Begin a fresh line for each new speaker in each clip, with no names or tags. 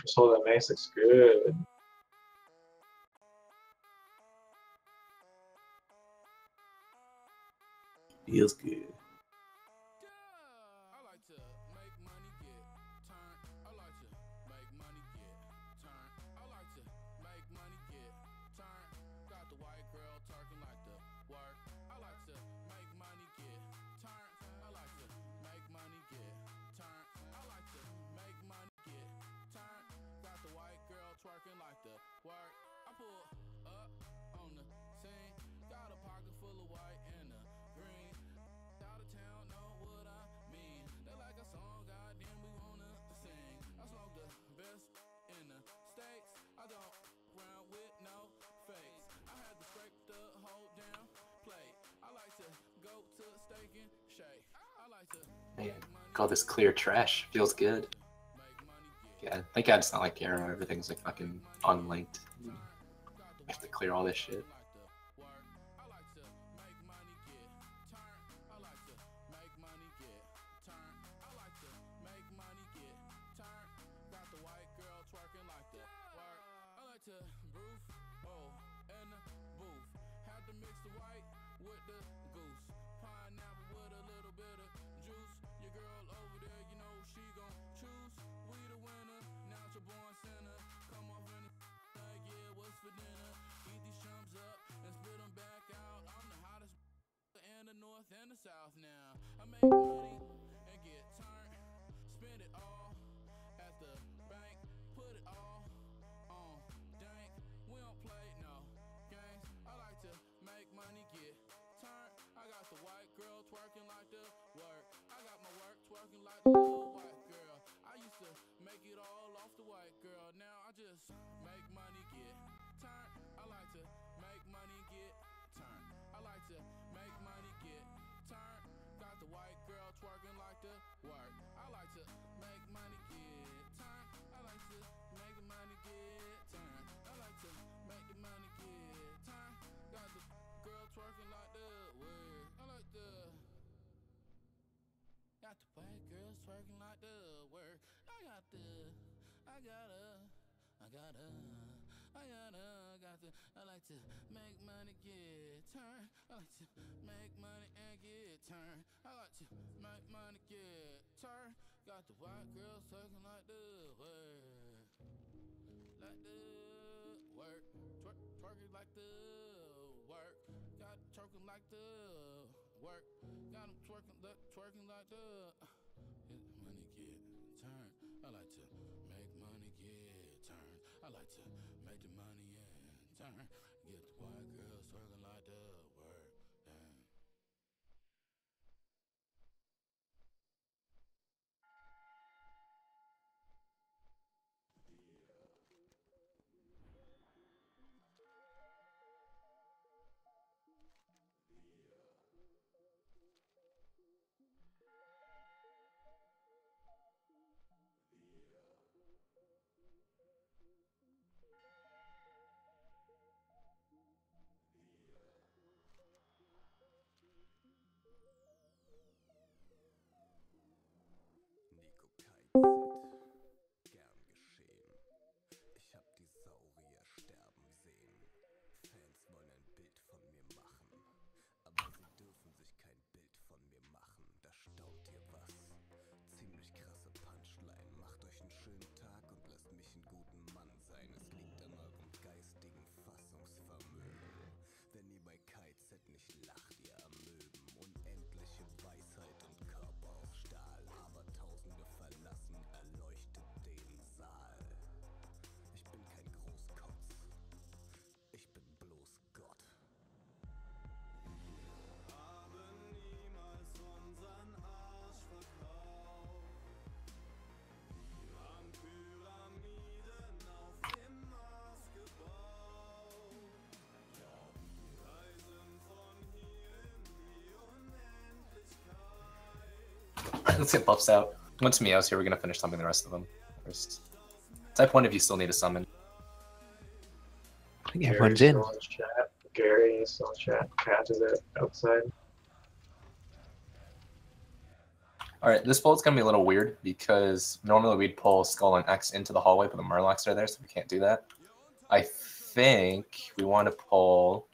So that makes looks good.
Feels good. Man, call this clear trash. Feels good. Yeah, thank God it's not like Arrow. Everything's like fucking unlinked. You have to clear all this shit. Let's get buffs out. Once Meow's here, we're gonna finish summoning the rest of them first. Type 1 if you still need to summon.
I think everyone's in.
Gary is still in chat. Cat is outside.
All right, this pull's gonna be a little weird because normally we'd pull Skull and X into the hallway, but the Murlocs are there, so we can't do that. I think we want to pull.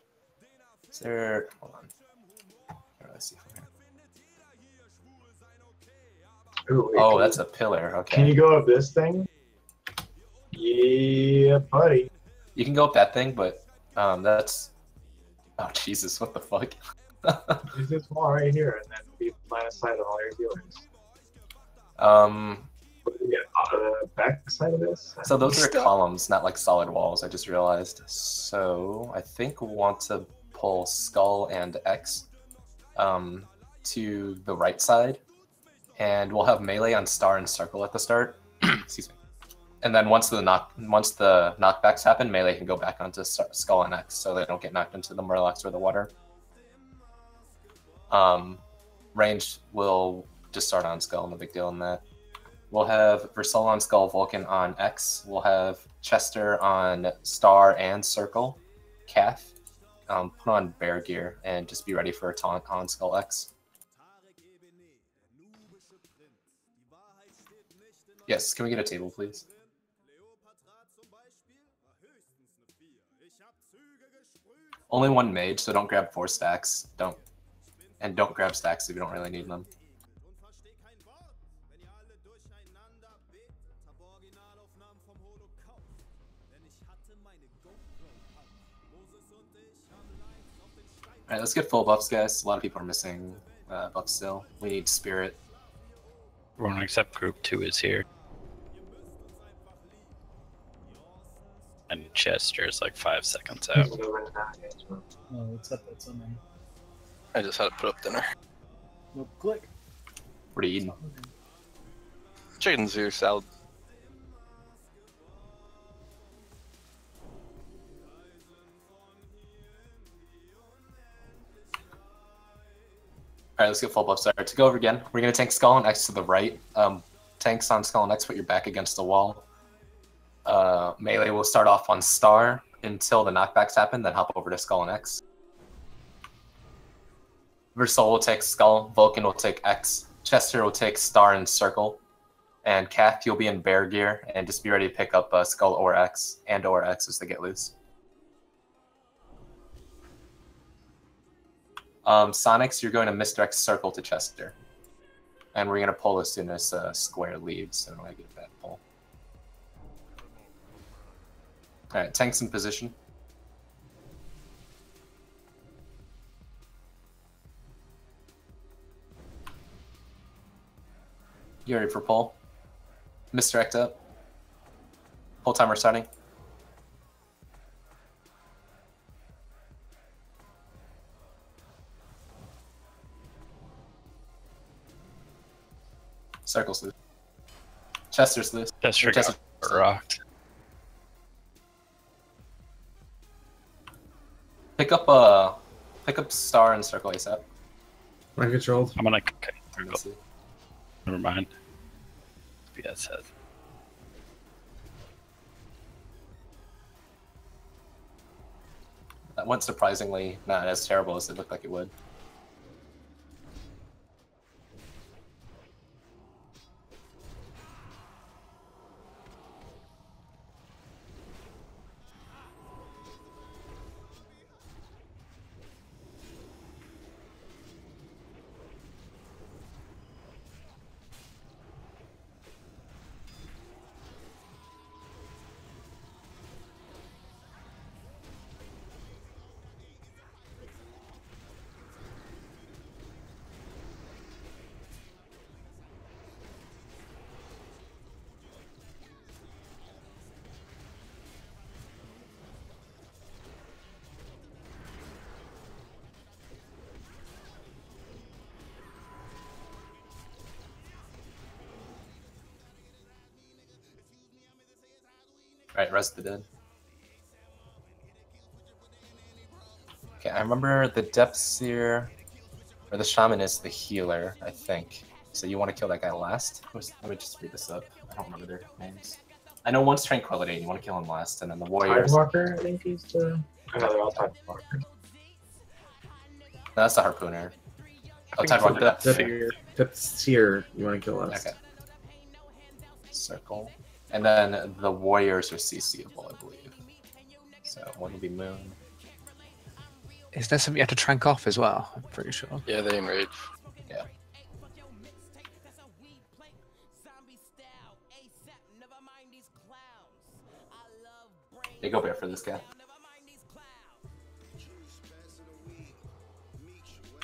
Is there? Hold on. Let's see from here.
Ooh, wait,
Oh, that's a pillar. Okay.
Can you go up this thing? Yeah, buddy.
You can go up that thing, but that's. Oh Jesus! What the fuck?
Use this wall right here, and then be line of sight on all your healers. Yeah, the back side of this.
So those are columns, not like solid walls. I just realized. So I think we want to pull Skull and X to the right side, and we'll have melee on Star and Circle at the start. Excuse me. And then once the knockbacks happen, melee can go back onto Skull and X, so they don't get knocked into the Murlocs or the water. Range will just start on Skull, no big deal in that. We'll have Versol on Skull, Vulcan on X. We'll have Chester on Star and Circle. Kath, put on Bear Gear and just be ready for a taunt on Skull X. Yes, can we get a table, please? Only one mage, so don't grab 4 stacks. Don't grab stacks if you don't really need them. Alright, let's get full buffs, guys. A lot of people are missing buffs still. We need Spirit.
Everyone except Group 2 is here. And Chester's like 5 seconds out.
Oh, what's up? That's on me.
I just had to put up dinner.
Nope, click.
What are you eating?
Chicken Caesar salad.
Alright, let's get full buffs. Alright, to go over again, we're going to tank Skull and X to the right. Tanks on Skull and X, put your back against the wall. Melee will start off on Star until the knockbacks happen, then hop over to Skull and X. Versol will take Skull, Vulcan will take X, Chester will take Star and Circle, and Kath, you'll be in Bear Gear, and just be ready to pick up Skull or X, and or X as they get loose. Sonics, you're going to misdirect Circle to Chester. And we're going to pull as soon as Square leaves, so I get that pull. Alright, tanks in position. You ready for pull? Misdirect up. Pull timer starting. Circle's loose. Chester's loose.
Chester got rocked.
Pick up Star and Circle ASAP.
Mind controlled.
I'm gonna
Let's see.
Never mind. BS says.
That went surprisingly not as terrible as it looked like it would. Alright, rest the dead. Okay, I remember the Depth Seer, or the Shaman is the healer, I think. So you want to kill that guy last? Let me just read this up. I don't remember their names. I know one's Tranquility, and you want to kill him last, and then the Warriors...
Tidewalker, I think he's the... I know they're all Tidewalkers.
No, that's the Harpooner. Oh, Tide walked up.
Pip's here. You want to kill us?
Okay. Circle. And then the warriors are CCable, I believe. So one will be Moon.
Is there something you have to trank off as well? I'm pretty sure.
Yeah, they enrage.
Yeah. They go bear for this guy.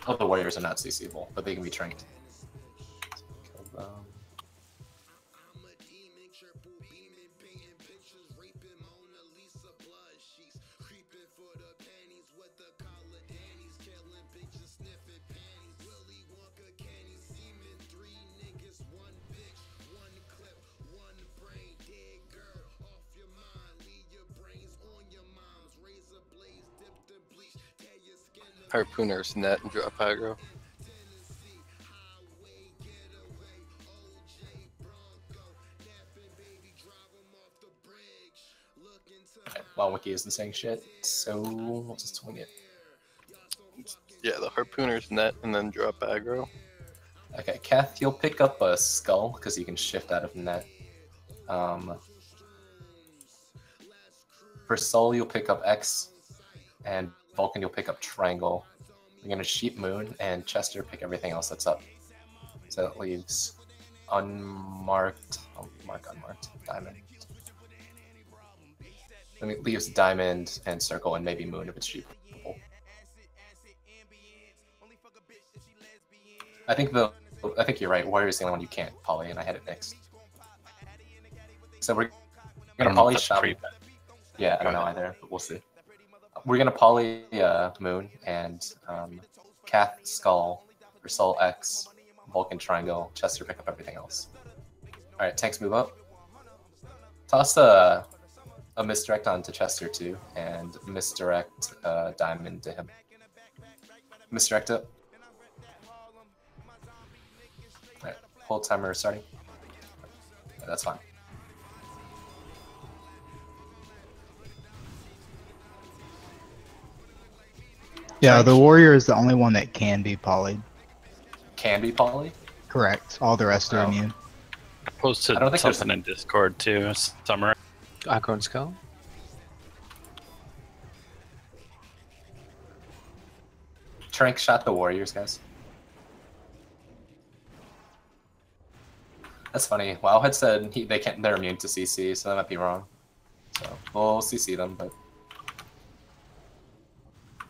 Oh, the warriors are not CCable, but they can be tranked. Kill them.
Harpooners, net, and drop aggro.
Okay, well, Wiki isn't saying shit, so we'll just swing it.
Yeah, the harpooners, net, and then drop aggro.
Okay, Kath, you'll pick up a skull because you can shift out of net. For Soul, you'll pick up X, and Vulcan, you'll pick up Triangle. You're gonna Sheep Moon, and Chester pick everything else that's up. So that leaves unmarked, unmarked, Diamond. Then it leaves Diamond and Circle, and maybe Moon if it's Sheepable. I think you're right. Warrior's the only one you can't poly, and I had it mixed. So we're gonna poly shop. Yeah, I don't know either, but we'll see. We're gonna poly Moon and Kath Skull, for Soul X, Vulcan Triangle, Chester pick up everything else. Alright, tanks move up. Toss a misdirect onto Chester too, and misdirect Diamond to him. Misdirect it. Alright, hold timer starting. Yeah, that's fine.
Yeah, the warrior is the only one that can be polyed.
Can be poly?
Correct. All the rest are immune.
I posted
I don't think
something in Discord too. Summer.
Aggro and Skull.
Trank shot the warriors, guys. That's funny. WoW had said they're immune to CC, so that might be wrong. So we'll CC them, but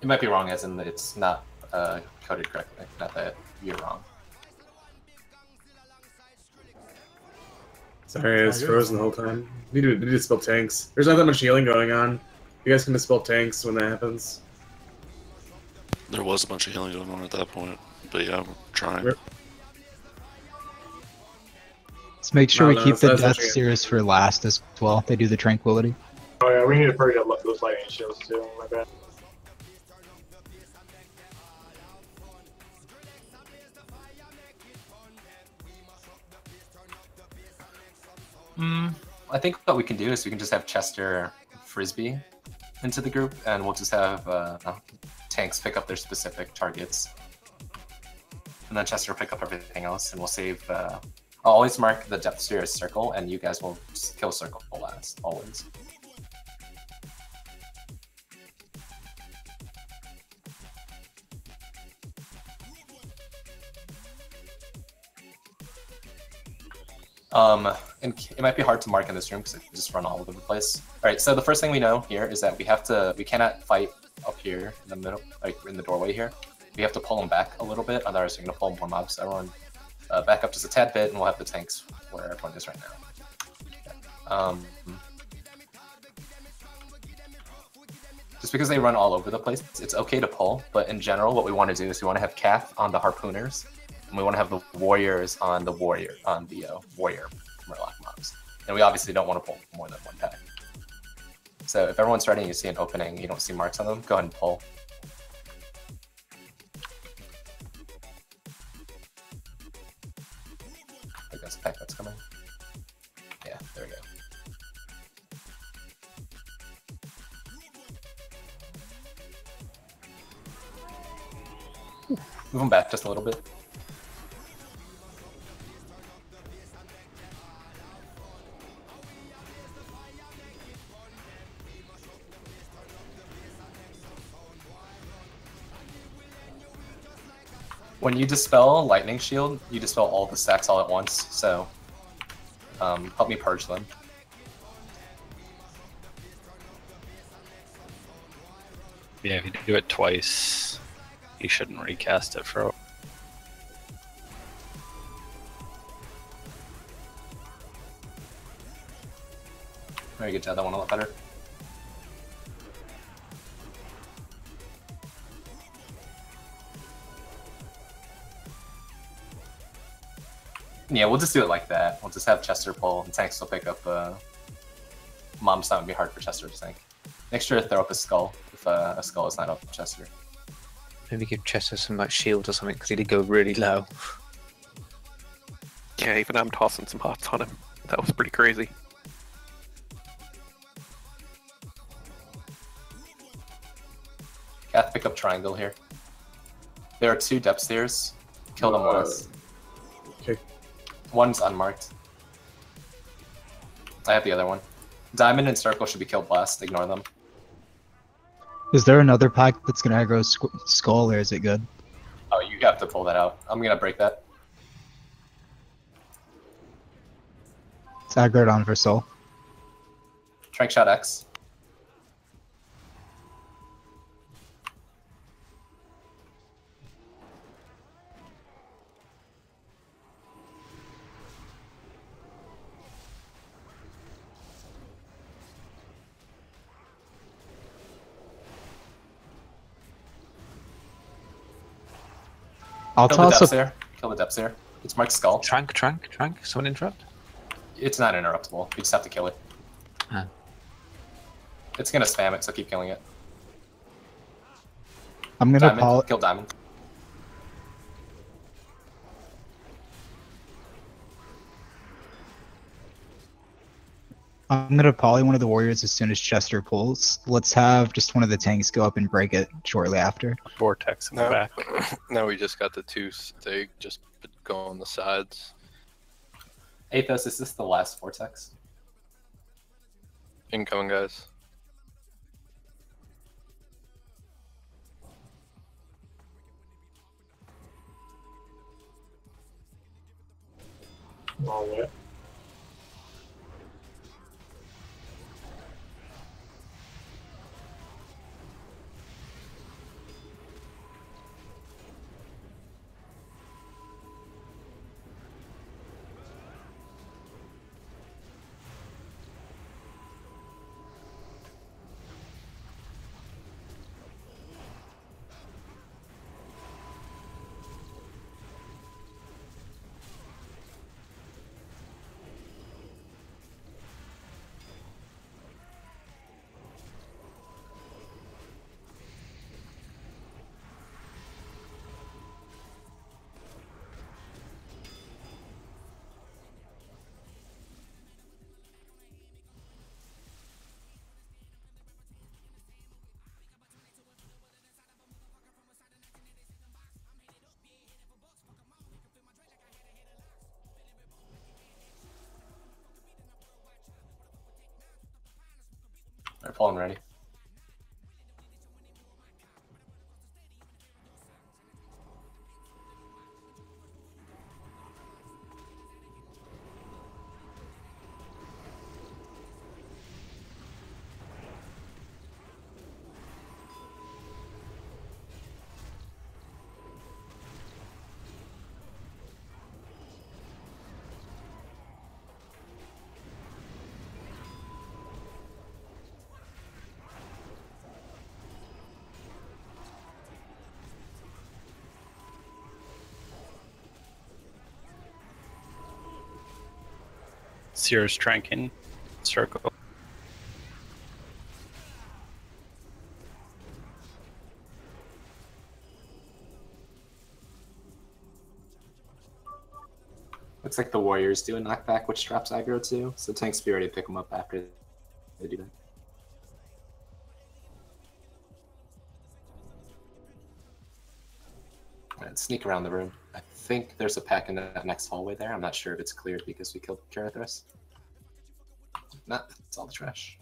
it might be wrong as in that it's not coded correctly, not that you're wrong.
Sorry, I was frozen the whole time. We need to dispel tanks. There's not that much healing going on. You guys can dispel tanks when that happens.
There was a bunch of healing going on at that point, but yeah, we're trying.
Let's make sure we keep the Death Seers for last as well. They do the Tranquility.
Oh yeah, we need to purge those lightning shields too. My bad.
I think what we can do is we can just have Chester Frisbee into the group, and we'll just have tanks pick up their specific targets. And then Chester will pick up everything else, and we'll save... I'll always mark the Depth Sphere as Circle, and you guys will just kill Circle last, always. And it might be hard to mark in this room because it can just run all over the place. All right, so the first thing we know here is that we cannot fight up here in the middle, like in the doorway here. We have to pull them back a little bit, otherwise we're gonna pull more mobs. So everyone back up just a tad bit, and we'll have the tanks where everyone is right now. Just because they run all over the place, it's okay to pull, but in general, what we want to do is we want to have Kath on the Harpooners, and we want to have the Warriors on the Warrior Murloc mobs. And we obviously don't want to pull more than one pack. So if everyone's ready and you see an opening, you don't see marks on them, go ahead and pull. I think that's a pack that's coming. Yeah, there we go. Move them back just a little bit. When you dispel Lightning Shield, you dispel all the stacks all at once, so help me purge them.
Yeah, if you do it twice, you shouldn't recast it for.
Very good job, that one a lot better. Yeah, we'll just do it like that. We'll just have Chester pull, and Tanks will pick up. Mom's not gonna be hard for Chester to tank. Make sure to throw up a skull if a skull is not up Chester.
Maybe give Chester some like shield or something because he did go really low.
Yeah, even I'm tossing some hots on him. That was pretty crazy.
Kath, pick up triangle here. There are 2 depth stairs. Kill them once.
Okay.
One's unmarked. I have the other one. Diamond and circle should be killed last. Ignore them.
Is there another pack that's gonna aggro skull, or is it good?
Oh, you have to pull that out. I'm gonna break that.
It's aggroed on for soul.
Trank shot X.
I'll
Kill the
toss
depths
a.
there. Kill the depths there. It's marked skull.
Trank. Someone interrupt?
It's not interruptible. You just have to kill it.
Ah.
It's gonna spam it, so keep killing it.
I'm gonna
Diamond. Kill Diamond.
I'm gonna poly one of the warriors as soon as Chester pulls. Let's have just one of the tanks go up and break it shortly after.
Vortex in the
No.
back.
Now we just got the 2. They just go on the sides.
Athos, is this the last vortex?
Incoming, guys.
All wet.
Alright, pull him ready.
Sears Trankin circle.
Looks like the warriors do a knockback, which drops aggro too, so tanks be ready to pick them up after they do that. and sneak around the room. I think there's a pack in that next hallway there. I'm not sure if it's cleared because we killed Karatharas. Nah, it's all the trash.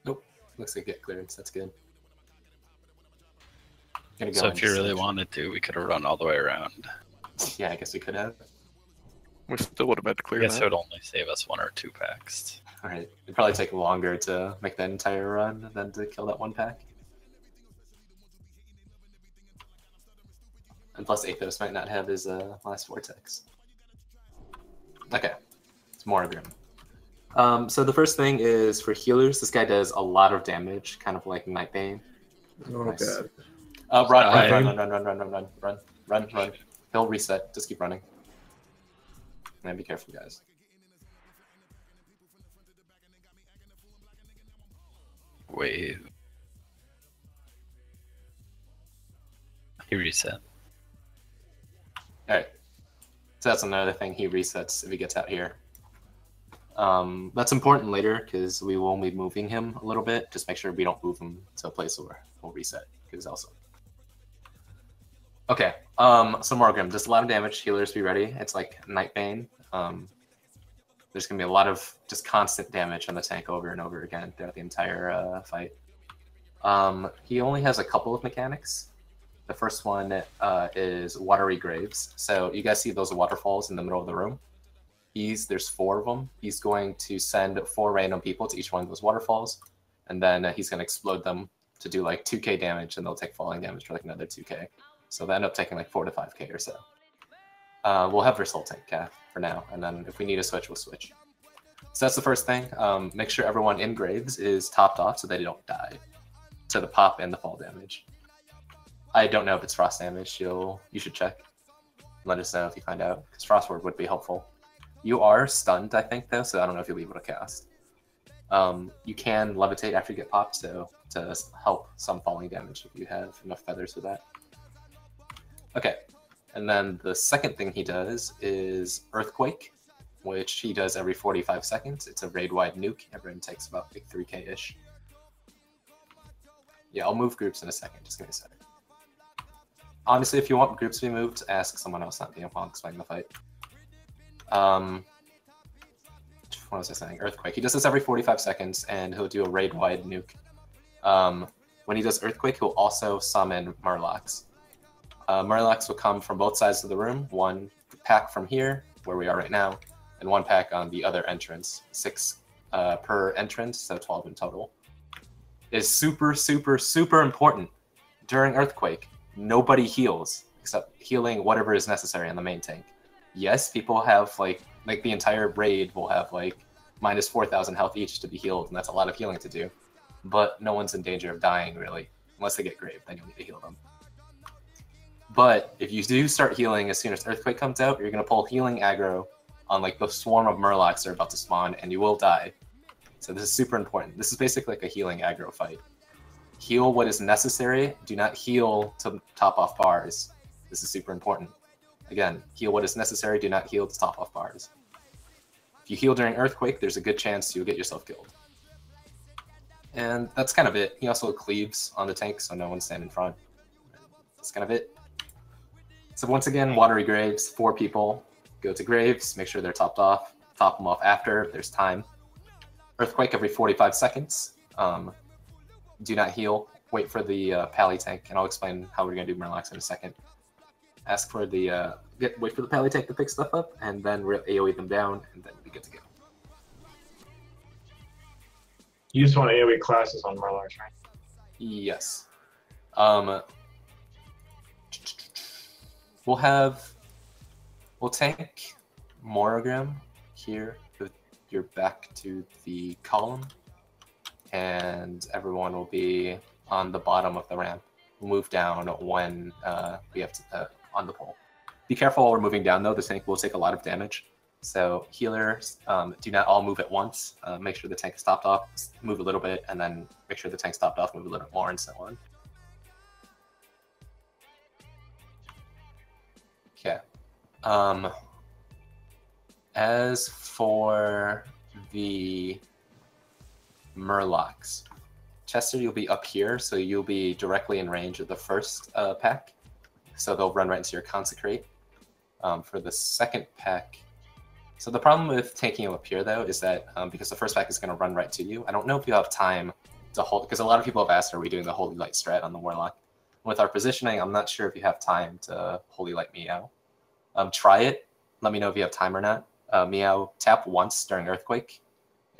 Nope, looks like get clearance. That's good. Gonna go
So if you really
search.
wanted to, we could have run all the way around.
Yeah, I guess we could have.
We still would have had to
I
clear
guess it
that.
would only save us 1 or 2 packs.
Alright, it'd probably take longer to make that entire run than to kill that one pack. And plus Athos might not have his last Vortex. Okay, it's more grim. So the first thing is for healers, this guy does a lot of damage, kind of like Nightbane.
Oh
Nice.
god.
Run. He'll reset, just keep running. And be careful, guys.
Wait. He reset.
Alright. So that's another thing, he resets if he gets out here. That's important later, because we will be moving him a little bit. Just make sure we don't move him to a place where we'll reset, because also. Okay, so Morgrim does a lot of damage. Healers, be ready. It's like Nightbane. There's going to be a lot of just constant damage on the tank over and over again throughout the entire fight. He only has a couple of mechanics. The first one is Watery Graves. So you guys see those waterfalls in the middle of the room? There's 4 of them. He's going to send 4 random people to each one of those waterfalls, and then he's going to explode them to do like 2k damage, and they'll take falling damage for like another 2k. So they end up taking like 4 to 5k or so. We'll have Versal tank Kath for now, and then if we need to switch, we'll switch. So that's the first thing. Make sure everyone in Graves is topped off so they don't die to the pop and the fall damage. I don't know if it's frost damage. You should check. Let us know if you find out, because Frost Ward would be helpful. You are stunned, I think, though, so I don't know if you'll be able to cast. You can levitate after you get popped, so to help some falling damage if you have enough feathers for that. Okay, and then the second thing he does is Earthquake, which he does every 45 seconds. It's a raid-wide nuke. Everyone takes about like 3k-ish. Yeah, I'll move groups in a second. Just give me a second. Honestly, if you want groups to be moved, ask someone else, not me. I'll explain the fight. What was I saying? Earthquake. He does this every 45 seconds, and he'll do a raid-wide nuke. When he does Earthquake, he'll also summon Murlocs. Murlocs will come from both sides of the room. 1 pack from here, where we are right now, and 1 pack on the other entrance. 6 per entrance, so 12 in total. It's super, super, super important. During Earthquake, nobody heals, except healing whatever is necessary on the main tank. Yes, people have, like the entire raid will have, like, minus 4,000 health each to be healed, and that's a lot of healing to do. But no one's in danger of dying, really. Unless they get grave, then you'll need to heal them. But if you do start healing as soon as Earthquake comes out, you're going to pull healing aggro on, like, the swarm of Murlocs that are about to spawn, and you will die. So this is super important. This is basically like a healing aggro fight. Heal what is necessary. Do not heal to top off bars. This is super important. Again, heal what is necessary. Do not heal to top off bars. If you heal during Earthquake, there's a good chance you'll get yourself killed. And that's kind of it. He also cleaves on the tank, so no one stand in front. That's kind of it. So once again, Watery Graves, 4 people. Go to Graves, make sure they're topped off. Top them off after, there's time. Earthquake every 45 seconds. Do not heal. Wait for the Pally tank, and I'll explain how we're going to do Murlocs in a second. Ask for the wait for the Pally tank to pick stuff up, and then we'll AoE them down, and then we get to go.
You just want AoE classes on Murlocs, right?
Yes. We'll tank Morgrim here with your back to the column, and everyone will be on the bottom of the ramp. We'll move down when we have to on the pole. Be careful while we're moving down, though. The tank will take a lot of damage. So healers, do not all move at once. Make sure the tank is stopped off, move a little bit, and then make sure the tank's stopped off, move a little bit more, and so on. As for the Murlocs, Chester, you'll be up here, so you'll be directly in range of the first pack. So they'll run right into your Consecrate. For the second pack, so the problem with taking you up here, though, is that because the first pack is going to run right to you, I don't know if you have time to hold, because a lot of people have asked, are we doing the Holy Light strat on the Warlock? With our positioning, I'm not sure if you have time to Holy Light Meow. Try it. Let me know if you have time or not. Meow, tap once during Earthquake,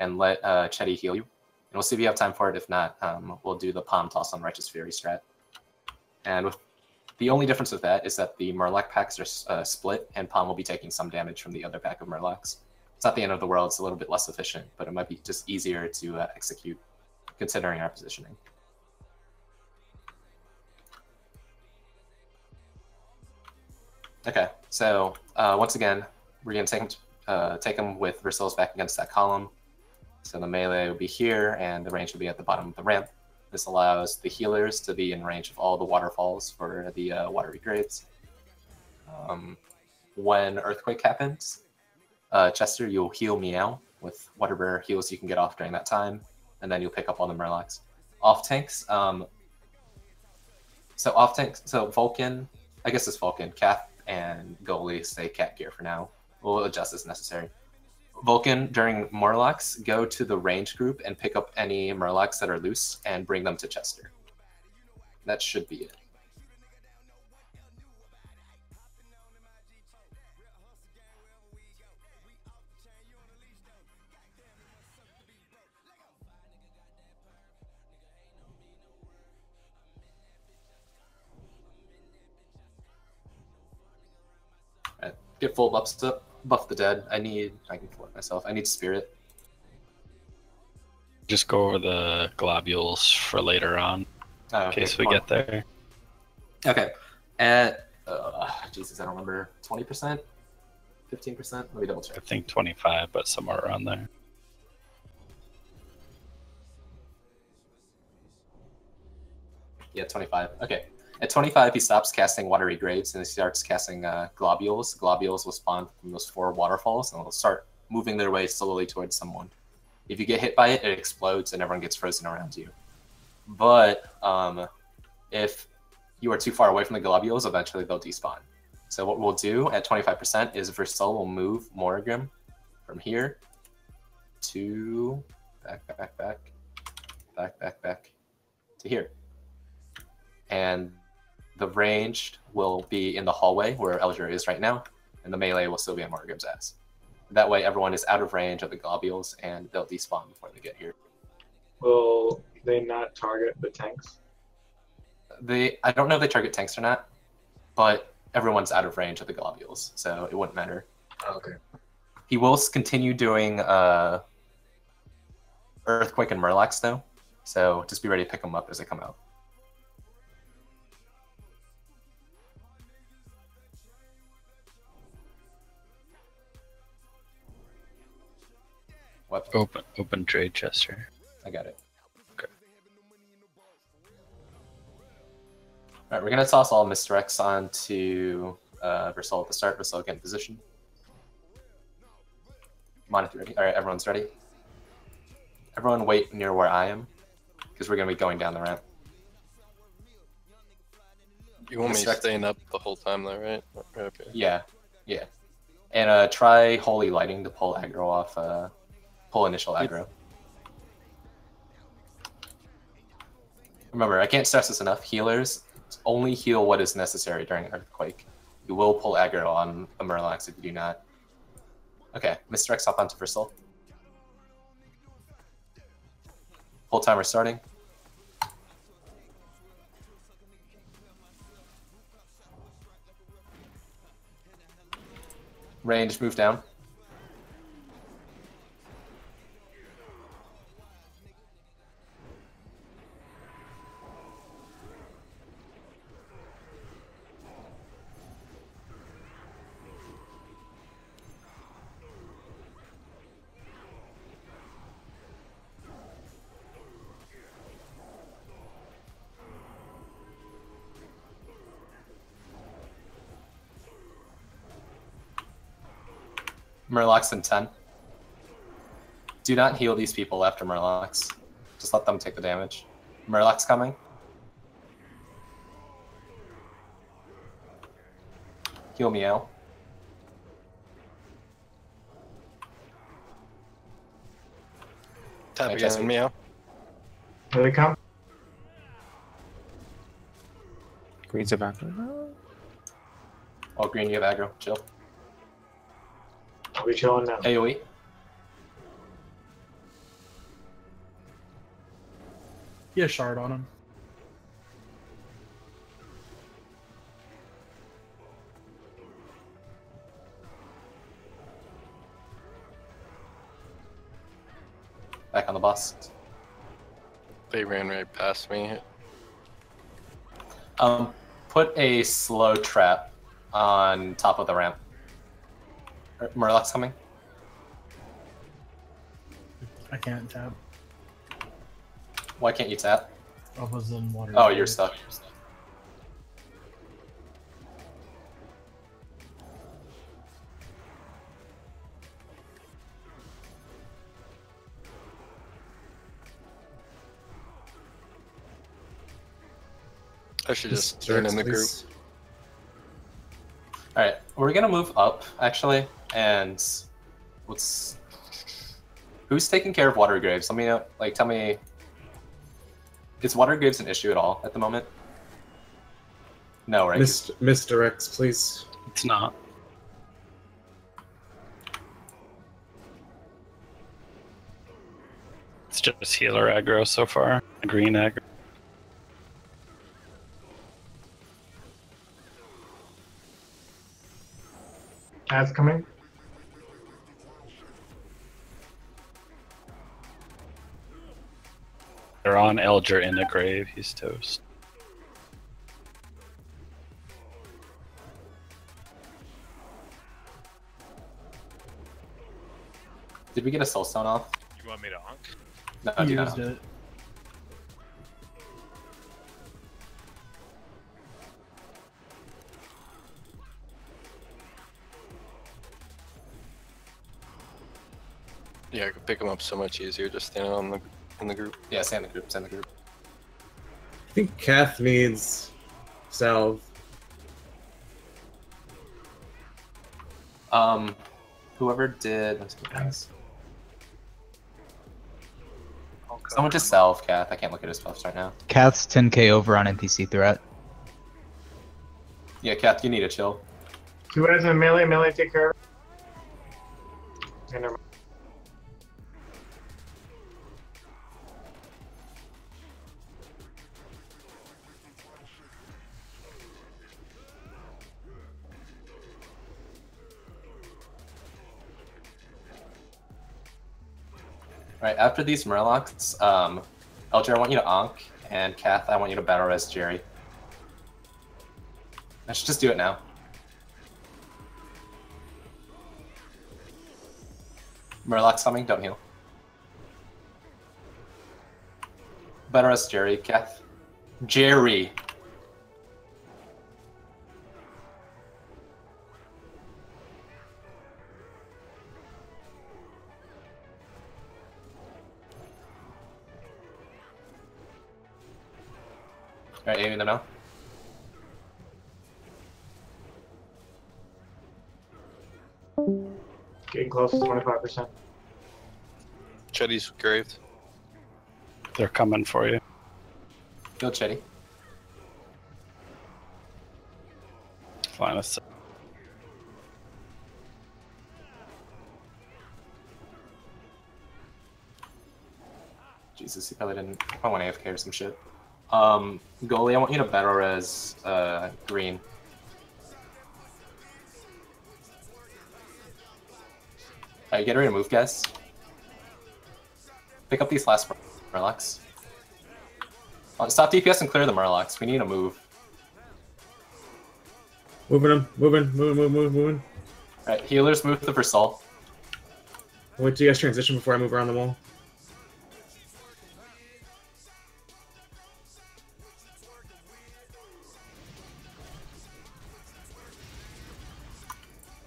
and let Chetty heal you. And we'll see if you have time for it. If not, we'll do the Palm Toss on Righteous Fury strat. And with the only difference with that is that the Murloc packs are split, and Palm will be taking some damage from the other pack of Murlocs. It's not the end of the world. It's a little bit less efficient, but it might be just easier to execute, considering our positioning. Okay, so once again, we're going to take them with Versil's back against that column. So the melee will be here, and the range will be at the bottom of the ramp. This allows the healers to be in range of all the waterfalls for the watery graves. When Earthquake happens, Chester, you'll heal Meow with whatever heals you can get off during that time, and then you'll pick up all the Murlocs. Off tanks, so Vulcan, I guess it's Vulcan, Kath and Goalie stay cat gear for now. We'll adjust as necessary. Vulcan, during Murlocs, go to the range group and pick up any Murlocs that are loose and bring them to Chester. That should be it. Alright, get full buffs up. Buff the dead. I can collect myself. I need spirit.
Just go over the globules for later on,
Oh,
in case we get there.
Okay. At Jesus, I don't remember. 20%, 15%. Let me double check.
I think 25, but somewhere around there.
Yeah, 25. Okay. At 25, he stops casting Watery Graves and he starts casting Globules. Globules will spawn from those 4 waterfalls and they'll start moving their way slowly towards someone. If you get hit by it, it explodes and everyone gets frozen around you. But if you are too far away from the Globules, eventually they'll despawn. So what we'll do at 25% is Versil will move Morrigan from here to back to here. And the ranged will be in the hallway where Elger is right now, and the melee will still be on Morrigan's ass. That way everyone is out of range of the Globules, and they'll despawn before they get here.
Will they not target the tanks?
I don't know if they target tanks or not, but everyone's out of range of the Globules, so it wouldn't matter.
Okay.
He will continue doing Earthquake and Murlocs, though, so just be ready to pick them up as they come out.
Open trade, Chester.
I got it.
Okay.
Alright, we're gonna toss all misdirects onto Versil at the start. Versil get in position. Monith ready. Alright, everyone's ready. Everyone wait near where I am, because we're gonna be going down the ramp.
You want me staying up the whole time though, right? Okay.
Yeah, yeah. And try Holy Lighting to pull aggro off, pull initial aggro. Remember, I can't stress this enough, healers only heal what is necessary during Earthquake. You will pull aggro on the Murlocs if you do not. Okay, Misdirects hop onto Versil. Full timer starting. Range, move down. Murlocs in 10. Do not heal these people after Murlocs. Just let them take the damage. Murlocs coming. Heal Meow.
Tap
Hey,
again,
Jesse.
meow.
Here they come.
Green's a aggro.
Oh, green, you have aggro. Chill.
I'll be chilling now.
AoE.
He has shard on him.
Back on the bus.
They ran right past me.
Put a slow trap on top of the ramp. Murloc's coming.
I can't tap.
Why can't you tap?
I was in water.
Oh, you're stuck.
I should just join in the group.
Alright, we're gonna move up, actually, and let's... Who's taking care of water graves? Let me know, like, tell me... Is water graves an issue at all at the moment? No, right?
Misdirects, please.
It's not. It's just healer aggro so far. Green aggro.
Ad's coming.
They're on Elger in the grave. He's toast.
Did we get a soulstone off?
You want me to onk?
No,
He
do
used
not.
it.
Yeah, I could pick them up so much easier just standing on in the group.
Yeah, stay in the group, stay in the group.
I think Kath needs salve.
Whoever did... Let's get this. Someone just salve Kath. I can't look at his buffs right now.
Kath's 10k over on NPC threat.
Yeah, Kath, you need to chill.
Two Ads in melee. Melee, take care of it. Okay, never mind.
Alright, after these Murlocs, Elger, I want you to Ankh, and Kath, I want you to battle res Jerry. I should just do it now. Murloc's coming, don't heal. Battle res Jerry, Kath. Jerry! Alright, aiming them now.
Getting close to 25%.
Chetty's graved.
They're coming for you.
Heal Chetty.
Line of sight.
Jesus, he probably didn't. I want AFK or some shit. Goalie, I want you to battle res green. Alright, get ready to move, guys. Pick up these last Murlocs. Stop DPS and clear the Murlocs. We need to move.
Moving him. Moving.
Alright, healers move the Versal.
Wait till you guys transition before I move around the wall.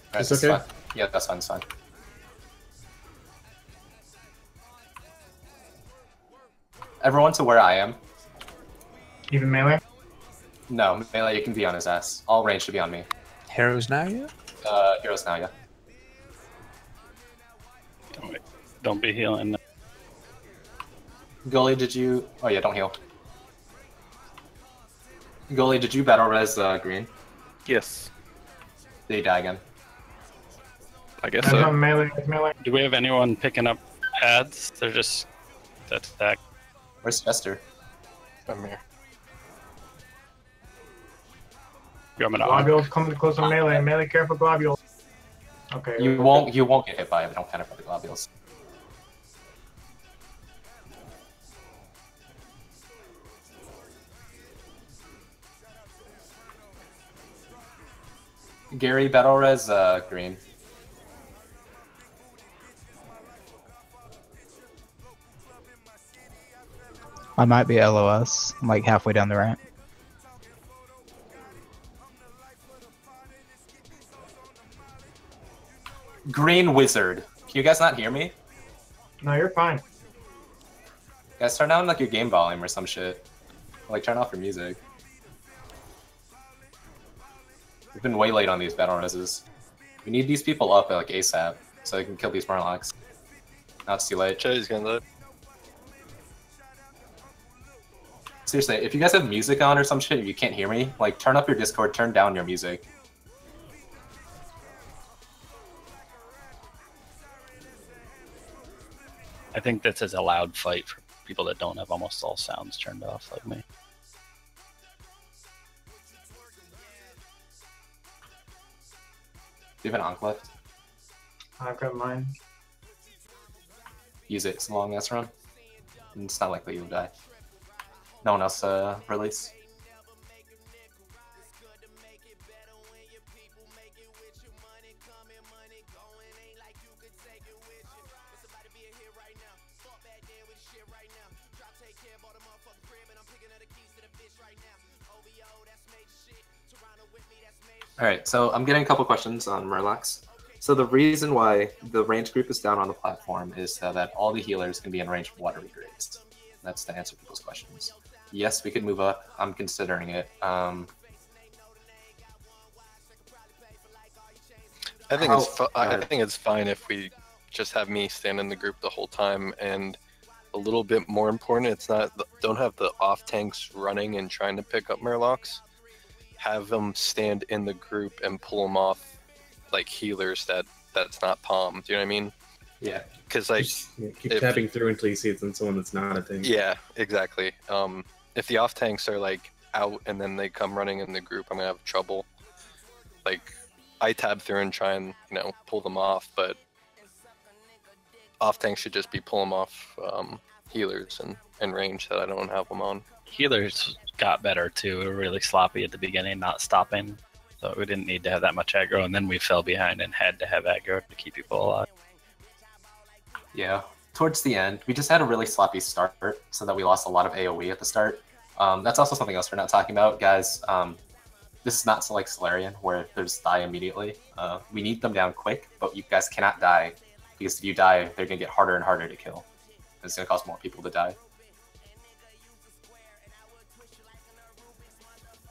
Alright,
Is this okay?
fine. Yeah, that's fine, it's fine. Everyone to where I am.
Even melee?
No, melee, you can be on his ass. All range should be on me.
Heroes now, yeah?
Heroes now, yeah.
Don't be healing.
Goalie, did you... Oh yeah, don't heal. Goalie, did you battle res green?
Yes,
Did he die again?
I guess
That's
so.
on melee. It's melee.
Do we have anyone picking up ads? They're just that attack.
Where's Chester?
I'm here.
I'm gonna
Globules coming close on melee. Melee, careful globules. Okay.
You won't get hit by it, but don't panic for the globules. Gary, battle res green.
I might be LOS. I'm like halfway down the ramp.
Green wizard. Can you guys not hear me?
No, you're fine.
Guys, turn down like your game volume or some shit. Like turn off your music. We've been way late on these battle reses. We need these people up like ASAP so they can kill these Murlocs. Now it's too late.
Cherry's gonna live.
Seriously, if you guys have music on or some shit and you can't hear me, like turn up your Discord, turn down your music.
I think this is a loud fight for people that don't have almost all sounds turned off like me.
Do you have an Ankh left?
I've got mine.
Use it. It's a long ass run. And it's not likely you'll die. No one else release. Alright, so I'm getting a couple questions on Murlocs. So the reason why the range group is down on the platform is so that all the healers can be in range of watery grades. That's to answer people's questions. Yes, we could move up. I'm considering it.
I think I think it's fine if we just have me stand in the group the whole time, and a little bit more important, it's not don't have the off tanks running and trying to pick up Murlocs. Have them stand in the group and pull them off like healers that's not palm. Do you know what I mean?
Yeah.
Because like
keep tapping through until you see it's in someone that's not a tank.
yeah, exactly. If the off tanks are like out and then they come running in the group, I'm gonna have trouble. Like I tab through and try and pull them off, but off tanks should just be pulling off healers and range that I don't have them on.
Healers got better too. We were really sloppy at the beginning, not stopping. So we didn't need to have that much aggro, and then we fell behind and had to have aggro to keep people alive.
Yeah. Towards the end, we just had a really sloppy start, so that we lost a lot of AoE at the start. That's also something else we're not talking about, guys. This is not like Solarian, where there's die immediately. We need them down quick, but you guys cannot die, because if you die, they're going to get harder and harder to kill. It's going to cause more people to die.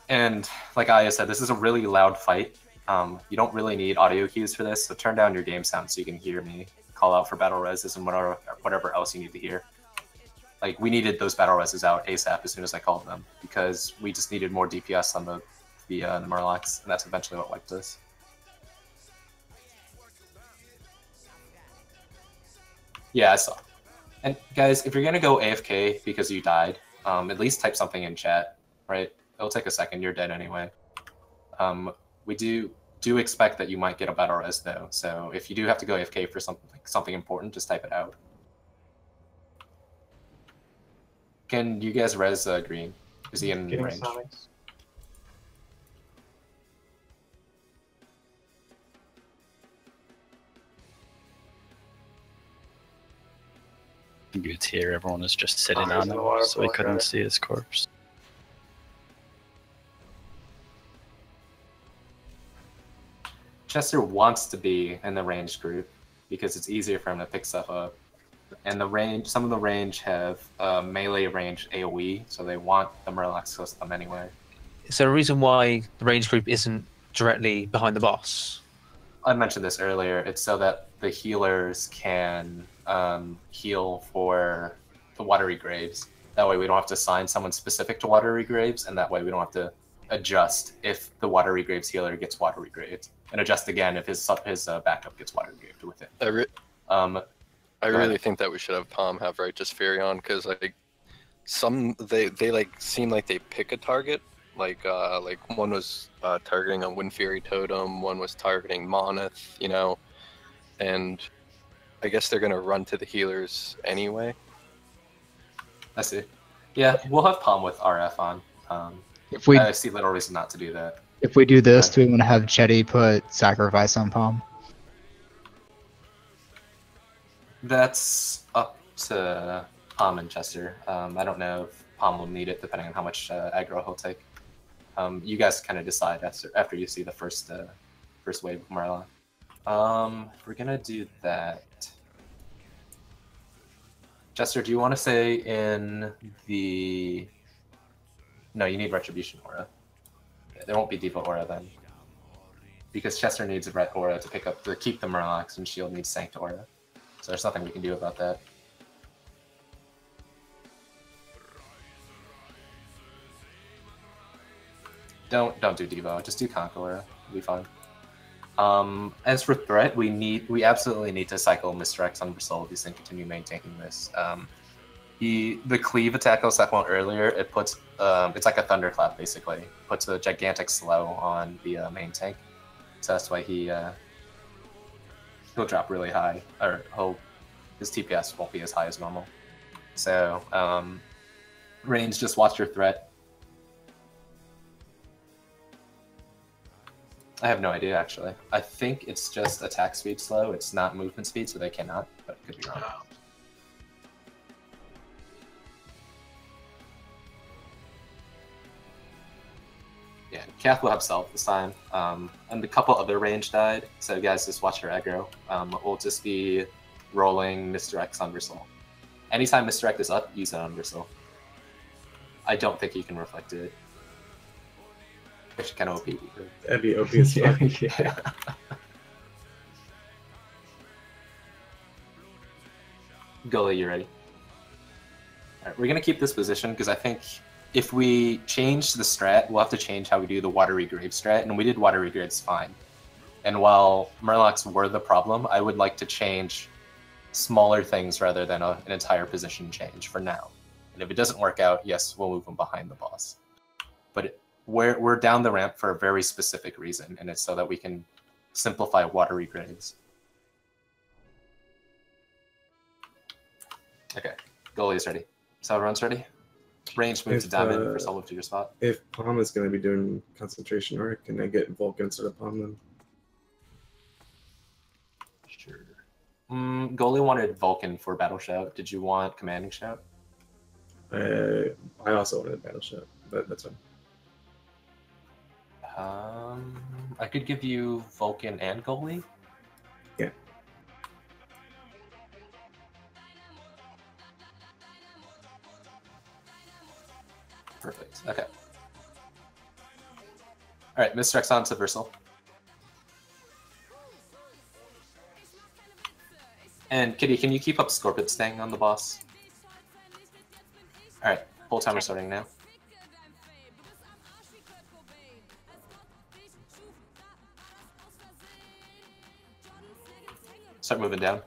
And like Aya said, this is a really loud fight. You don't really need audio cues for this, so turn down your game sound so you can hear me call out for battle reses and whatever else you need to hear. Like, we needed those battle reses out ASAP as soon as I called them, because we just needed more DPS on the Murlocs, and that's eventually what wiped us. Yeah, I saw. And guys, if you're gonna go AFK because you died, at least type something in chat, right? It'll take a second, you're dead anyway. We do expect that you might get a battle res though, so if you do have to go AFK for something important, just type it out. Can you guys res green? Is he in range?
Sonics.
It's here. Everyone was just sitting
Oh,
on him, so we couldn't see his corpse.
Chester wants to be in the ranged group because it's easier for him to pick stuff up. And the range, some of the range have melee range AoE, so they want the Murlocs close to them anyway.
Is there a reason why the range group isn't directly behind the boss?
I mentioned this earlier. It's so that the healers can heal for the watery graves. That way we don't have to assign someone specific to watery graves, and that way we don't have to adjust if the watery graves healer gets watery graved, and adjust again if his backup gets watery graved with it.
I really think that we should have Palm have Righteous Fury on, because like they like seem like they pick a target. Like one was targeting a Wind Fury Totem, one was targeting Moneth, you know, and I guess they're gonna run to the healers anyway.
I see. Yeah, we'll have Palm with RF on.
If we
I see little reason not to do that.
if we do this, do we want to have Chetty put Sacrifice on Palm?
That's up to Palm and Chester. I don't know if Palm will need it, depending on how much aggro he'll take. You guys kind of decide after you see the first wave of Marlon. If we're gonna do that, Chester, do you want to say in the? No, you need Retribution Aura. There won't be Diva Aura then, because Chester needs a Ret Aura to keep the Murlocs, and Shield needs Sancta Aura. So there's nothing we can do about that. Don't do Devo. Just do Conqueror. It'll be fine. As for threat, we absolutely need to cycle Mr. X on Versoul if he's going to continue maintaining this. The cleave attack I was talking about earlier, it puts it's like a thunderclap basically. Puts a gigantic slow on the main tank. So that's why he'll drop really high, or his TPS won't be as high as normal. So range, just watch your threat. I have no idea, actually. I think it's just attack speed slow. It's not movement speed, so they cannot, but it could be wrong. Yeah, Kath will have Self this time. And a couple other range died, so guys, just watch your aggro. We'll just be rolling Mr. X on Versoul. Anytime Mr. X is up, use it on Versoul. I don't think you can reflect it. Actually, kind of OP.
That'd be OP as fuck.
Yeah. Gully, you ready? Alright, we're gonna keep this position because I think if we change the strat, we'll have to change how we do the Watery Grave strat, and we did Watery Graves fine. And while Murlocs were the problem, I would like to change smaller things rather than an entire position change for now. And if it doesn't work out, yes, we'll move them behind the boss. But we're down the ramp for a very specific reason, and it's so that we can simplify Watery Graves. Okay, goalie is ready. So everyone's ready? Range move to diamond for solo to your spot.
If Palm is going to be doing concentration arc, can I get Vulcan instead of Palm then?
Sure. Goalie wanted Vulcan for Battle Shout. Did you want Commanding Shout?
I also wanted Battle Shout, but that's fine.
I could give you Vulcan and Goalie.
Yeah.
Perfect. Okay. All right, Mr. X on to Versoul. And Kitty, can you keep up Scorpion Sting on the boss? All right, full timer starting now. Start moving down.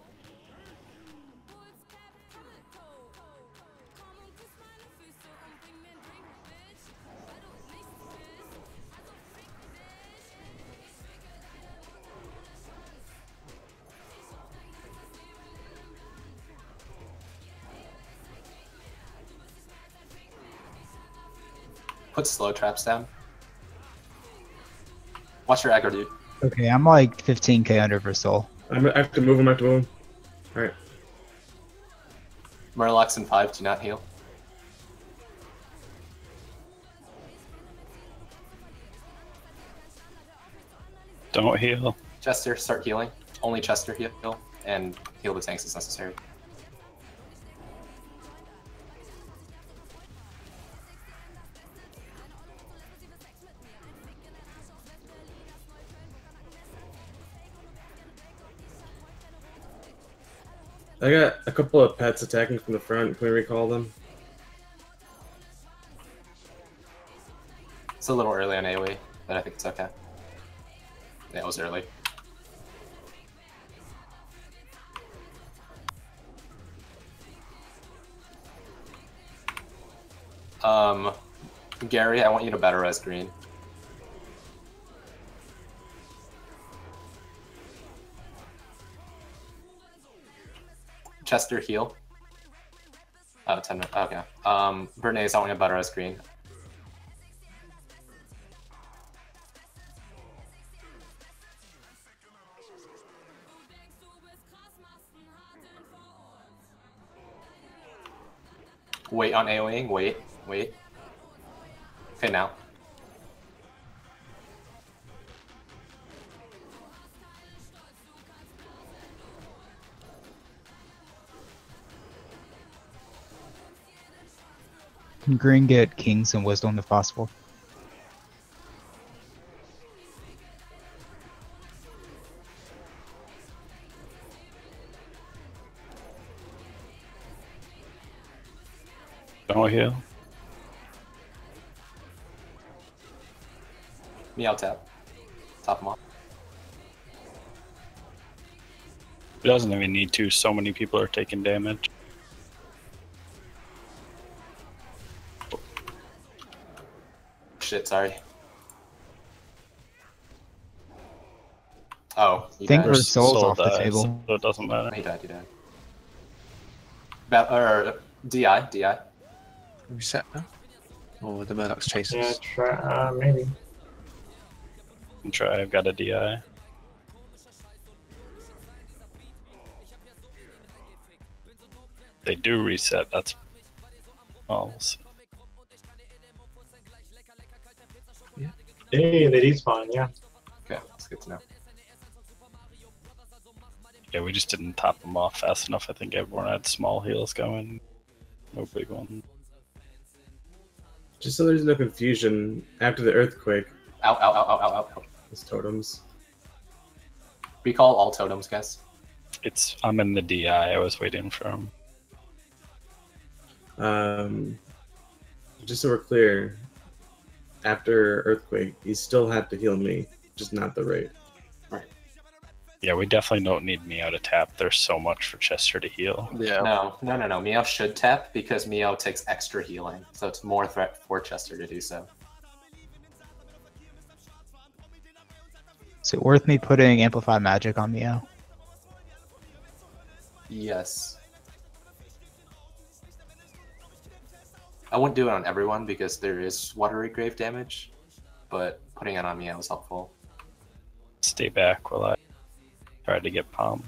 Put slow traps down. Watch your aggro, dude.
Okay, I'm like 15k under Versoul.
I have to move him, Alright.
Murlocs in 5, do not heal.
Don't heal.
Chester, start healing. Only Chester heal, and heal the tanks as necessary.
I got a couple of pets attacking from the front. Can we recall them?
It's a little early on AoE, but I think it's okay. Yeah, it was early. Gary, I want you to battle res green. Chester, heal. Oh, 10 minutes. Okay. Bernays, I want you to battle res green. Wait on AoEing. Wait. Okay, now.
Can green get kings and wisdom if possible?
Don't heal.
Meow tap. Top him off.
It doesn't even need to. So many people are taking damage.
Shit, sorry. Oh,
I think
died.
Soul's off the
dies,
table.
so it doesn't matter.
He died. DI.
Reset now? Or the Murlocs chase
Yeah,
us?
try, maybe.
And try. I've got a DI. They do reset. That's false.
Hey, they despawn, yeah.
Okay, that's good to know.
Yeah, we just didn't top them off fast enough. I think everyone had small heals going. No big one.
Just so there's no confusion, after the earthquake,
Ow.
these totems.
Recall all totems, guys.
I'm in the DI. I was waiting for him.
Just so we're clear, after earthquake, you still have to heal me, just not the raid.
Yeah, we definitely don't need Meow to tap. There's so much for Chester to heal.
Yeah.
No. Meow should tap because Meow takes extra healing, so it's more threat for Chester to do so.
Is it worth me putting Amplify Magic on Meow?
Yes. I wouldn't do it on everyone because there is watery grave damage, but putting it on Meow is helpful.
Stay back while I try to get Palm.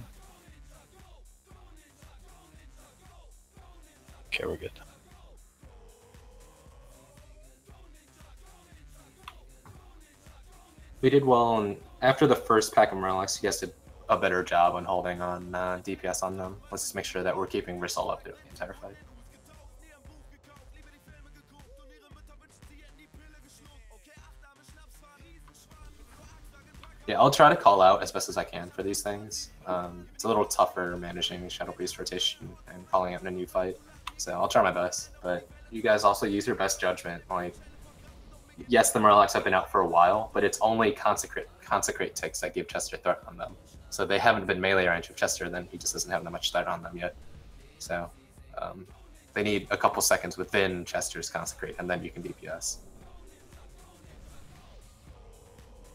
Okay, we're good.
We did well, and after the first pack of Murlocs, you guys did a better job on holding on DPS on them. Let's just make sure that we're keeping Risol up through the entire fight. Yeah, I'll try to call out as best as I can for these things. It's a little tougher managing Shadow Priest rotation and calling out in a new fight, so I'll try my best. But you guys also use your best judgment. Like, yes, the Murlocs have been out for a while, but it's only Consecrate ticks that give Chester threat on them. So they haven't been melee range of Chester, then he just doesn't have that much threat on them yet. So they need a couple seconds within Chester's Consecrate, and then you can DPS.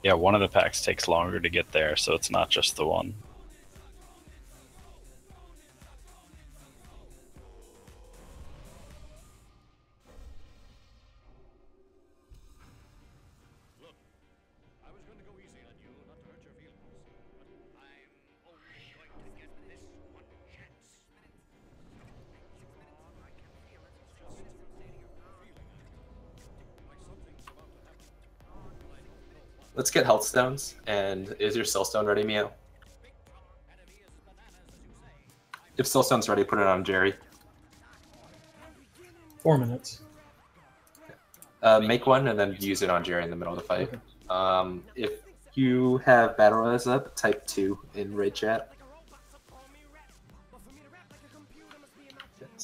Yeah, one of the packs takes longer to get there, so it's not just the one.
Let's get health stones, and is your Soulstone ready, Meow? If Soulstone's ready, put it on Jerry.
4 minutes.
Make one and then use it on Jerry in the middle of the fight. Okay. If you have Battle Res up, type 2 in raid chat.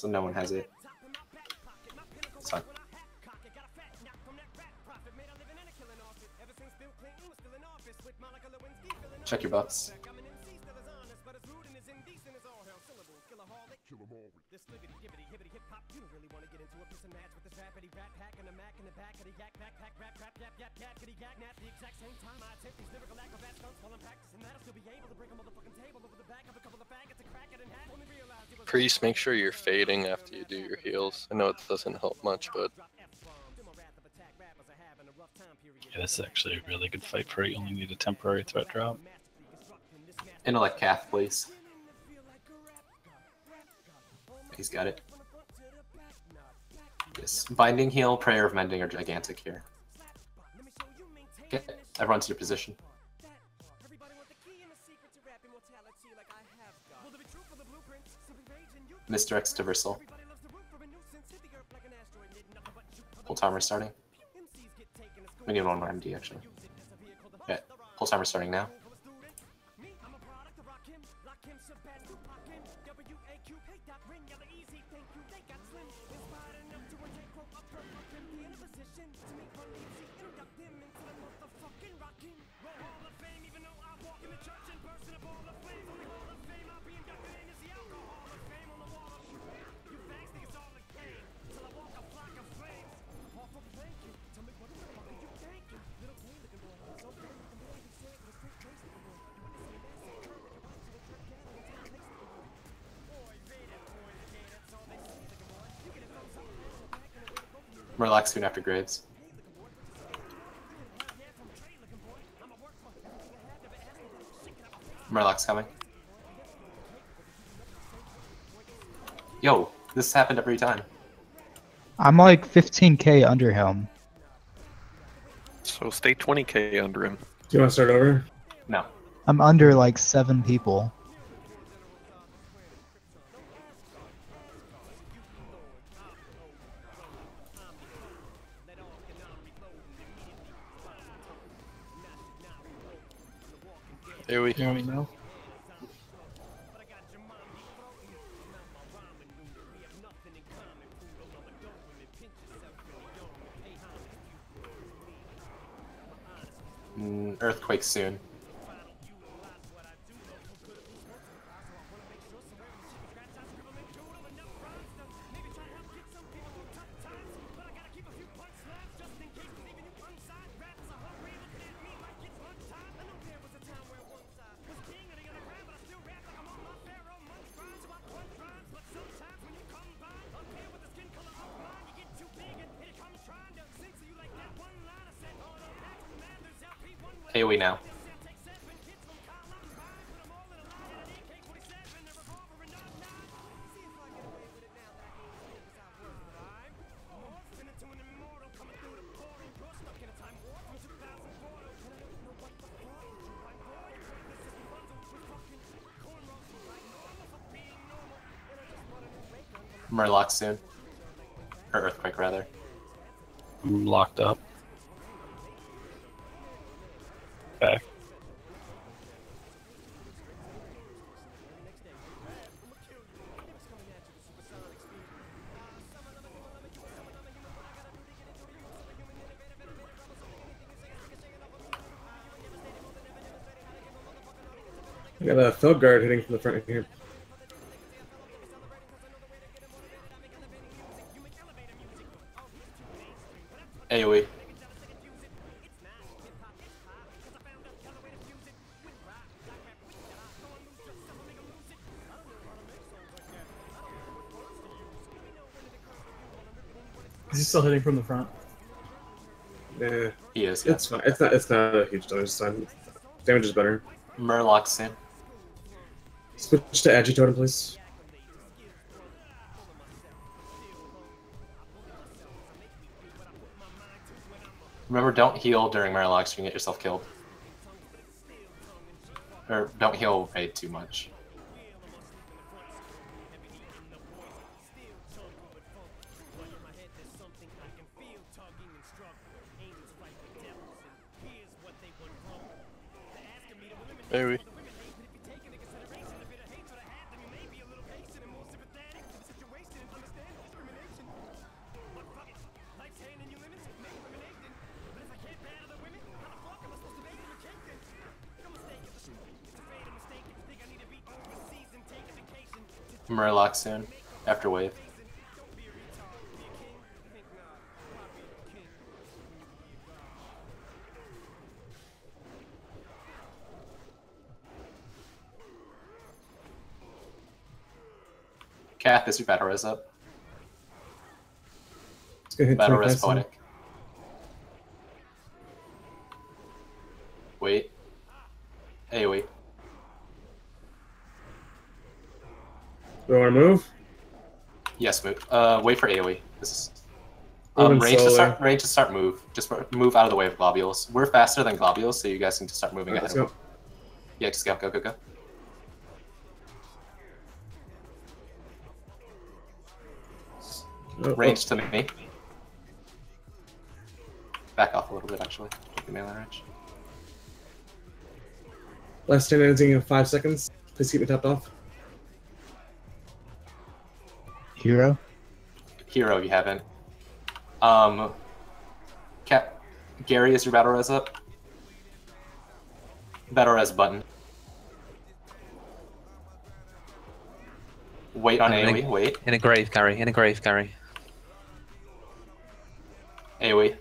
so no one has it. It's fine. Check your buffs.
Priest, make sure you're fading after you do your heals. I know it doesn't help much, but
Yeah, this is actually a really good fight for it. You only need a temporary threat drop.
Intellect Cath, please. He's got it. Yes. Binding Heal, Prayer of Mending are gigantic here. Okay, everyone to your position. Mr. X to Versal. Pull timer starting. We need one more MD actually. Okay, pull timer starting now. Murloc soon after Graves. Murloc's coming. Yo, this happened every time.
I'm like 15k under him.
So stay 20k under him.
Do you want to start over?
No.
I'm under like 7 people.
here we
Hear me now?
Earthquake soon. AoE now. Murloc soon. Or Earthquake, rather.
I'm locked up. Back.
I got a Fel Guard hitting from the front here.
AoE.
Is he still hitting from the front?
Nah,
He is, yeah.
it's fine. It's not a huge damage. It's fine. Damage is better.
Murloc soon.
Switch to Agitotem, please.
Remember, don't heal during Murloc so you can get yourself killed. Or don't heal raid too much.
Maybe.
Murloc soon, after wave. Kath, is your battle res up?
Let's go hit
Battle
25
res
soon.
poetic. Wait. AoE.
Do I want to move?
Yes, move. Wait for AoE. This is
Moving
range to start move. Just move out of the way of globules. We're faster than globules, so you guys need to start moving
Alright,
ahead.
let's go.
Yeah, just go, go, go, go.
Oh,
Range to me. Back off a little bit, actually. Keep the melee range.
Last 10 minutes in 5 seconds. Please keep me topped off.
Hero.
Hero, you haven't. Gary, is your battle res up? Battle res button. Wait on AoE, wait.
In a grave, Gary. In a grave, Gary.
AoE.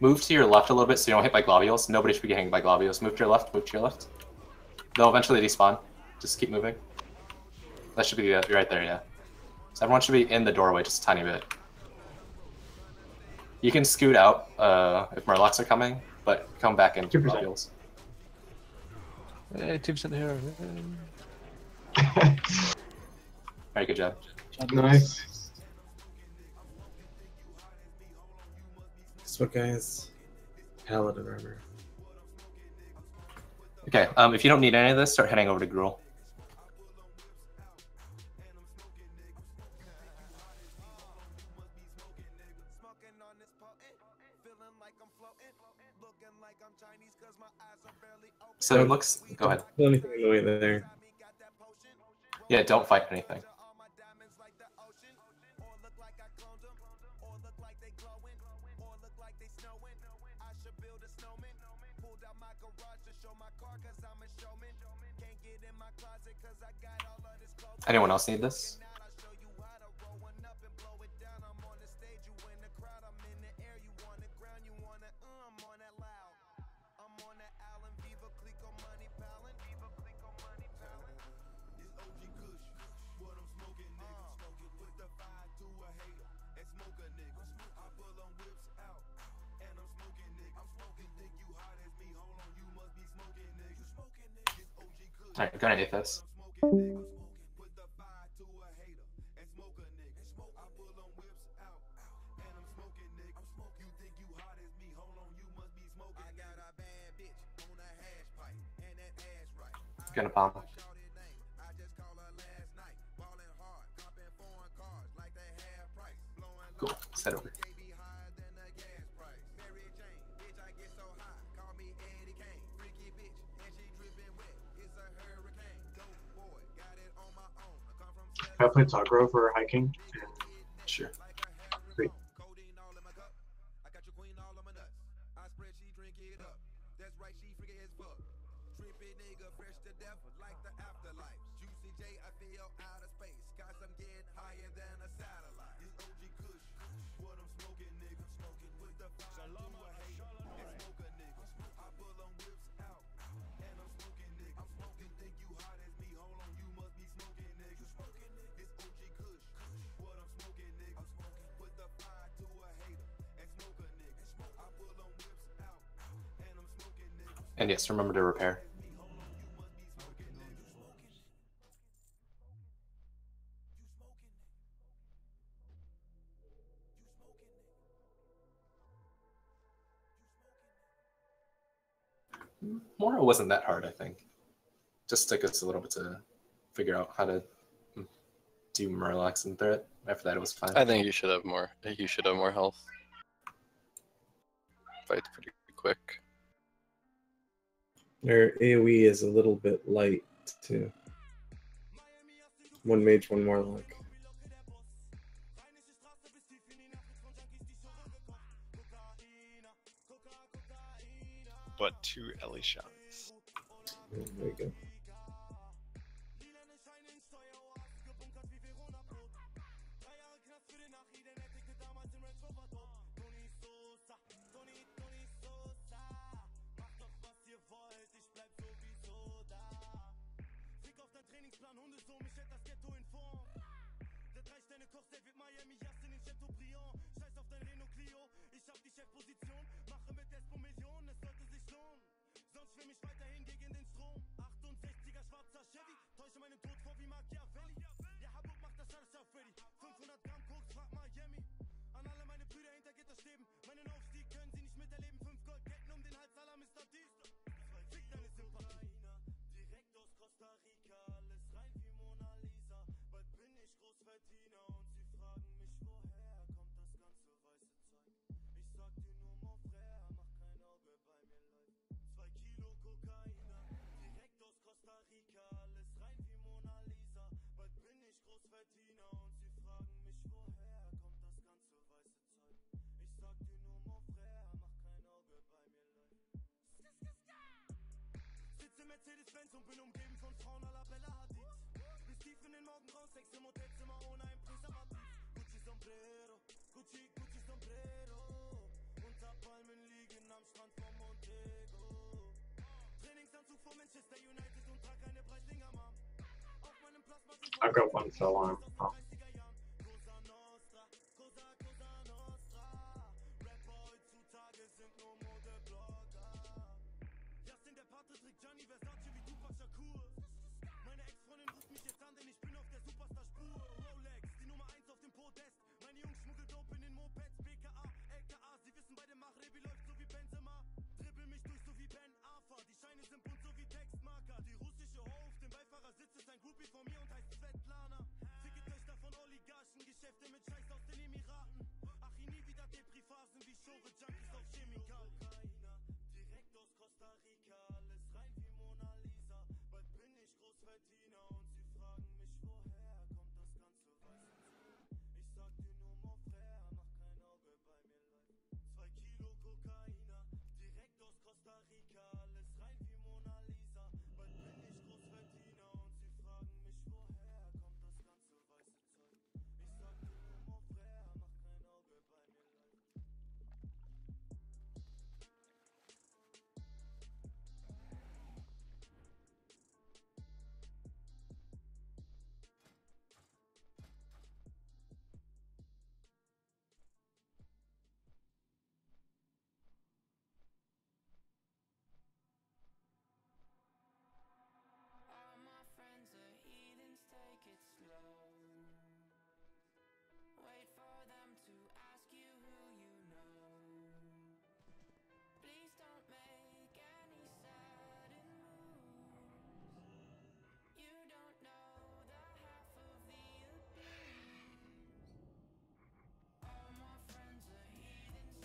Move to your left a little bit so you don't hit by globules. Nobody should be getting by globules. Move to your left, move to your left. They'll eventually despawn. Just keep moving. That should be right there, yeah. So everyone should be in the doorway just a tiny bit. You can scoot out if Murlocs are coming, but come back into
2%.
globules.
2% hero.
Alright, good job.
Nice.
Guess what, guys? Paladin armor.
Okay, if you don't need any of this, start heading over to Gruul. So it looks... Go ahead.
Feel anything in the way there.
Yeah, don't fight anything. Anyone else need this? Alright, gonna hit this. Gonna bomb. Cool. Set over.
Can I play Togro for hiking?
Sure.
Sweet.
And yes, remember to repair. Mora wasn't that hard, I think. Just took us a little bit to figure out how to do Murlocs and throw it. After that, it was fine.
I think you should have more. You should have more health. Fight's pretty quick.
Their AoE is a little bit light, too. One mage, one warlock.
But 2 Elishans.
There you go.
I've got one fell on. Oh.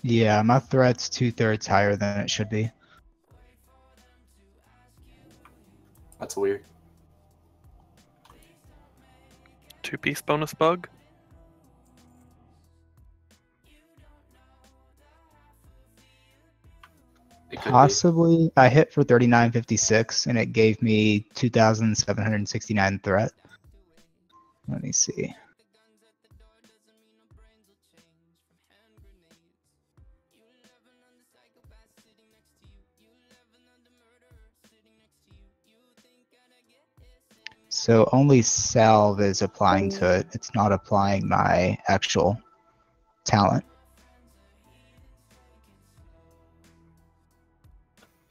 Yeah, my threat's 2/3 higher than it should be.
That's weird.
2-piece bonus bug?
It could
Possibly. I hit for 3956 and it gave me 2,769 threat. Let me see. So only salve is applying to it. It's not applying my actual talent.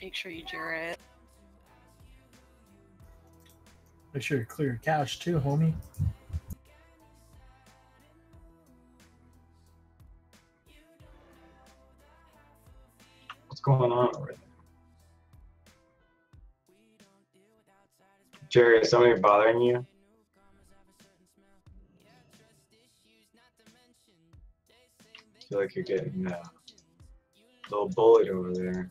Make sure you jura it.
Make sure you clear your cache too, homie.
What's going on over there? Jerry, is somebody bothering you? I feel like you're getting a little bullied over there.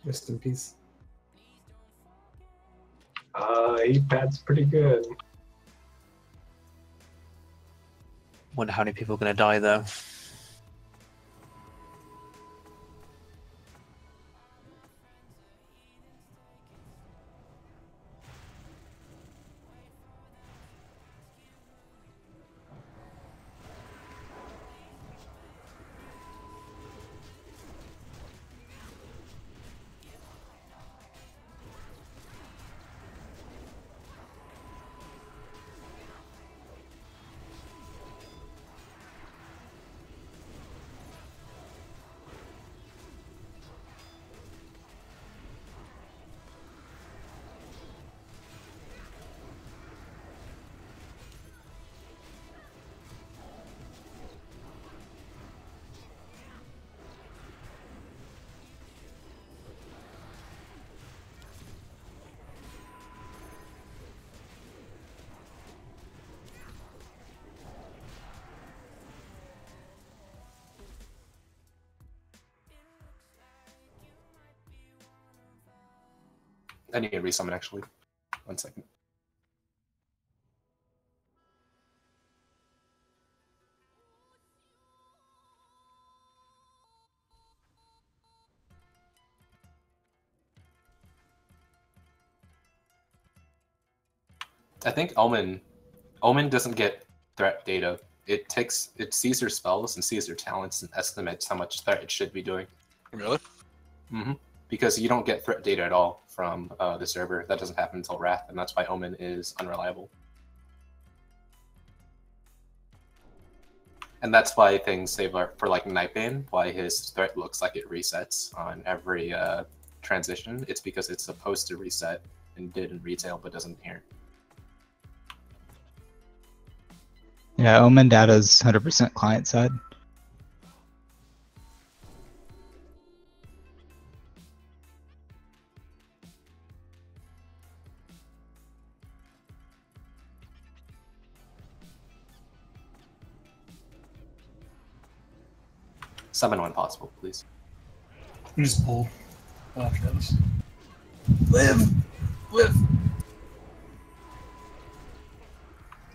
Rest in peace.
E-pad's pretty good.
Wonder how many people are going to die though.
I need to resummon actually. 1 second. I think Omen doesn't get threat data. It sees your spells and sees your talents and estimates how much threat it should be doing.
Really?
Mm-hmm. Because you don't get threat data at all from the server. That doesn't happen until Wrath, and that's why Omen is unreliable. And that's why things say for like Nightbane, why his threat looks like it resets on every transition. It's because it's supposed to reset and did in retail, but doesn't here.
Yeah, Omen data's 100% client side.
Summon when possible, please.
You just pull. After this. Live! Live!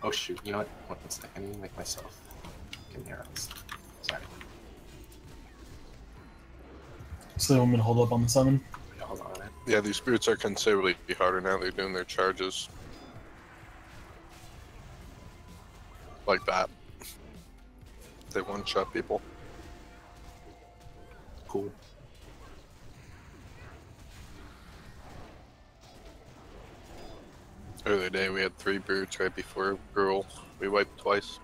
Oh shoot, you know what? 1 second, I need to make myself get near us. Sorry.
So I'm gonna hold up on the summon.
Yeah, hold on a minute.
Yeah, these spirits are considerably harder now. They're doing their charges. Like that. They one-shot people.
Cool.
Earlier day, we had 3 brutes right before Gruul. We wiped twice.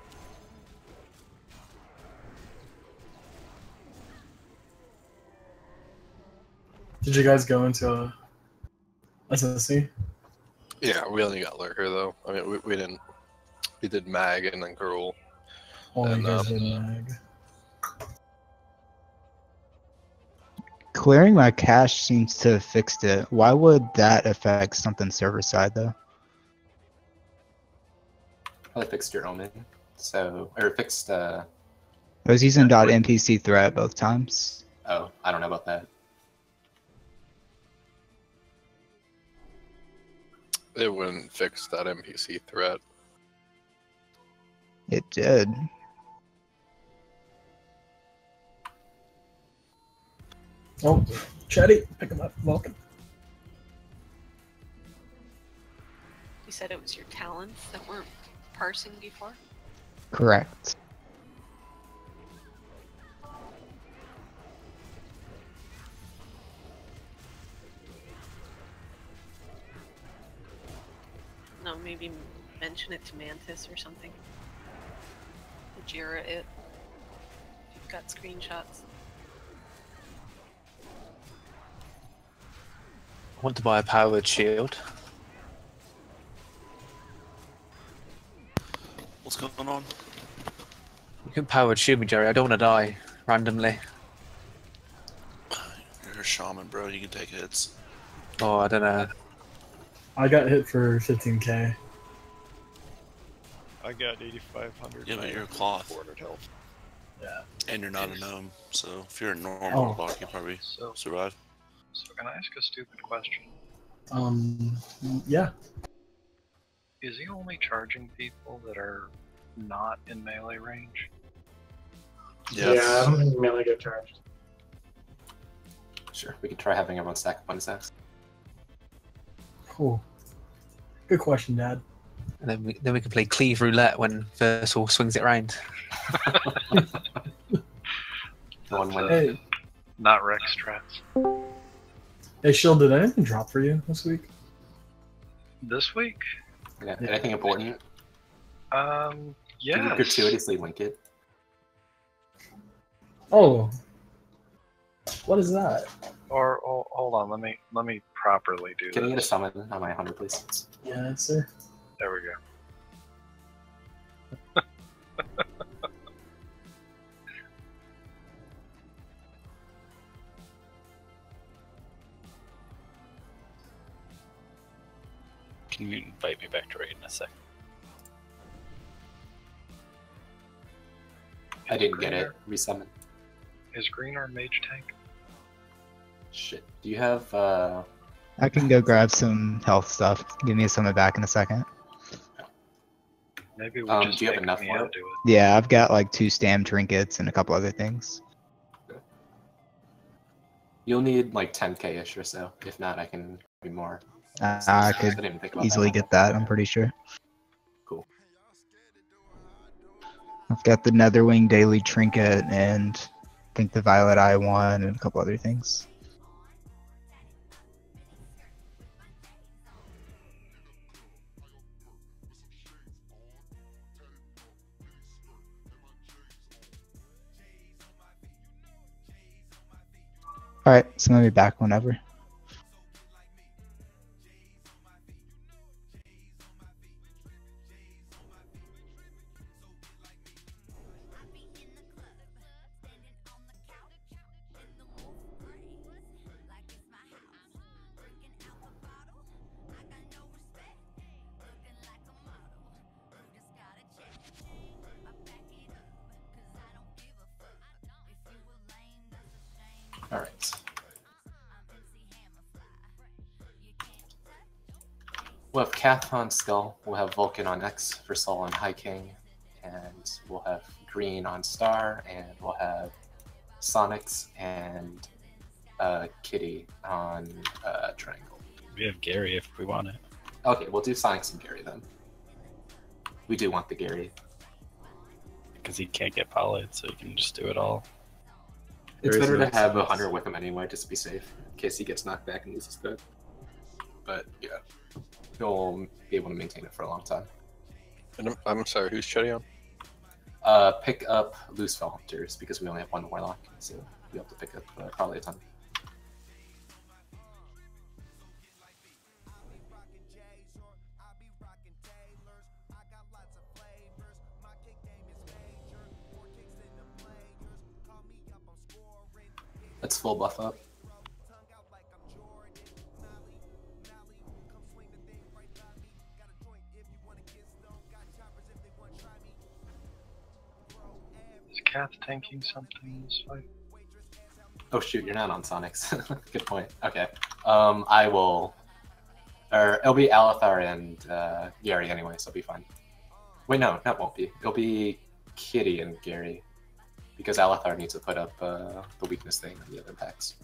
Did you guys go into SSC?
Yeah, we only got Lurker though. I mean, we didn't. We did Mag and then Gruul.
Only
And,
you guys did mag.
Clearing my cache seems to have fixed it. Why would that affect something server side though?
Probably fixed your Omen. So, or fixed,
I was using .npc threat both times.
oh, I don't know about that.
It wouldn't fix that NPC threat.
It did.
Oh, Chetty, pick him up. Welcome.
You said it was your talents that weren't parsing before?
Correct.
No, maybe mention it to Mantis or something. To Jira it. If you've got screenshots.
I want to buy a powered shield.
What's going on?
You can powered shield me, Jerry. I don't want to die randomly.
You're a shaman, bro. You can take hits.
Oh, I don't know.
I got hit for 15k.
I got 8,500.
Yeah, but you're a cloth.
400 health.
Yeah.
And you're not a gnome, so if you're a normal block, you probably survive.
So can I ask a stupid question?
Yeah.
Is he only charging people that are not in melee range?
Yes.
Yeah, I don't think melee get charged.
Sure, we could try having everyone stack up on stacks.
Cool. Good question, Dad.
And then we can play cleave roulette when Versal swings it around.
Hey.
Not Rex strats.
Hey, Shield, did anything drop for you this week?
This week?
Yeah, anything important?
Yeah.
Can you gratuitously link it?
Oh. What is that?
Or hold on, let me properly do
Can
this.
you get a summon on my 100, please?
Yeah, sir.
There we go.
Can you invite me back to raid in a second?
I didn't get it. Resummon.
Is green our mage tank?
Shit. Do you have,
I I can go grab some health stuff. Give me some back in a second.
Maybe we just
do you have
make
enough
Mia
for it?
do it.
Yeah, I've got like 2 stam trinkets and a couple other things.
You'll need like 10k-ish or so. If not, I can be more.
I could
didn't even think about
easily
that.
get that, I'm pretty sure.
Cool.
I've got the Netherwing daily trinket and I think the Violet Eye one and a couple other things. Alright, so I'm gonna be back whenever.
Alright. We'll have Kath on Skull, we'll have Vulcan on X for Soul on High King, and we'll have Green on Star, and we'll have Sonics and Kitty on Triangle.
We have Gary if we want it.
Okay, we'll do Sonics and Gary then. We do want the Gary.
Because he can't get polyed, so he can just do it all.
It's
There is
better
no
to have a
sense.
hunter with him anyway, just to be safe, in case he gets knocked back and loses good. But yeah, he'll be able to maintain it for a long time.
And I'm sorry, who's chatting on?
Pick up loose fell hunters because we only have 1 warlock, so we have to pick up probably a ton. Let's full buff up.
Is Kath tanking something in this fight?
Oh shoot, you're not on Sonics. Good point. Okay. I will... Or it'll be Alethar and Gary anyway, so it'll be fine. Wait, no, that won't be. It'll be Kitty and Gary. Because Alethar needs to put up the weakness thing on the other packs.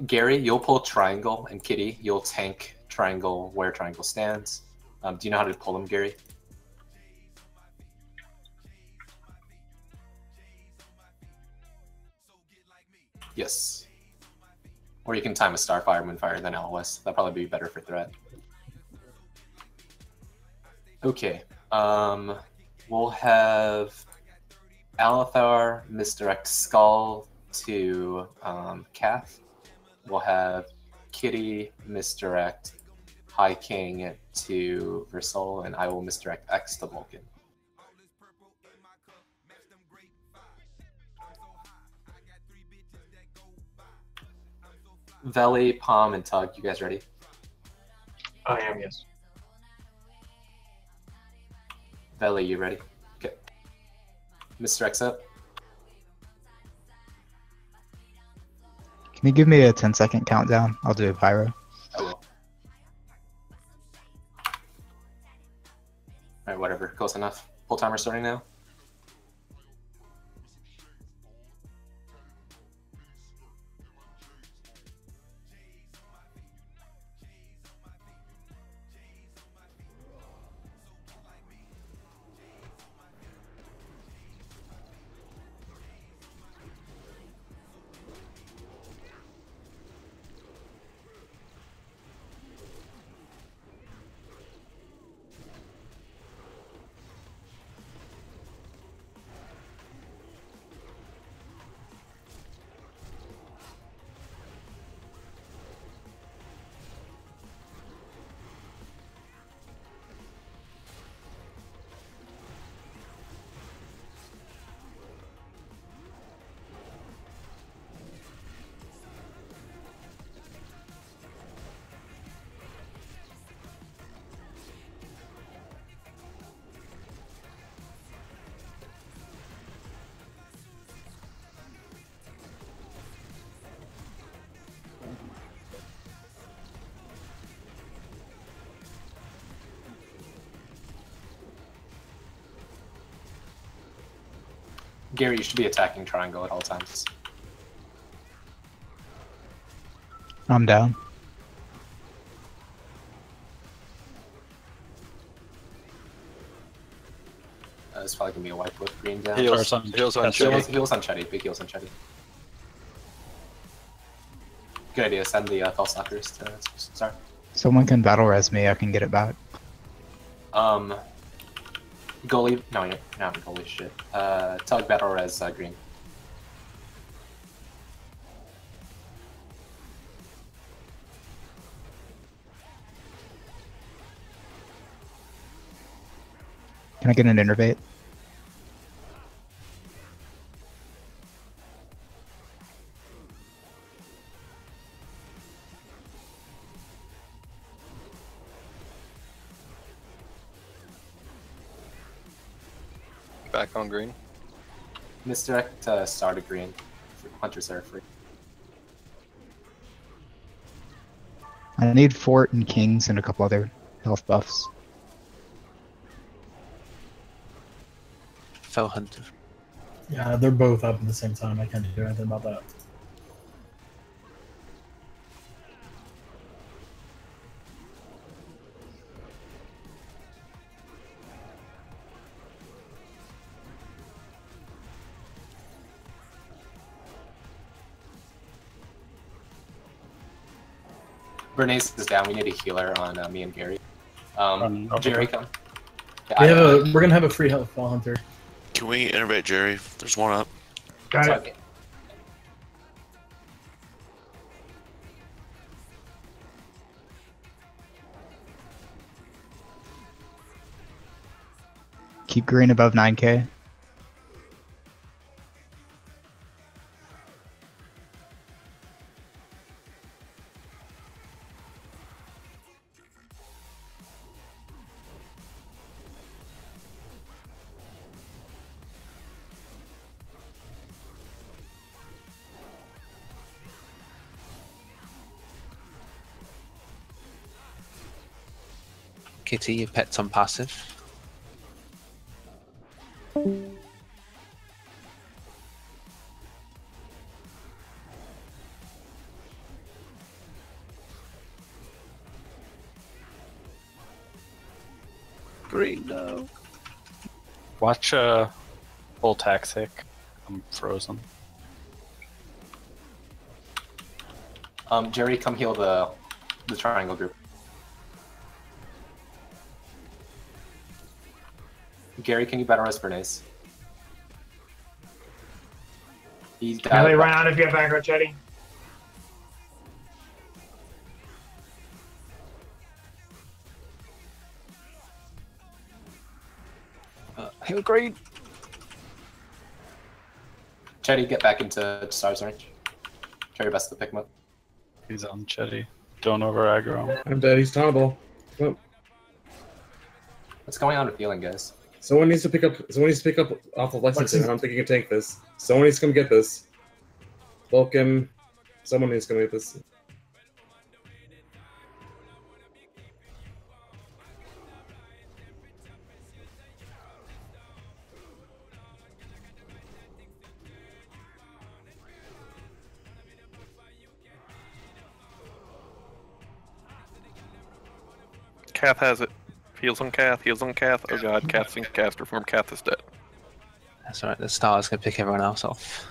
Gary, you'll pull Triangle, and Kitty, you'll tank Triangle where Triangle stands. Do you know how to pull them, Gary? Yes. Or you can time a Starfire, Moonfire, then LOS. That'll probably be better for threat. Okay. We'll have Alethar misdirect Skull to Kath. We'll have Kitty misdirect High King to Versol, and I will misdirect X to Vulcan. Veli, Palm, and Tug, you guys ready?
I am, yes.
Veli, you ready? Okay. Mr. X up.
Can you give me a 10-second countdown? I'll do a pyro.
I will. Alright, whatever. Close enough. Full timer starting now. Gary, you should be attacking triangle at all times.
I'm down.
It's probably gonna be a wipe with green down.
Heals on Chetty.
Heals on Chetty. Big heals on Chetty. Good idea. Send the Fellstalkers to start.
Someone can battle res me. I can get it back.
Goalie. No, you're not goalie. Shit. Tug battle res green.
Can I get an innervate?
Back on green.
Misdirect star to green. Hunters are free.
I need Fort and Kings and a couple other health buffs.
Fell Hunter.
Yeah, they're both up at the same time. I can't do anything about that.
Bernays is down. We need a healer on me and Gary. Jerry, come.
Yeah, we're gonna have a free health Fall Hunter.
Can we innervate Jerry? There's one up.
Got it.
Keep green above 9k.
Kitty, your pet's on passive.
Green, no. Watch full tactic. I'm frozen.
Jerry, come heal the triangle group. Gary, can you battle res Bernays? He's down.
Melee run out if you have aggro, Chetty.
Heal green.
Chetty, get back into Star's range. Try your best to pick him up.
He's on Chetty. Don't over aggro him.
I'm dead. He's tauntable. Oh.
What's going on with healing, guys?
Someone needs to pick up. Someone needs to pick up off of Lexington. I don't think you can tank this. Someone needs to come get this. Vulcan. Someone needs to come get this.
Kath has it. Heals on Kath, heals on Kath. Oh god, Kath's in caster form. Kath is dead.
That's alright, the star's gonna pick everyone else off.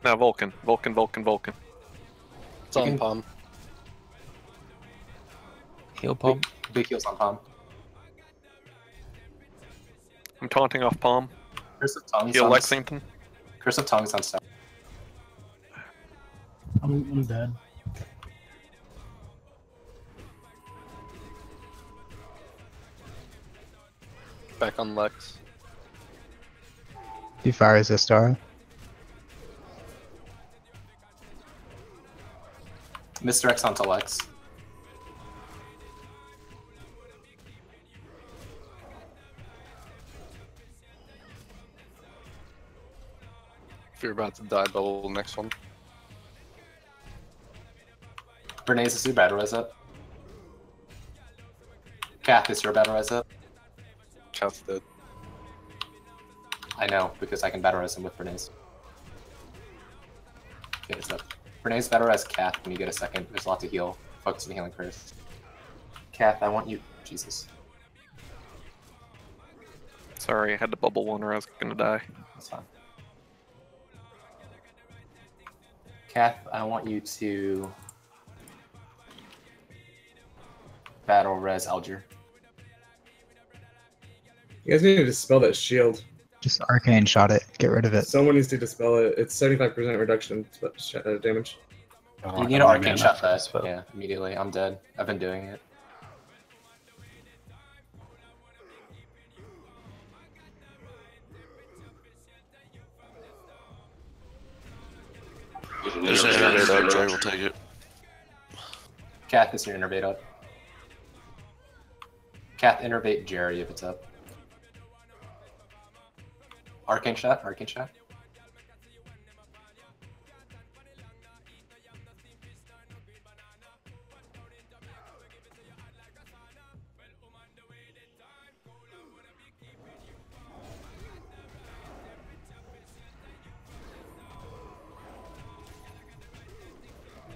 Now Vulcan.
It's on Palm.
Heal Palm.
Big heals on Palm.
I'm taunting off Palm.
Curse of Tongues
Heal
on
Lexington.
Curse of Tongues on Star.
I'm dead.
Back on Lex.
He fires a star.
Mr. X onto Lex.
If you're about to die, bubble next one.
Bernays, is your battle res up? Kath, is your battle res up?
Kath's dead.
I know, because I can battle res him with Bernays. Get this up. Bernays battle res Kath when you get a second. There's a lot to heal. Focus on the healing first. Kath, I want you. Jesus.
Sorry, I had to bubble one or I was gonna die.
That's fine. Kath, I want you to battle res Alger.
You guys need to dispel that shield.
Just arcane shot it. Get rid of it.
Someone needs to dispel it. It's 75% reduction damage.
You need to arcane shot that. Yeah, immediately. I'm dead. I've been doing it.
There's an innervate up, Jay will take it.
Kath, is your innervate up? Kath, innervate Jerry if it's up. Arcane shot, arcane shot.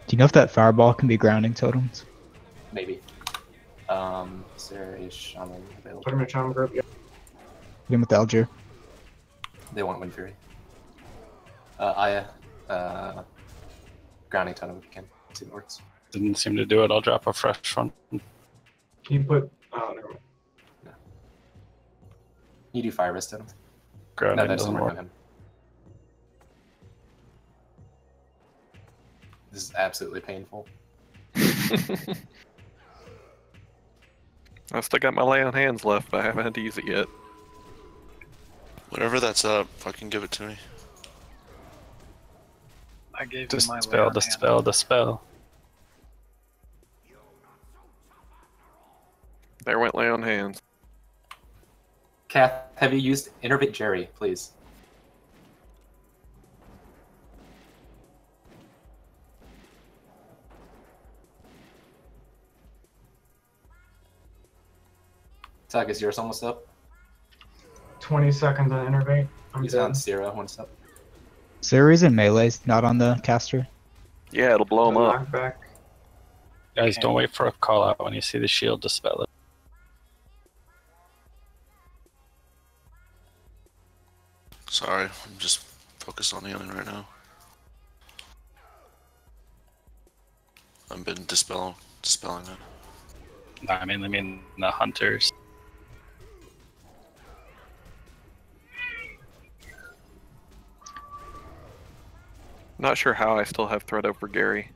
Do you know if that fireball can be grounding totems?
Maybe. Is there a shaman available?
Put him in a shaman group, yeah.
Hit him with Alger.
They want Wind Fury. Aya, grounding totem if you can. See if it works.
Didn't seem to do it. I'll drop a fresh one.
Can you put... Oh, never mind.
No. You do fire resist him.
Grounding
No, that
doesn't
doesn't work
work.
on him. This is absolutely painful.
I still got my lay on hands left, but I haven't had to use it yet.
Whenever that's up, fucking give it to me.
I gave you my
Dispel, dispel, dispel.
There went lay on hands.
Kath, have you used innervate Jerry, please? Tag, is yours almost up?
20 seconds on innervate. I'm
He's
dead.
on Zero, one step.
Is there a reason melee's not on the caster?
Yeah, it'll blow him up.
Knockback.
Guys, don't wait for a call out. When you see the shield, dispel it.
Sorry, I'm just focused on healing right now. I've been dispelling it.
I mainly mean the hunters.
Not sure how I still have threat over Gary.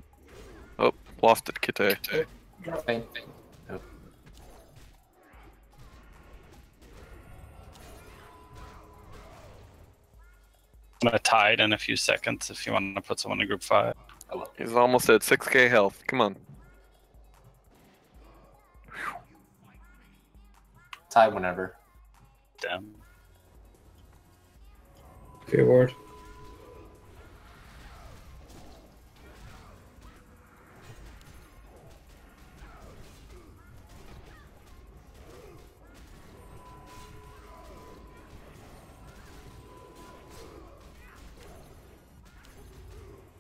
Oh, lost it, Kite.
Fine. Oh.
I'm gonna tide in a few seconds if you want to put someone in group 5.
He's almost at 6k health. Come on.
Tide whenever.
Damn.
Okay, ward.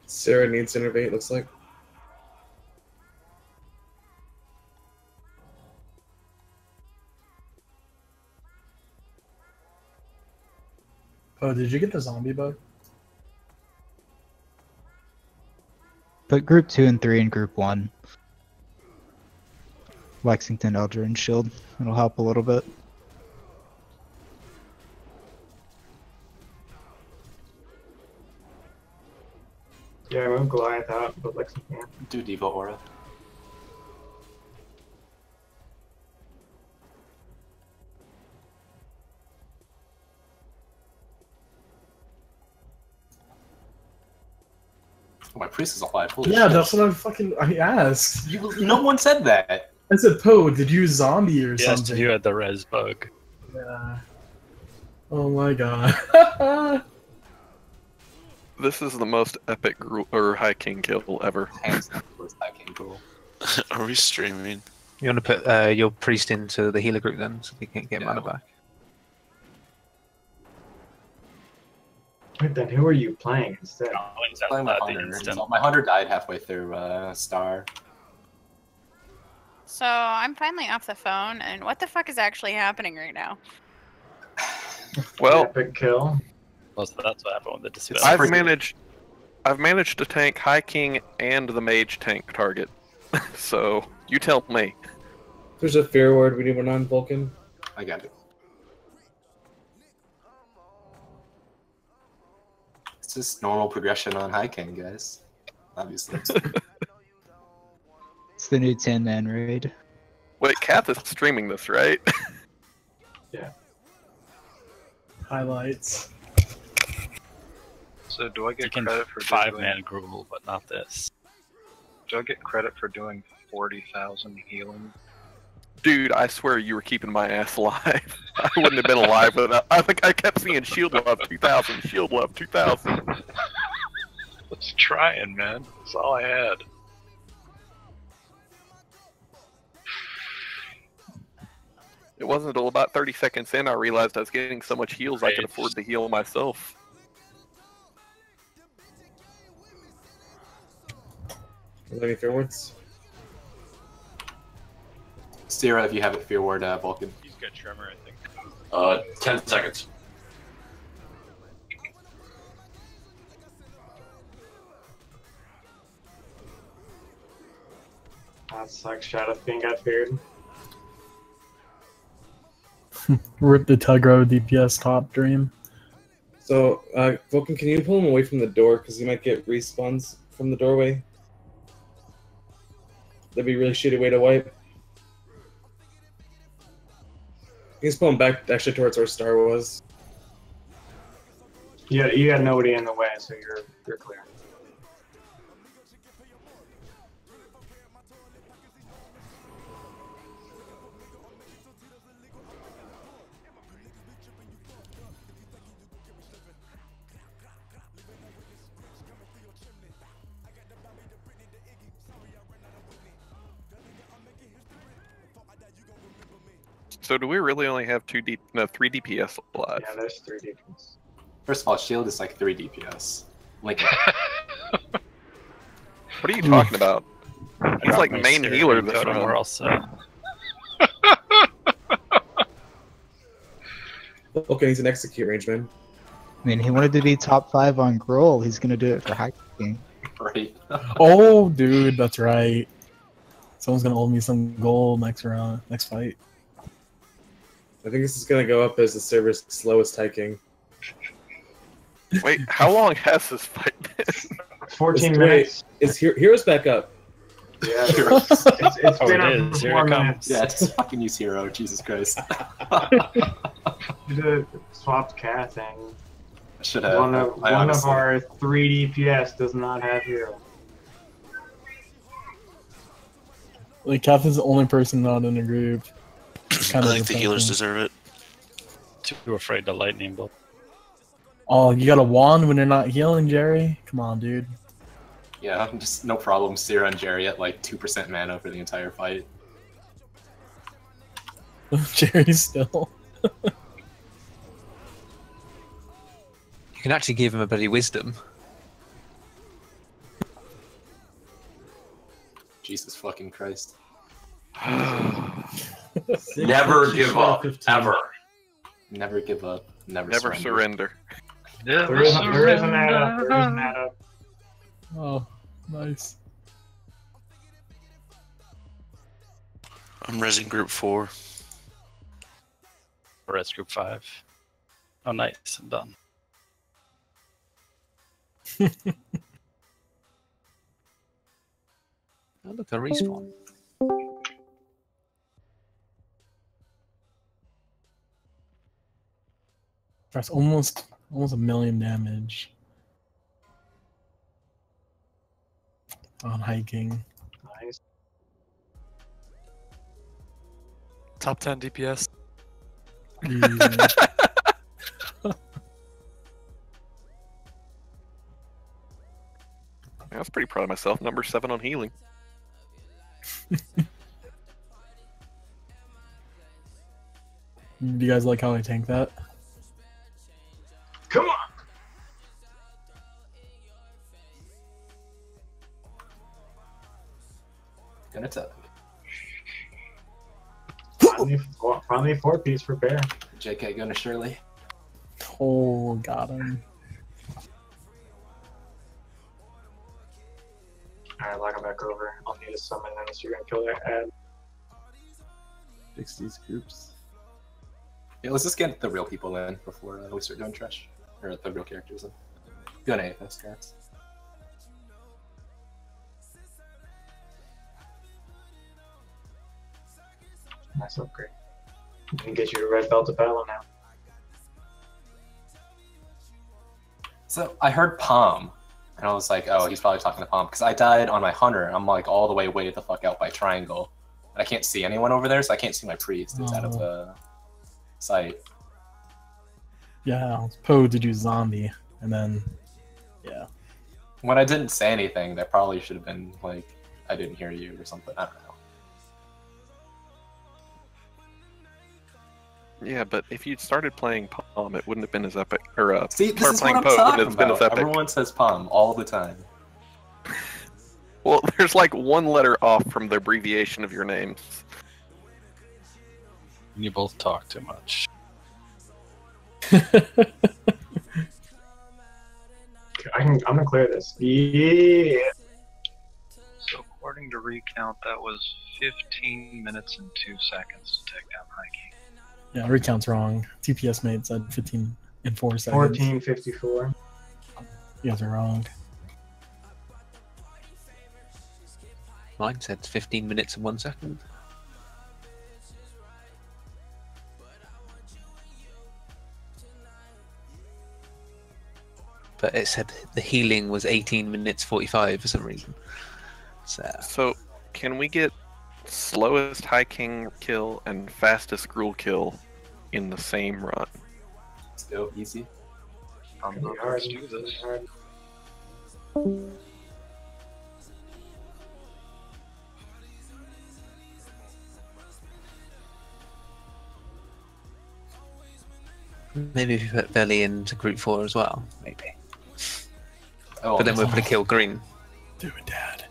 Sarah needs innervate, looks like.
Oh, did you get the zombie bug?
Put group 2 and 3 in group 1. Lexington, Elder, and Shield. It'll help a little bit.
Yeah, move Goliath out, but Lexington.
Do Diva Aura. Oh, my priest is alive. Holy
Yeah,
shit.
that's what I asked.
No one said that.
I said, Poe, did you zombie or
Yes,
something?
you had the res bug.
Yeah. Oh my god.
This is the most epic or high king kill ever.
Hands down, first high king Gruul.
Are we streaming?
You want to put your priest into the healer group then, so they can get mana back.
Alright, then who are you playing instead?
Playing my hunter. So my hunter died halfway through Star.
So I'm finally off the phone, and what the fuck is actually happening right now?
Well,
epic kill.
Well, so that's what happened with the dispel.
I've managed to tank High King and the Mage tank target. So you tell me.
There's a fear word we need one on Vulcan.
I got it. It's just normal progression on High King, guys. Obviously.
It's the new 10-man raid.
Wait, Kath is streaming this, right?
Yeah.
Highlights.
So do I get
You can
credit for
5-man Gruul, but not this.
Do I get credit for doing 40,000 healing?
Dude, I swear you were keeping my ass alive. I wouldn't have been alive without. I think I kept seeing shield love 2000, shield love 2000.
Let's trying, man. That's all I had.
It wasn't until about 30 seconds in I realized I was getting so much heals I could afford to heal myself.
Are there any fear words?
Sierra, if you have it, fear word Vulcan.
He's got Tremor, I think.
10 seconds.
That sucks. Shadow Fiend got feared.
Rip the Tugro DPS top dream.
So, Vulcan, can you pull him away from the door? Because he might get respawns from the doorway. That'd be a really shitty way to wipe. You can pull him back actually towards where Star was.
Yeah, you got nobody in the way, so you're clear.
So do we really only have 3 DPS alive?
Yeah, there's 3 DPS.
First of all, shield is like 3 DPS. Lincoln.
What are you talking about? He's like main healer this run.
We're also.
Okay, he's an execute range, man.
I mean, he wanted to be top 5 on Gruul. He's gonna do it for High King.
Right.
Oh, dude, that's right. Someone's gonna owe me some gold next round, next fight.
I think this is gonna go up as the server's slowest hiking.
Wait, how long has this fight been?
14 minutes.
Is Hero's back up?
Yeah, it's been up for 4 minutes.
Yeah, just fucking use Hero, Jesus Christ.
The swapped cat thing.
Should have.
One of our 3 DPS does not have Hero.
Like, Kath is the only person not in a group.
I think the healers deserve it.
Too afraid to lightning bolt.
Oh, you got a wand when you're not healing, Jerry? Come on, dude.
Yeah, just no problem. Sierra and Jerry at like 2% mana for the entire fight.
Jerry still.
You can actually give him a bloody wisdom.
Jesus fucking Christ.
Never give up, ever.
Never give up.
Never surrender.
There is an add up. There is an add up.
Oh, nice.
I'm resing group 4.
Res group 5. Oh, nice. I'm done.
Oh, look, a respawn.
That's almost a million damage. On hiking.
Nice.
Top 10 DPS.
I was pretty proud of myself. Number 7 on healing.
Do you guys like how I tank that?
Come on! Finally 4-piece for bear.
JK going to Shirley.
Oh, got him.
Alright, lock him back over. I'll need a summon unless you're gonna kill that ad.
Fix these groups.
Yeah, let's just get the real people in before we start doing trash. Or the real characters in. Go to AFS, guys.
Nice upgrade. We can get you a red belt of battle now.
So I heard Palm, and I was like, oh, he's probably talking to Palm, because I died on my hunter, and I'm like all the way the fuck out by triangle. And I can't see anyone over there, so I can't see my priest. It's out of the sight.
Yeah, Poe did you zombie, and then, yeah.
When I didn't say anything, that probably should have been like, I didn't hear you or something. I don't know.
Yeah, but if you'd started playing Palm, it wouldn't have been as epic. Or
See, this is
playing
what I'm
Poe, it
talking
wouldn't have been as
about.
epic.
Everyone says Palm all the time.
Well, there's like one letter off from the abbreviation of your names.
You both talk too much.
I'm gonna clear this. Yeah.
So according to recount, that was 15 minutes and 2 seconds to take down High King.
Yeah, recount's wrong. TPS made said 15 and 4 seconds.
14:54.
You guys are wrong.
Mine said 15 minutes and 1 second. But it said the healing was 18 minutes 45 for some reason.
So can we get slowest High King kill and fastest Gruul kill in the same run?
Let's go easy.
Let's do this.
Maybe if you put Belly into Group 4 as well, maybe.
Oh,
but then we'll put a kill green.
Do it, Dad.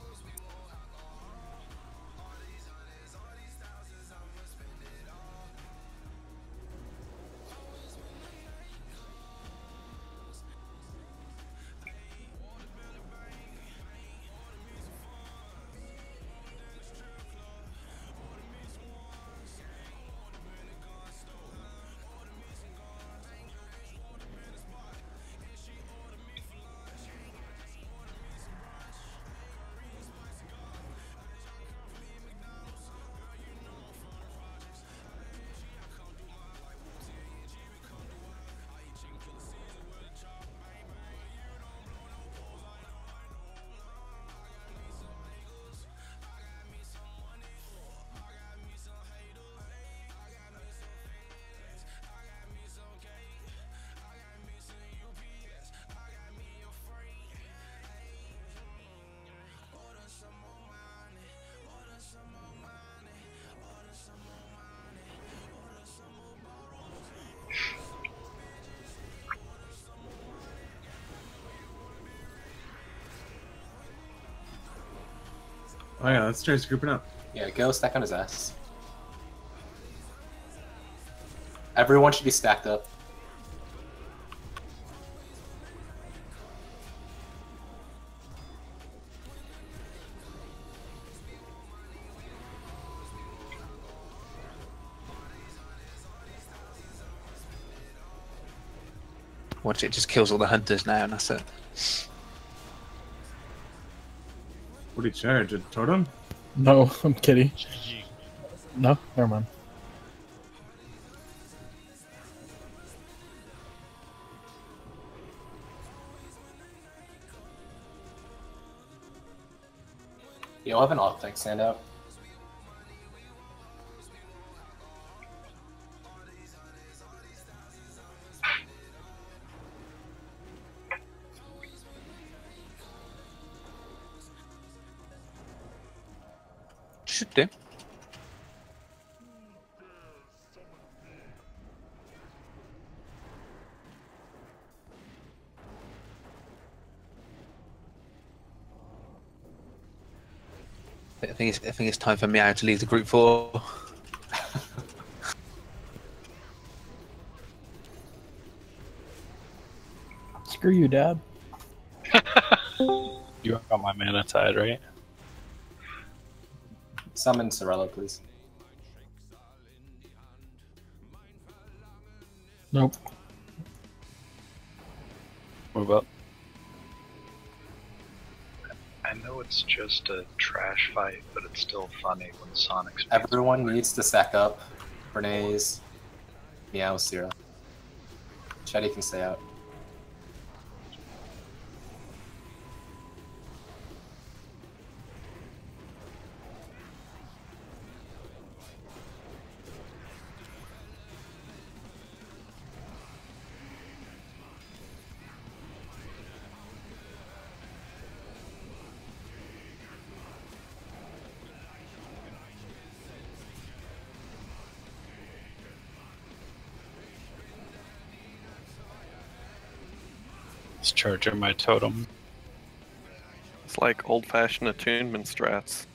Oh yeah, let's start grouping up.
Yeah, go stack on his ass. Everyone should be stacked up.
Watch it just kills all the hunters now, and that's it.
What do you charge? A totem?
No, I'm kidding. No, never mind.
You'll have an off-tank stand out.
Should do. I think it's time for Meow to leave the Group 4.
Screw you, Dad.
You got my mana tide, right?
Summon Sorella, please.
Nope.
Move up.
I know it's just a trash fight, but it's still funny when Sonic's.
Everyone needs to stack up. Bernays, Meow, Zero. Chetty can stay out.
Just charging my totem.
It's like old-fashioned attunement strats.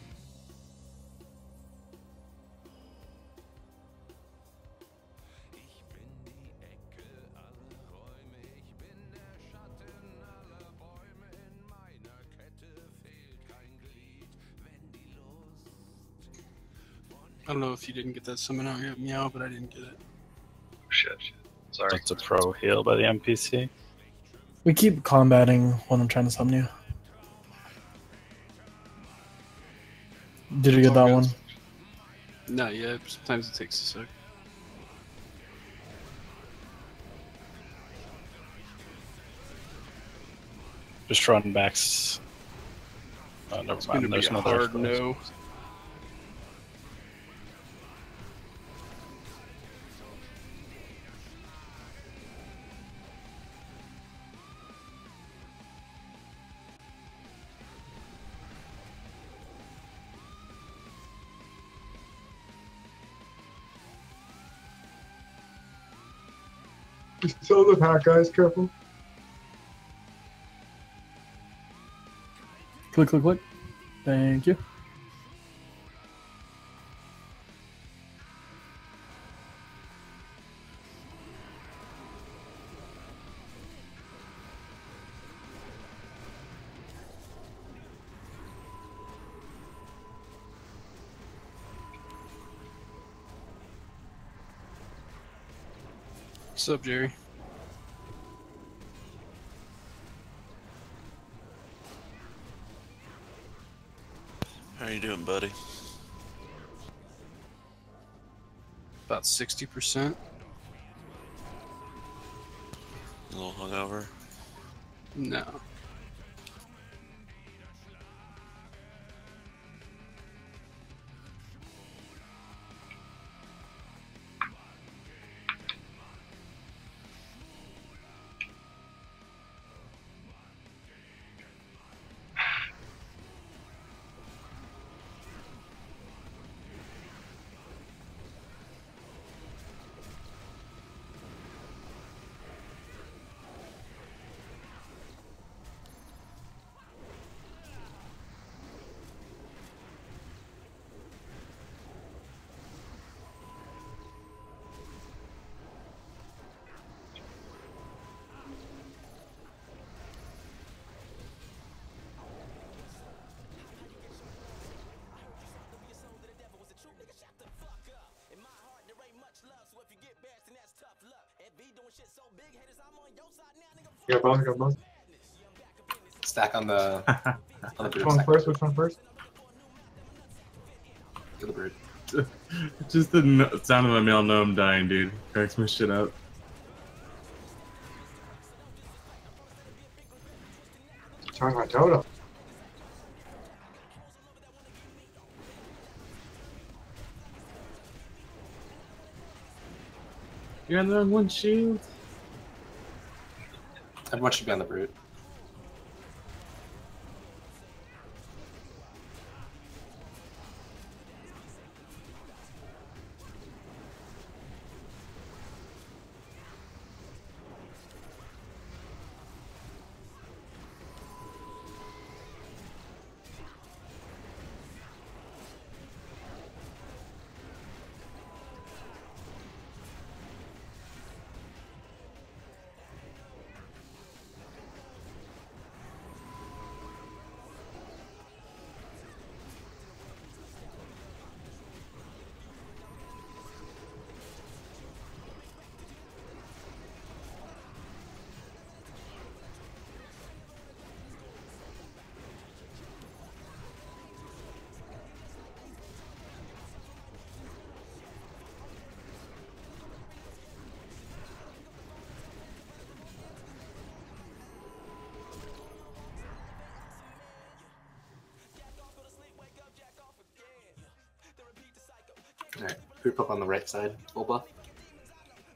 I don't know if you didn't get that summon out yet, Meow, but I didn't get it.
Shit. Sorry.
That's a pro heal by the NPC.
We keep combating when I'm trying to summon you. Did you get that one?
Not yet. Sometimes it takes a sec.
Just run back. Oh, never
It's gonna
mind.
be
There's
a
another.
hard no.
Still the pack, guys. Careful.
Click, click, click. Thank you.
What's up, Jerry?
How you doing, buddy?
About 60%.
A little hungover?
No.
You got both, you got both.
Stack on the. On the
Which
brute,
one
stack.
first? Which one first?
Kill the brute.
Just the sound of my male gnome dying, dude. Cracks my shit up.
Charge my totem.
You're on the wrong one, shield.
Everyone should be on the brute. Alright, group up on the right side, full buff.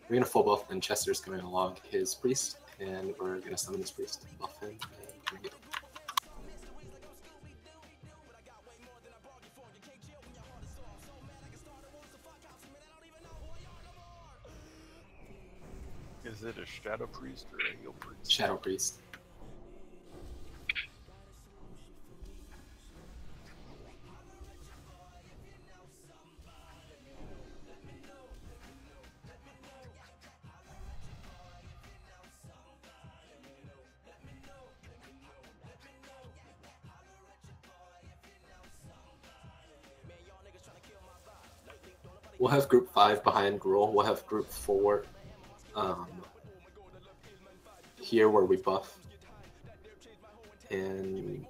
We're gonna full buff, and Chester's gonna log his priest, and we're gonna summon this priest, buff him, and bring it.
Is it a Shadow Priest or a Heal Priest?
Shadow Priest. We'll have group 5 behind Gruul. We'll have group 4 here where we buff. And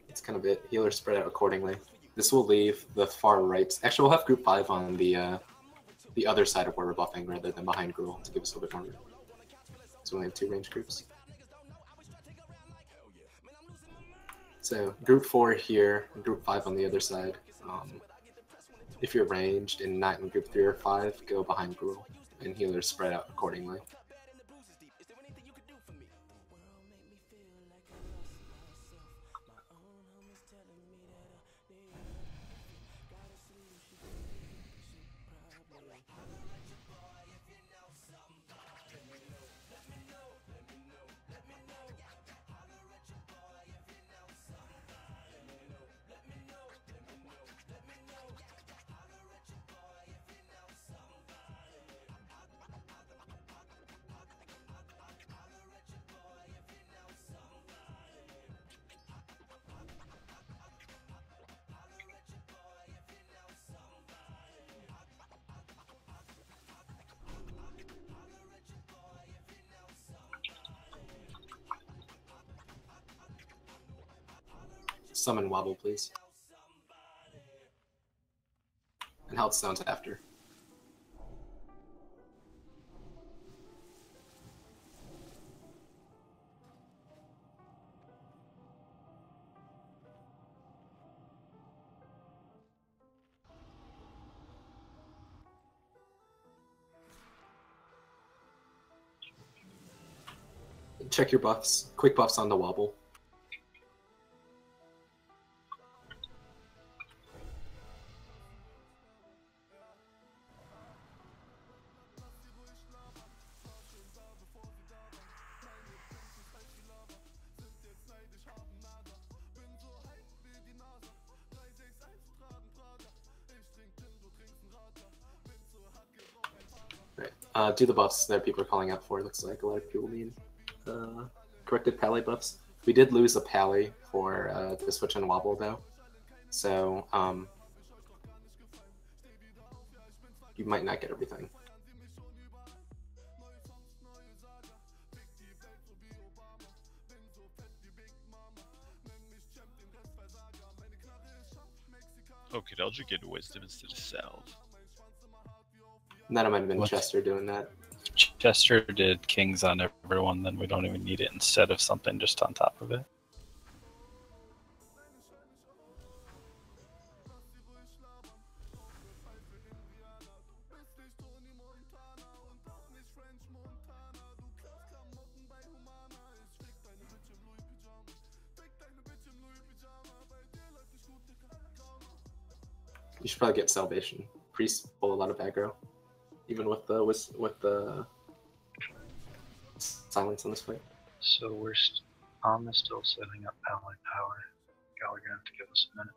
that's kind of it. Healers spread out accordingly. This will leave the far right. Actually, we'll have group 5 on the other side of where we're buffing rather than behind Gruul to give us a little bit more room. So we only have 2 range groups. So group 4 here, group 5 on the other side. If you're ranged and not in group 3 or 5, go behind Gruul, and healers spread out accordingly. Summon Wobble, please. And Health Stones after. Check your buffs. Quick buffs on the Wobble. Do the buffs that people are calling out for. Looks like a lot of people need corrected pally buffs. We did lose a pally for the switch and wobble though, so you might not get everything.
Oh, could Eldritch get wisdom instead of salve?
That might have been Chester doing that.
If Chester did kings on everyone, then we don't even need it instead of something just on top of it.
You should probably get Salvation. Priests pull a lot of aggro, even with the silence on this fight.
So we're still setting up ally power. Y'all are gonna have to give us a minute.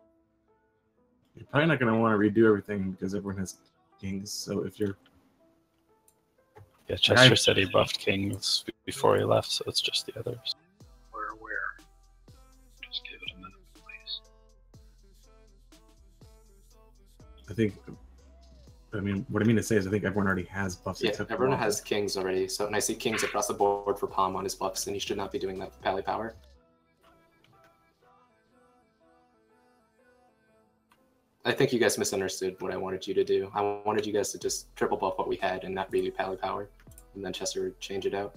You're probably not going to want to redo everything because everyone has kings. So if you're...
Yeah, Chester said he buffed kings before he left, so it's just the others.
We're aware. Just give it a minute, please.
I think... I mean, what I mean to say is I think everyone already has buffs.
Yeah,
except
everyone
for
has kings already. So, and I see kings across the board for Palm on his buffs, and he should not be doing that for pally power. I think you guys misunderstood what I wanted you to do. I wanted you guys to just triple buff what we had and not really pally power, and then Chester would change it out.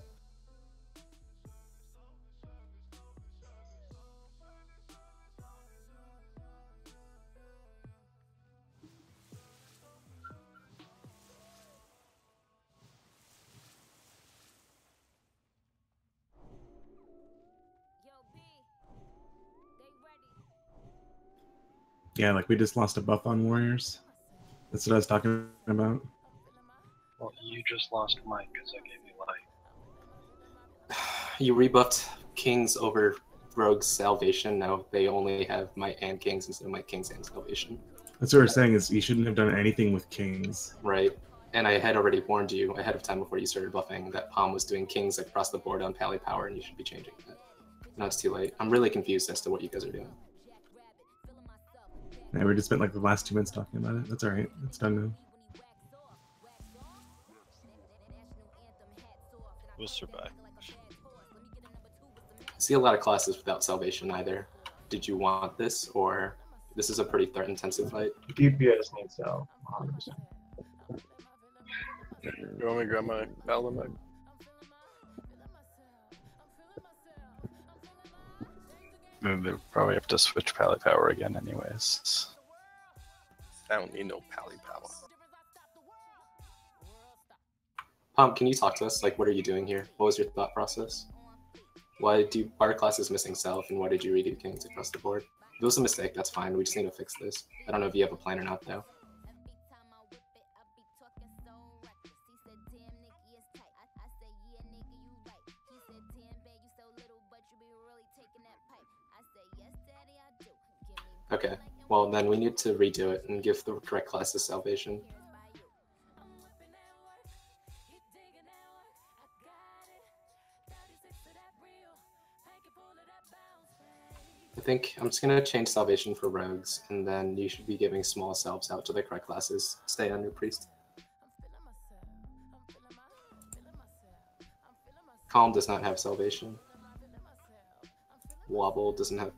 Yeah, like we just lost a buff on warriors. That's what I was talking about.
Well, you just lost Mike because I gave you light.
You rebuffed kings over rogues salvation. Now they only have might and kings instead of might, kings, and salvation.
That's what we're saying is you shouldn't have done anything with kings.
Right. And I had already warned you ahead of time before you started buffing that Palm was doing kings across the board on Pally Power, and you should be changing that. Now it's too late. I'm really confused as to what you guys are doing.
Yeah, we just spent like the last 2 minutes talking about it. That's alright. It's done now.
We'll survive.
I see a lot of classes without salvation either. Did you want this, or this is a pretty threat-intensive fight?
DPS needs sal. 100%.
You want me to grab my paladin back?
Then they probably have to switch Pally Power again anyways.
I don't need no Pally Power.
Palm, can you talk to us? Like, what are you doing here? What was your thought process? Why do our class is missing self, and why did you redo kings across the board? If it was a mistake, that's fine. We just need to fix this. I don't know if you have a plan or not, though. Okay, well then we need to redo it and give the correct classes salvation. I think I'm just gonna change salvation for rogues, and then you should be giving small selves out to the correct classes. Stay on your priest. Calm does not have salvation. Wobble doesn't have.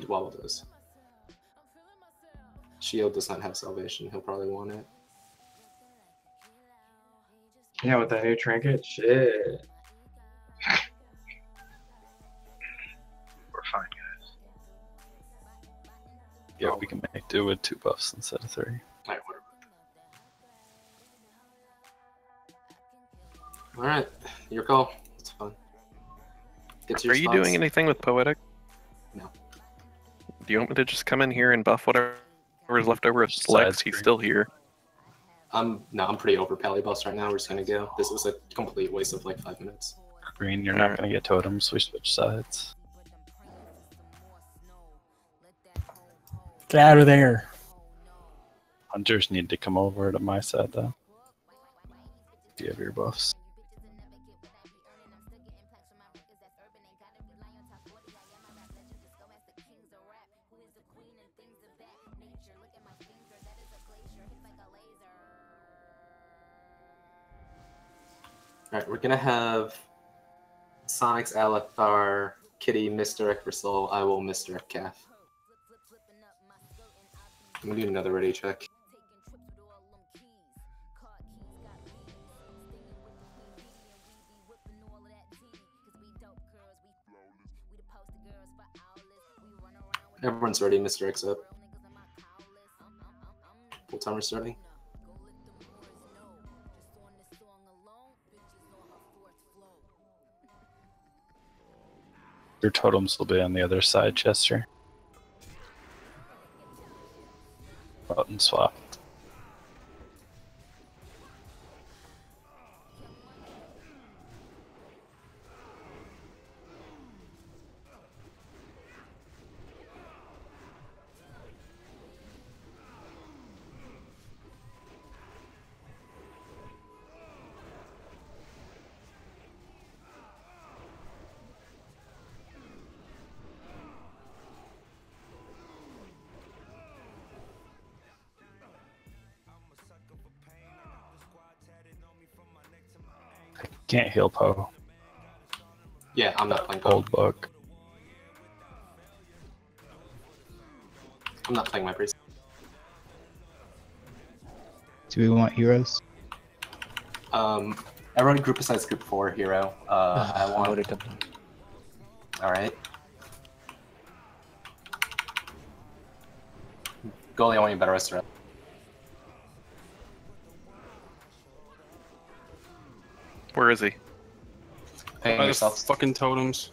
Wobble does. Shield does not have salvation. He'll probably want it.
Yeah, with that new trinket, shit.
We're fine, guys.
Yeah, we can make do with 2 buffs instead of 3.
Alright, whatever. Alright, your call. It's fine.
Are you doing anything with Poetic?
No.
Do you want me to just come in here and buff whatever is left over of Lex? He's still here.
No, I'm pretty over Pally buffs right now. We're just gonna go. This was a complete waste of like 5 minutes.
Green, you're not gonna get totems. We switch sides.
Get out of there.
Hunters need to come over to my side though. If you have your buffs.
Alright, we're gonna have Sonic's Alethar, Kitty, misdirect for Soul. I will misdirect Kath. I'm gonna do another ready check. Everyone's ready, misdirect's up. Full timer starting.
Your totems will be on the other side, Chester. Button swap. Can't heal Poe.
Yeah, I'm not playing Poe.
Old book.
I'm not playing my priest.
Do we want heroes?
Everyone group besides group 4 hero. I want it. Alright. Goalie, I want you better restaurant.
Where is he?
Paying
By the
yourself.
fucking totems.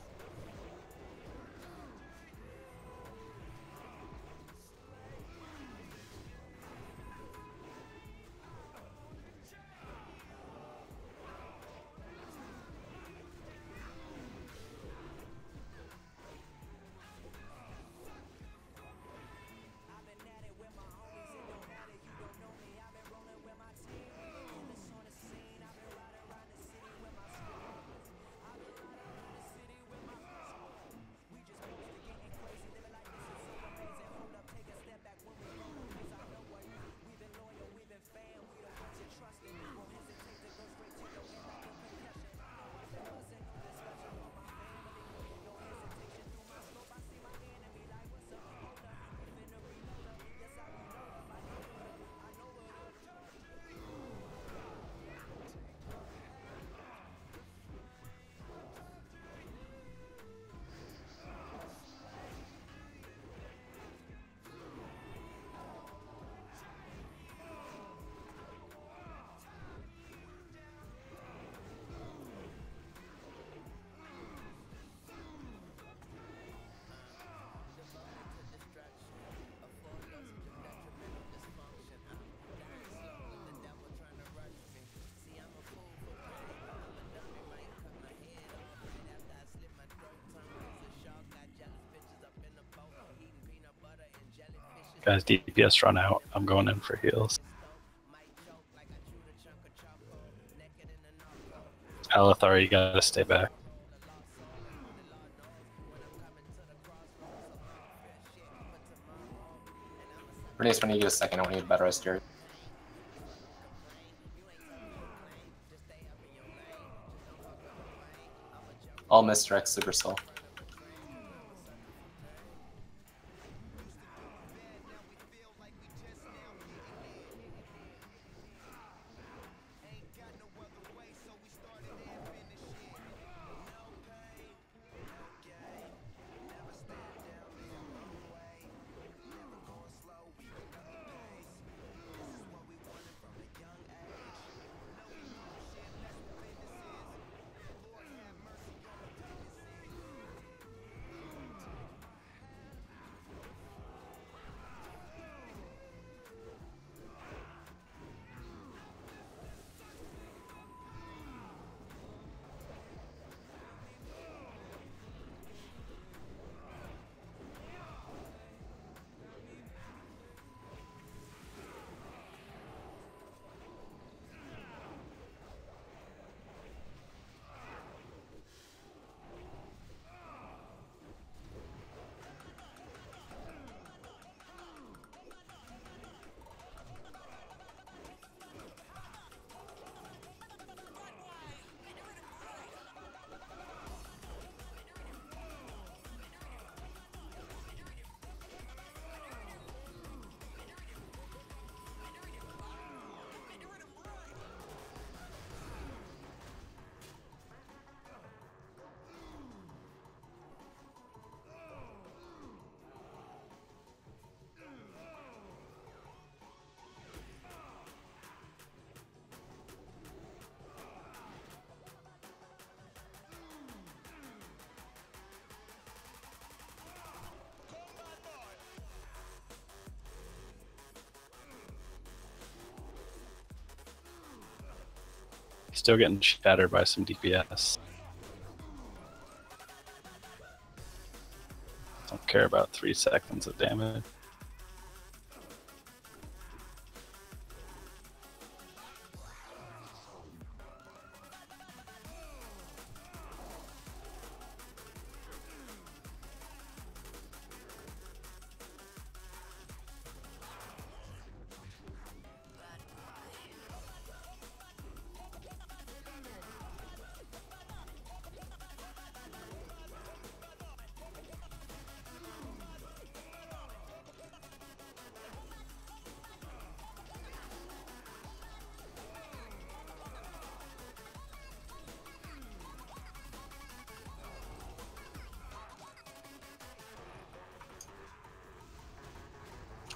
Guys, DPS run out. I'm going in for heals. Alethar, you gotta stay back.
Bernice, when you get a second, I want you to better rest your. All misdirect Super Soul.
Still getting shattered by some DPS. Don't care about 3 seconds of damage.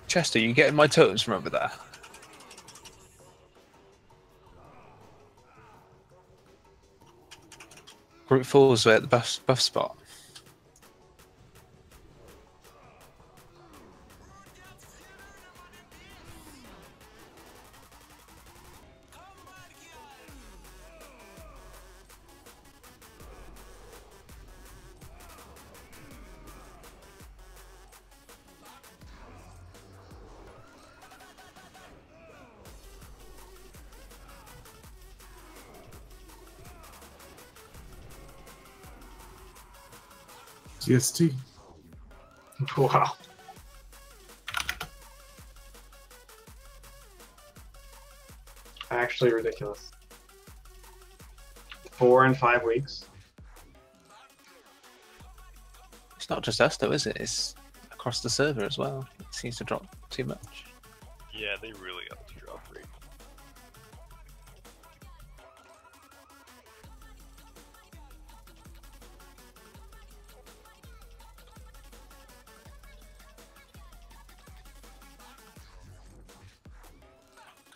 Chester, you getting my totems from over there? Group 4's at the buff spot.
GST.
Wow. Actually ridiculous. 4 and 5 weeks.
It's not just us though, is it? It's across the server as well. It seems to drop too much.
Yeah, they really upped the drop rate.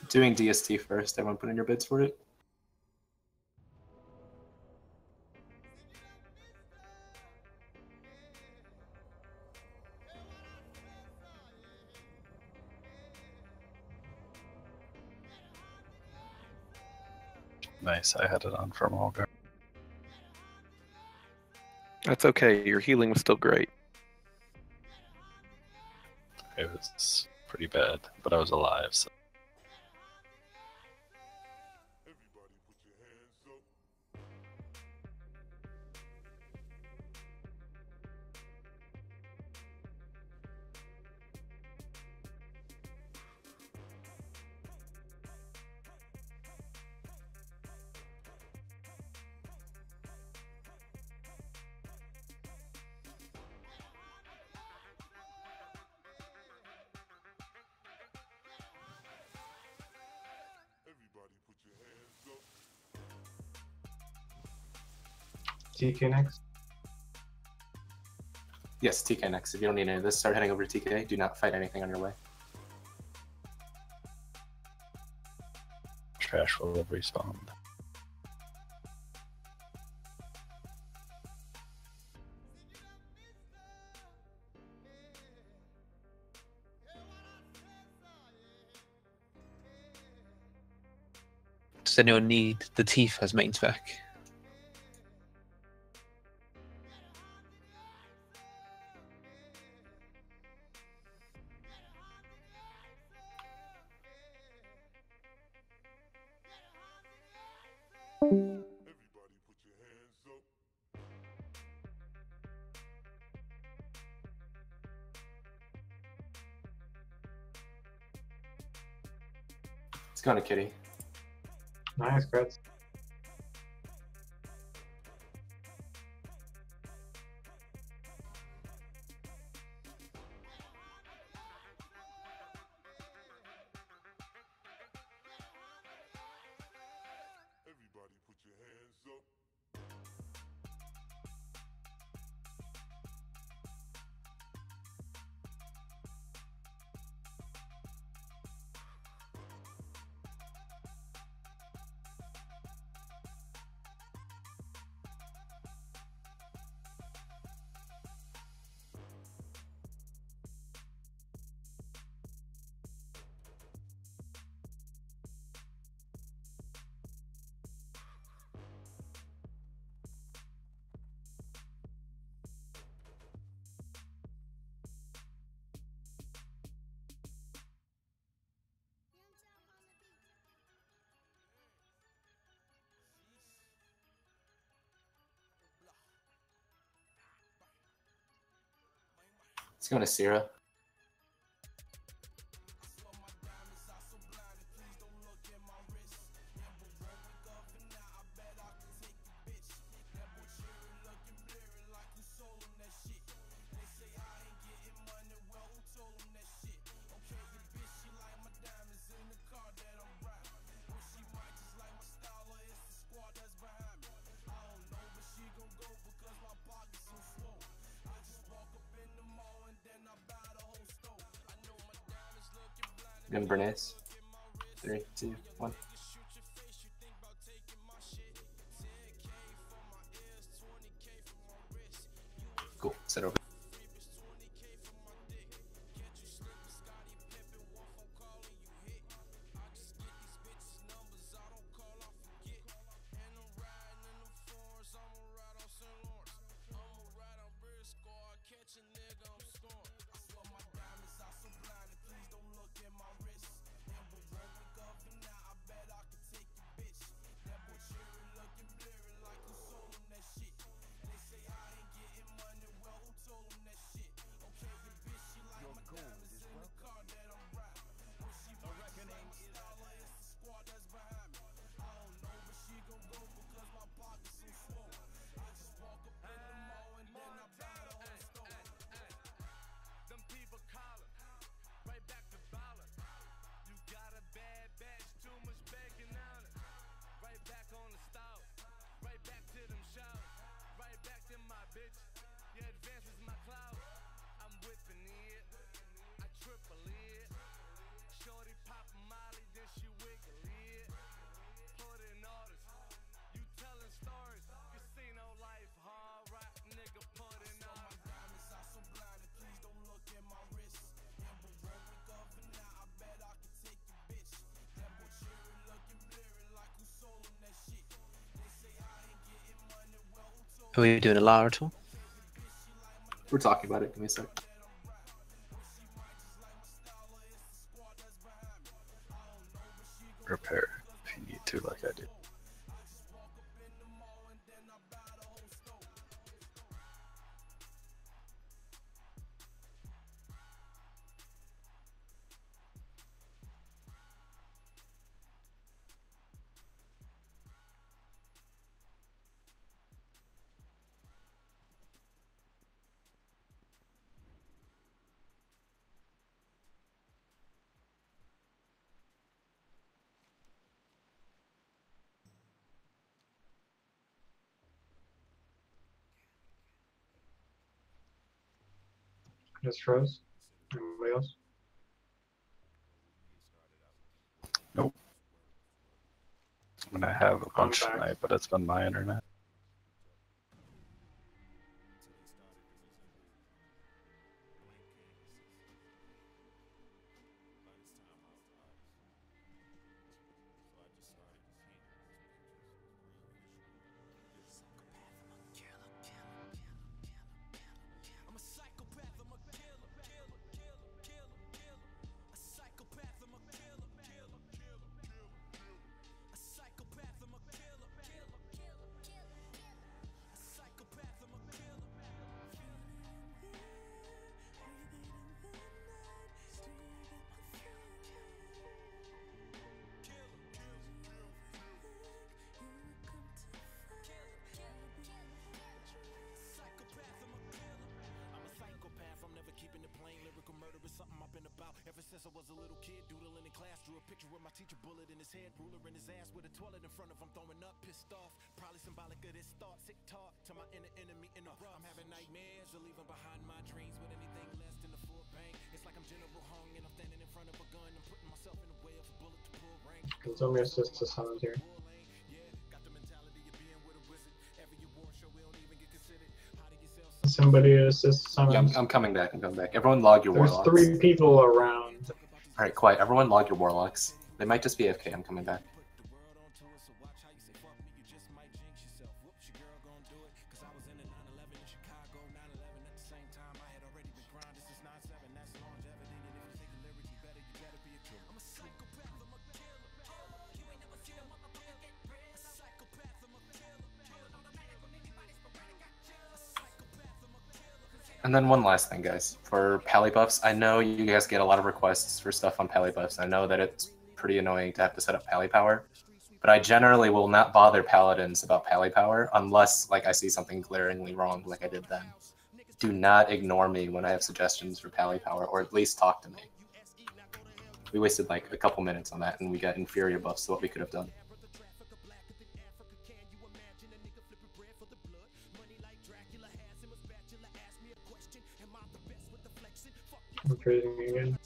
Doing DST first. Everyone put in your bids for it.
Nice, I had it on for Mulgar.
That's okay. Your healing was still great.
It was pretty bad, but I was alive. So.
TK next.
Yes, TK next. If you don't need any of this, start heading over to TK. Do not fight anything on your way.
Trash will respawn.
Does anyone need the teeth as main spec?
It's going to Kitty.
Nice, creds.
It's going to Sierra. And Bernays. 3, 2, 1. Cool. Set over.
Are we doing a Lara at all?
We're talking about it. Give me a sec.
repair if you need to, like I did.
Just froze. Anybody else?
Nope. I'm gonna have a bunch
back.
tonight, but it's been my internet.
Ever since I was a little kid, doodling in class, drew a picture with my teacher, bullet in his head, ruler in his ass, with a toilet in front of him, throwing up, pissed off. Probably symbolic of this thought, sick talk to my inner enemy in the rough. I'm having nightmares of leaving behind my dreams with anything less than a full bang. It's like I'm General Hung and I'm standing in front of a gun and putting myself in the way of a bullet to pull rank.
Can somebody assist the sound here? Somebody assist sound.
Yeah, I'm coming back. I'm coming back. Everyone log your
There's
warlocks.
3 people around.
Alright, quiet. Everyone log your warlocks. They might just be AFK. I'm coming back. And then one last thing, guys. For pally buffs, I know you guys get a lot of requests for stuff on pally buffs. I know that it's pretty annoying to have to set up pally power, but I generally will not bother paladins about pally power unless, like, I see something glaringly wrong, like I did then. Do not ignore me when I have suggestions for pally power, or at least talk to me. We wasted like a couple minutes on that, and we got inferior buffs to what we could have done.
I'm freezing again.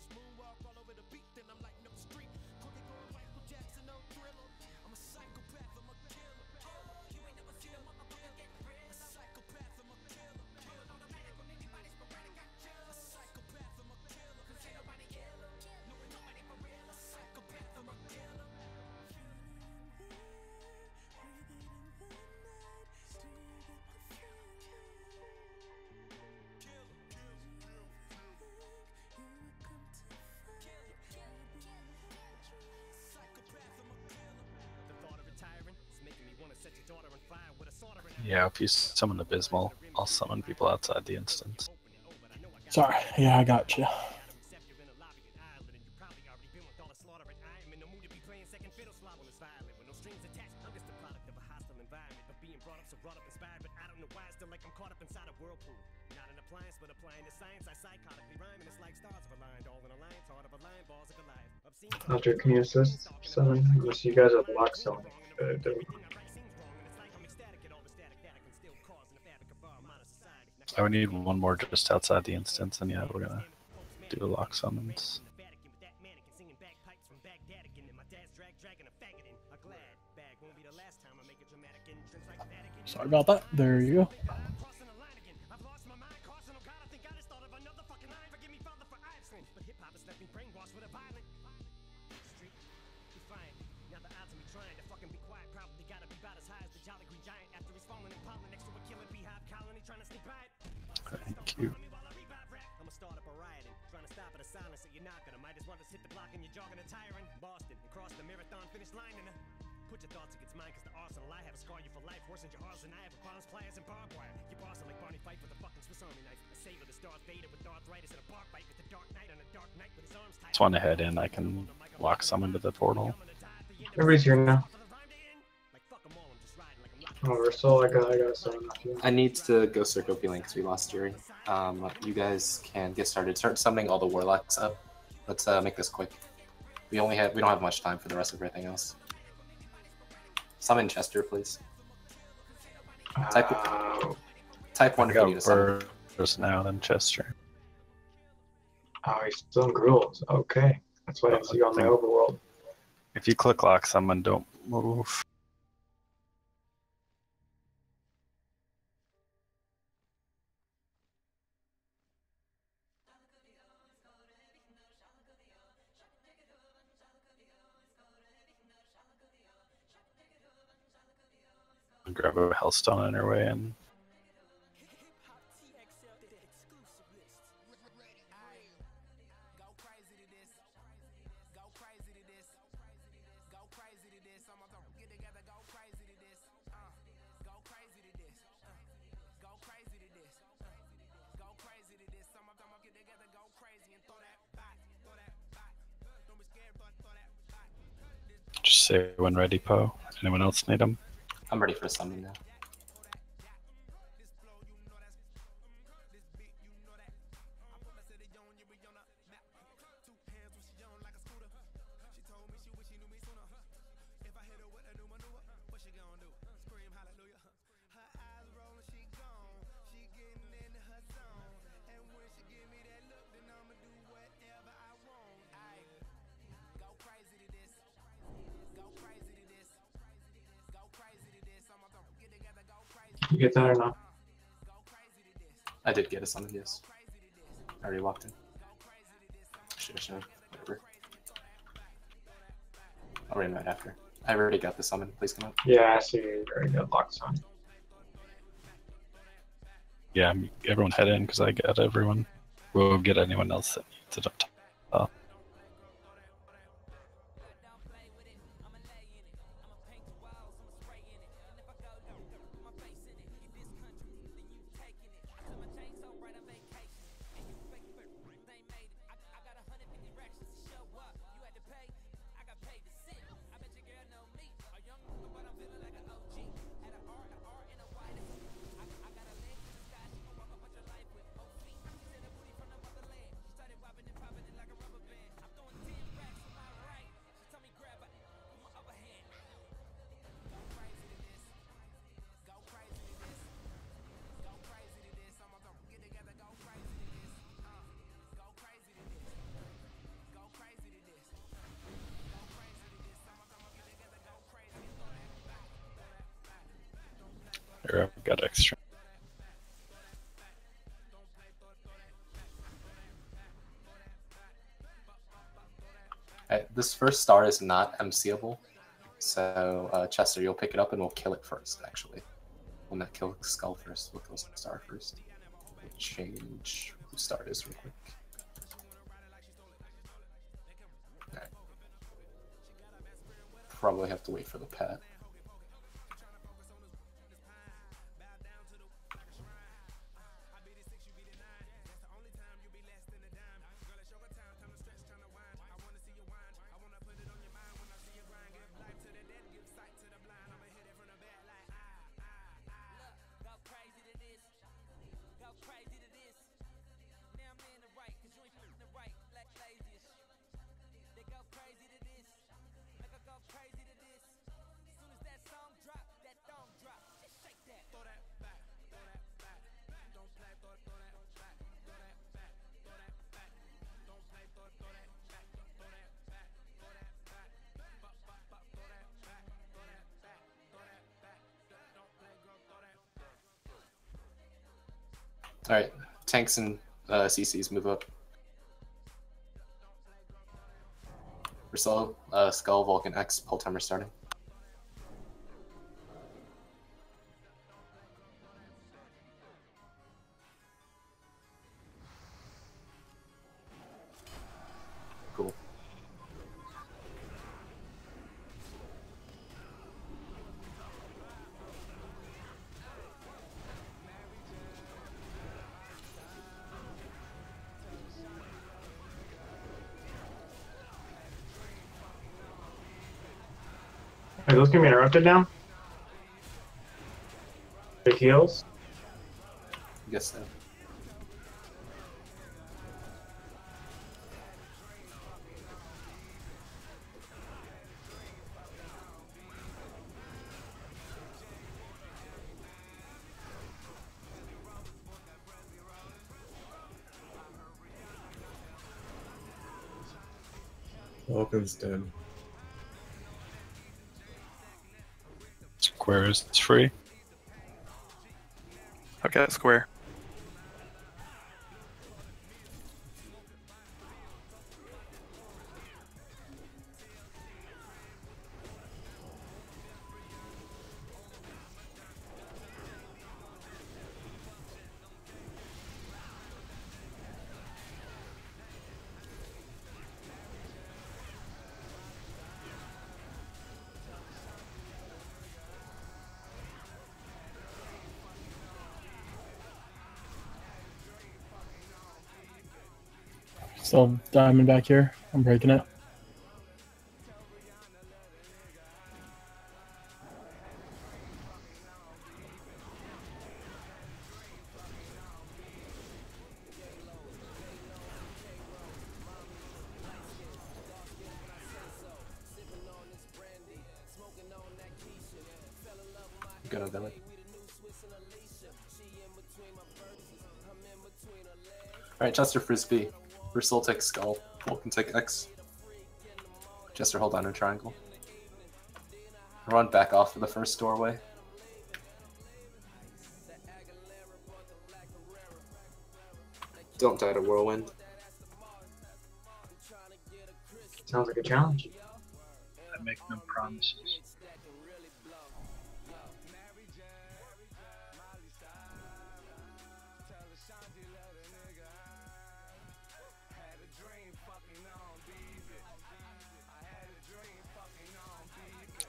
Yeah, if you summon Abysmal, I'll summon people outside the instance.
Sorry. Yeah, I got you.
Hunter, can you assist someone? Unless you guys have locked someone.
I would need one more just outside the instance, and yeah, we're gonna do the lock summons.
Sorry about that. There you go.
Thank you.
Put your thoughts against mine, cause the arsenal I have a scar you for life. Worse than your arsenal, I have a bombs, pliers, and barbed wire. Your boss are like Barney Fife with a fucking Swiss Army knife. A saver that's Darth Vader with arthritis and a bark bite with the Dark Knight on a dark night with his arms tied.
Just want to head in. I can lock someone to the portal.
Everybody's here now. Oh, Ursula, I got someone.
I need to go circle healing because we lost Jerry. You guys can get started. Start summoning all the warlocks up. Let's make this quick. We don't have much time for the rest of everything else. Summon Chester, please. Type 1 if you need to summon.
First now, then Chester.
Oh, he's still in Gruul. Okay. That's why I see you on my overworld.
If you click lock someone, don't move. Grab a Hellstone on her way in. Just say when ready, Poe. Anyone else need them?
I'm ready for a summon now.
You get that or not?
I did get a summon, yes. I already walked in. Sure, whatever. I'll rain right after. I already got the summon. Please come up.
Yeah, I see you already got locked on.
Yeah, everyone head in because I got everyone. We'll get anyone else that needs it up top. Here, I've got extra.
Alright, this first star is not MCable, so Chester, you'll pick it up and we'll kill it first, actually. We'll not kill the skull first, we'll kill the star first. We'll change who star it is real quick. Alright. Probably have to wait for the pet. Alright, tanks and CCs move up. Ursula, Skull, Vulcan X, pull timer starting. Cool.
Are those gonna be interrupted now? Big heals?
I guess so.
Vulcan's dead.
Squares, it's free.
Okay, square.
Still diamond back here. I'm breaking it.
Gonna do it. Alright, Chester Frisbee. Bristol takes skull. Vulcan take X. Chester hold on to triangle. Run back off to the first doorway. Don't die to whirlwind.
Sounds like a challenge.
I make no promises.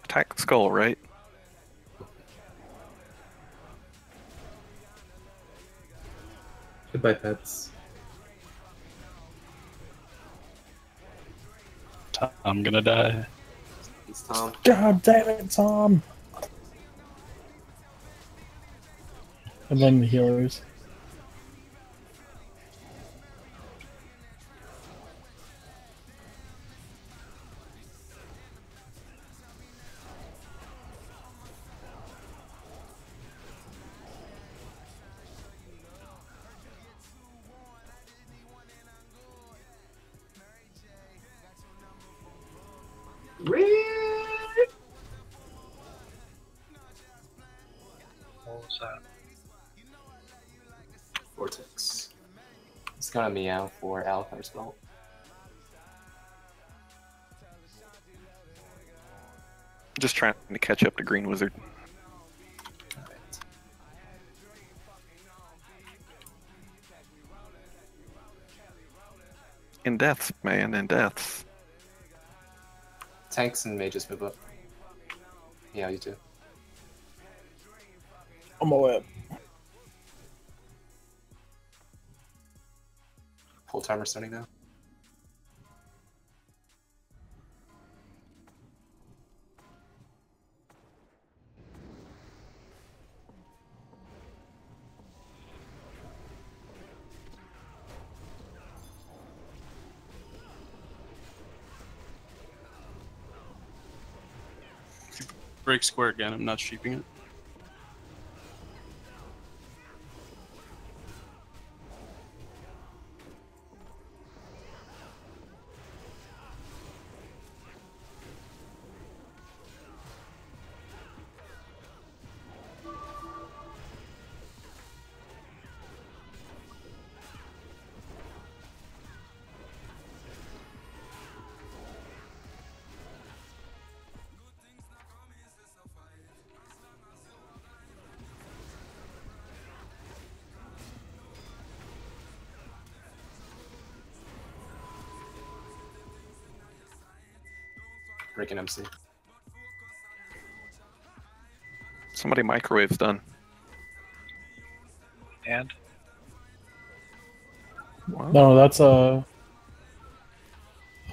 Attack the skull, right?
Goodbye, pets.
I'm gonna die.
It's Tom.
God damn it, Tom! And then the healers.
What was that?
Vortex. It's gonna meow for Alakar's belt.
Just trying to catch up to Green Wizard. In deaths, man, in deaths.
Tanks and mages move up. Yeah, you too.
On my way up.
Full timer starting now.
Break square again. I'm not sheeping it.
Breaking MC.
Somebody microwave's done.
And?
Wow.
No, that's a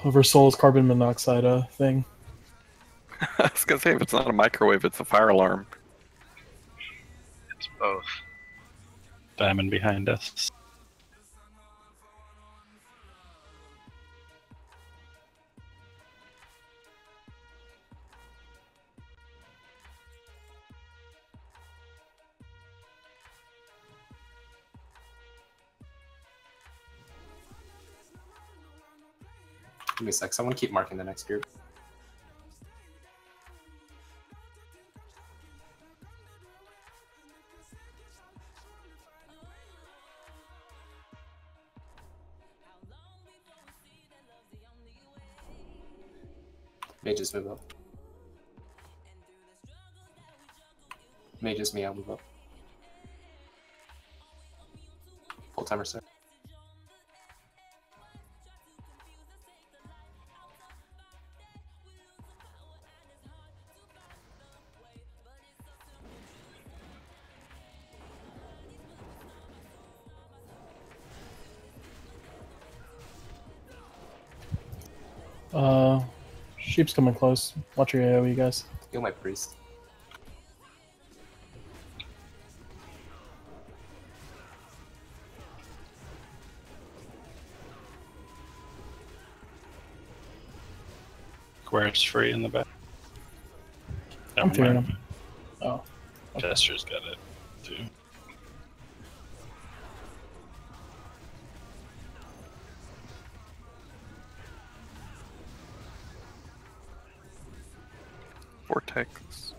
Oversoul's carbon monoxide thing.
I was gonna say, if it's not a microwave, it's a fire alarm.
It's both.
Diamond behind us.
Give me a sec. Someone keep marking the next group. Mages move up. Mages, meow, move up. Full timer, sir.
Sheep's coming close. Watch your AoE, guys.
Heal my priest.
Square's free in the back.
I'm
Never
fearing
mind.
him. Oh.
Jester's got it too.
Vortex.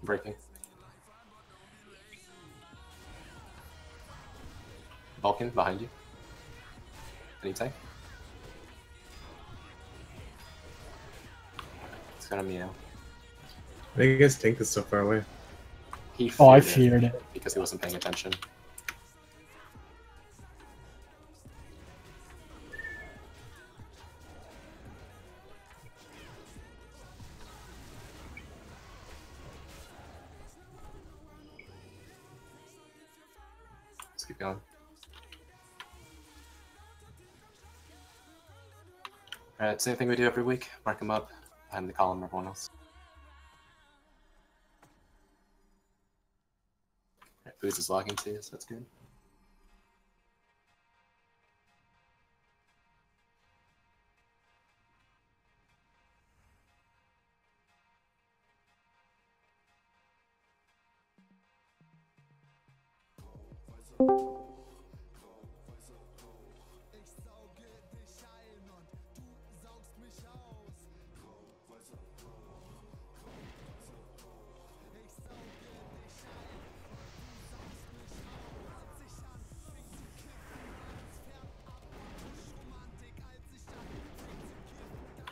Breaking. Vulcan behind you. Anytime. It's gonna meow.
I think you guys tank this so far away.
He
Oh, I
feared
feared it.
because he wasn't paying attention. Let's keep going. Alright, same thing we do every week. Mark them up behind the column of everyone else. Alright, Booze is logging too, so that's good.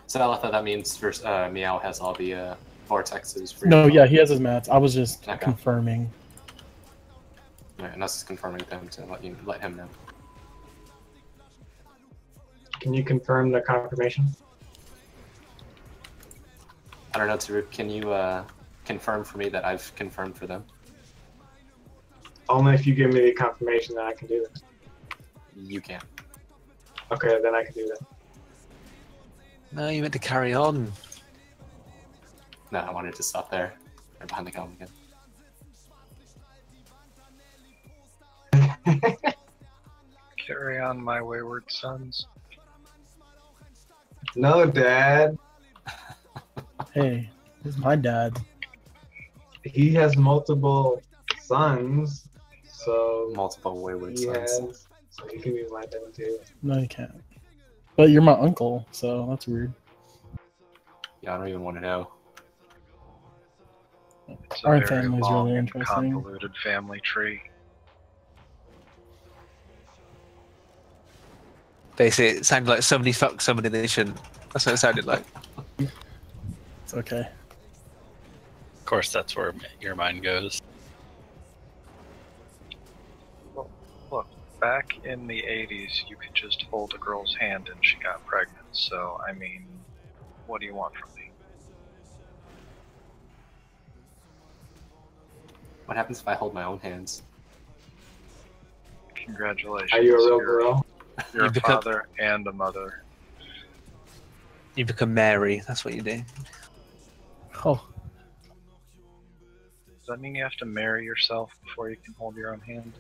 So I thought that means first, Meow has all the vortexes. For
No, yeah, he has his mats. I was just
Okay.
confirming.
Right, and us is confirming them to let him know.
Can you confirm the confirmation?
I don't know, Taruk, can you confirm for me that I've confirmed for them?
Only if you give me the confirmation that I can do that.
You can.
Okay, then I can do that.
No, you meant to carry on.
No, I wanted to stop there. They're behind the column again.
Carry on, my wayward sons.
No, Dad.
Hey, this is my dad.
He has multiple sons, so
multiple wayward
he
sons.
has, so he can be my dad too.
No, you can't. But you're my uncle, so that's weird.
Yeah, I don't even want to know.
It's
Our
a very
family's
long
really
and
interesting.
convoluted family tree.
Basically, it sounded like somebody fucked somebody they shouldn't. That's what it sounded like.
It's okay.
Of course, that's where your mind goes.
Well, look, back in the 80s, you could just hold a girl's hand and she got pregnant. So, I mean, what do you want from me?
What happens if I hold my own hands?
Congratulations.
Are you a real
You're-
girl?
You're a
You become-
father and a mother.
You become Mary. That's what you do.
Oh,
Does that mean you have to marry yourself before you can hold your own hand?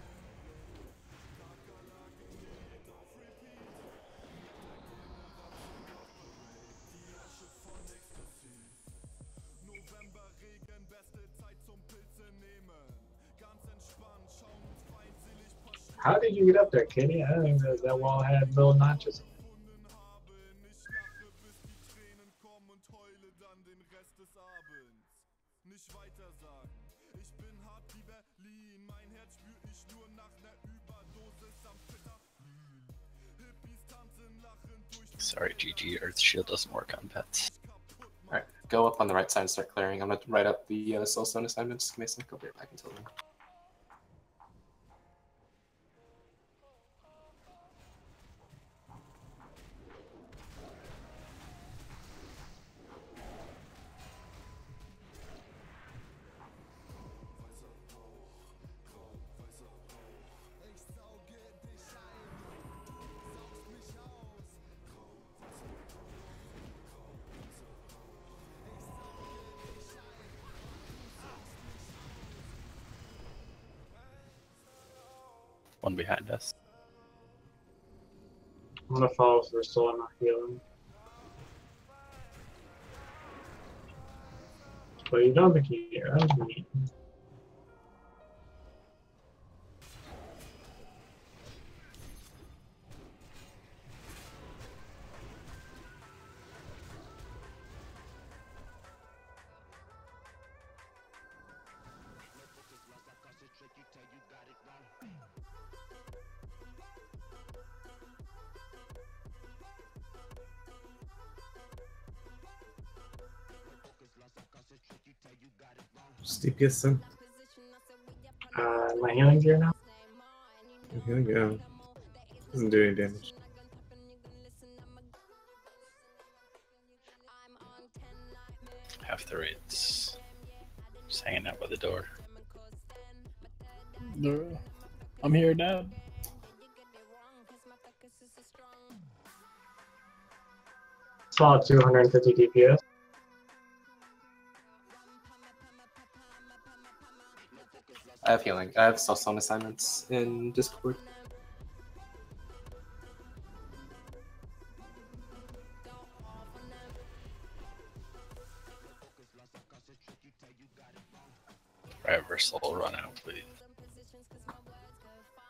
How did you get up there, Kenny? I didn't know that wall had little notches.
Sorry, GG. Earth Shield doesn't work on pets.
Alright, go up on the right side and start clearing. I'm going to write up the Soulstone assignments. Give me a sec. I'll be right back until then.
One behind us.
I'm gonna follow for soul, not healing. But you don't think he runs me.
Just DPS some.
My healing gear now?
Here we go. Doesn't do any damage.
Half the rates. Just hanging out by the door.
I'm here, Dad.
Solid 250 DPS.
I have healing. I have Soulstone assignments in Discord.
Reversal will run out, please.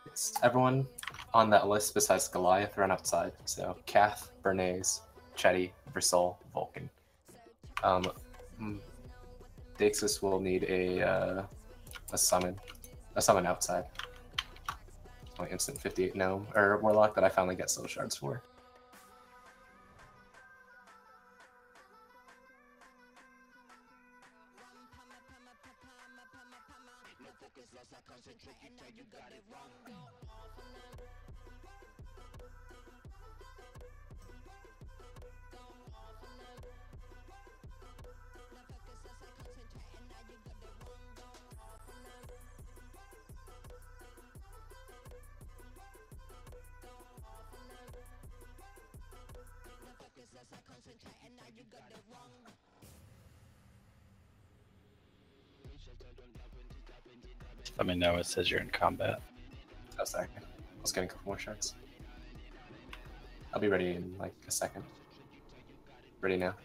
Yes. Everyone on that list besides Goliath run outside. So Kath, Bernays, Chetty, Versol, Vulcan. Daxus will need a summon outside. My instant 58 gnome or warlock that I finally get soul shards for.
Let me know it says you're in combat.
Oh, sorry. I was getting a couple more shards. I'll be ready in like a second. Ready now.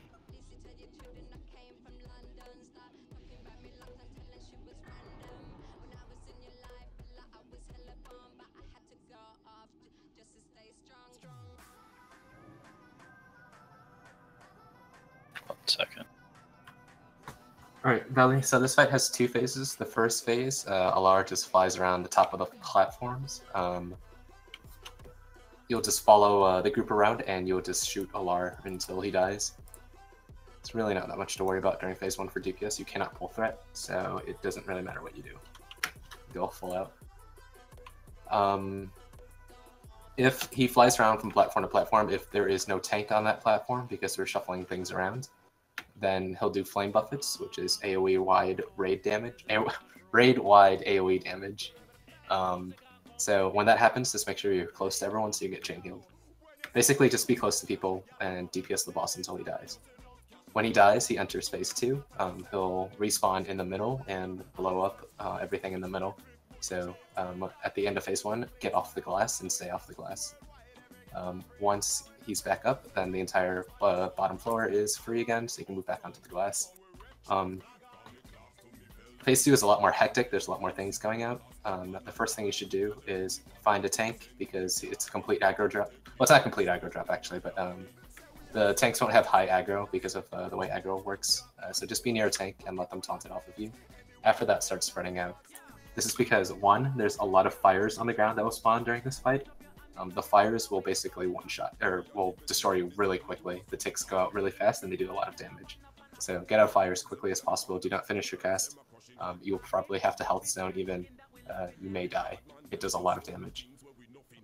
One second.
Alright, Valley. So this fight has two phases. The first phase, Alar just flies around the top of the platforms. You'll just follow the group around and you'll just shoot Alar until he dies. It's really not that much to worry about during phase 1 for DPS. You cannot pull threat, so it doesn't really matter what you do. Go full out. If he flies around from platform to platform, if there is no tank on that platform because we're shuffling things around, then he'll do flame buffets, which is AoE wide raid damage. Raid wide AoE damage. So when that happens, just make sure you're close to everyone so you get chain healed. Basically, just be close to people and DPS the boss until he dies. When he dies, he enters phase 2. He'll respawn in the middle and blow up everything in the middle. So at the end of phase 1, get off the glass and stay off the glass. Once he's back up, then the entire bottom floor is free again, so you can move back onto the glass. Phase 2 is a lot more hectic, there's a lot more things going out. The first thing you should do is find a tank, because it's a complete aggro drop. Well, it's not a complete aggro drop actually, but the tanks won't have high aggro because of the way aggro works. So just be near a tank and let them taunt it off of you. After that, start spreading out. This is because, one, there's a lot of fires on the ground that will spawn during this fight. The fires will basically one-shot, or will destroy you really quickly. The ticks go out really fast and they do a lot of damage. So get out of fire as quickly as possible. Do not finish your cast. You'll probably have to health zone even. You may die. It does a lot of damage.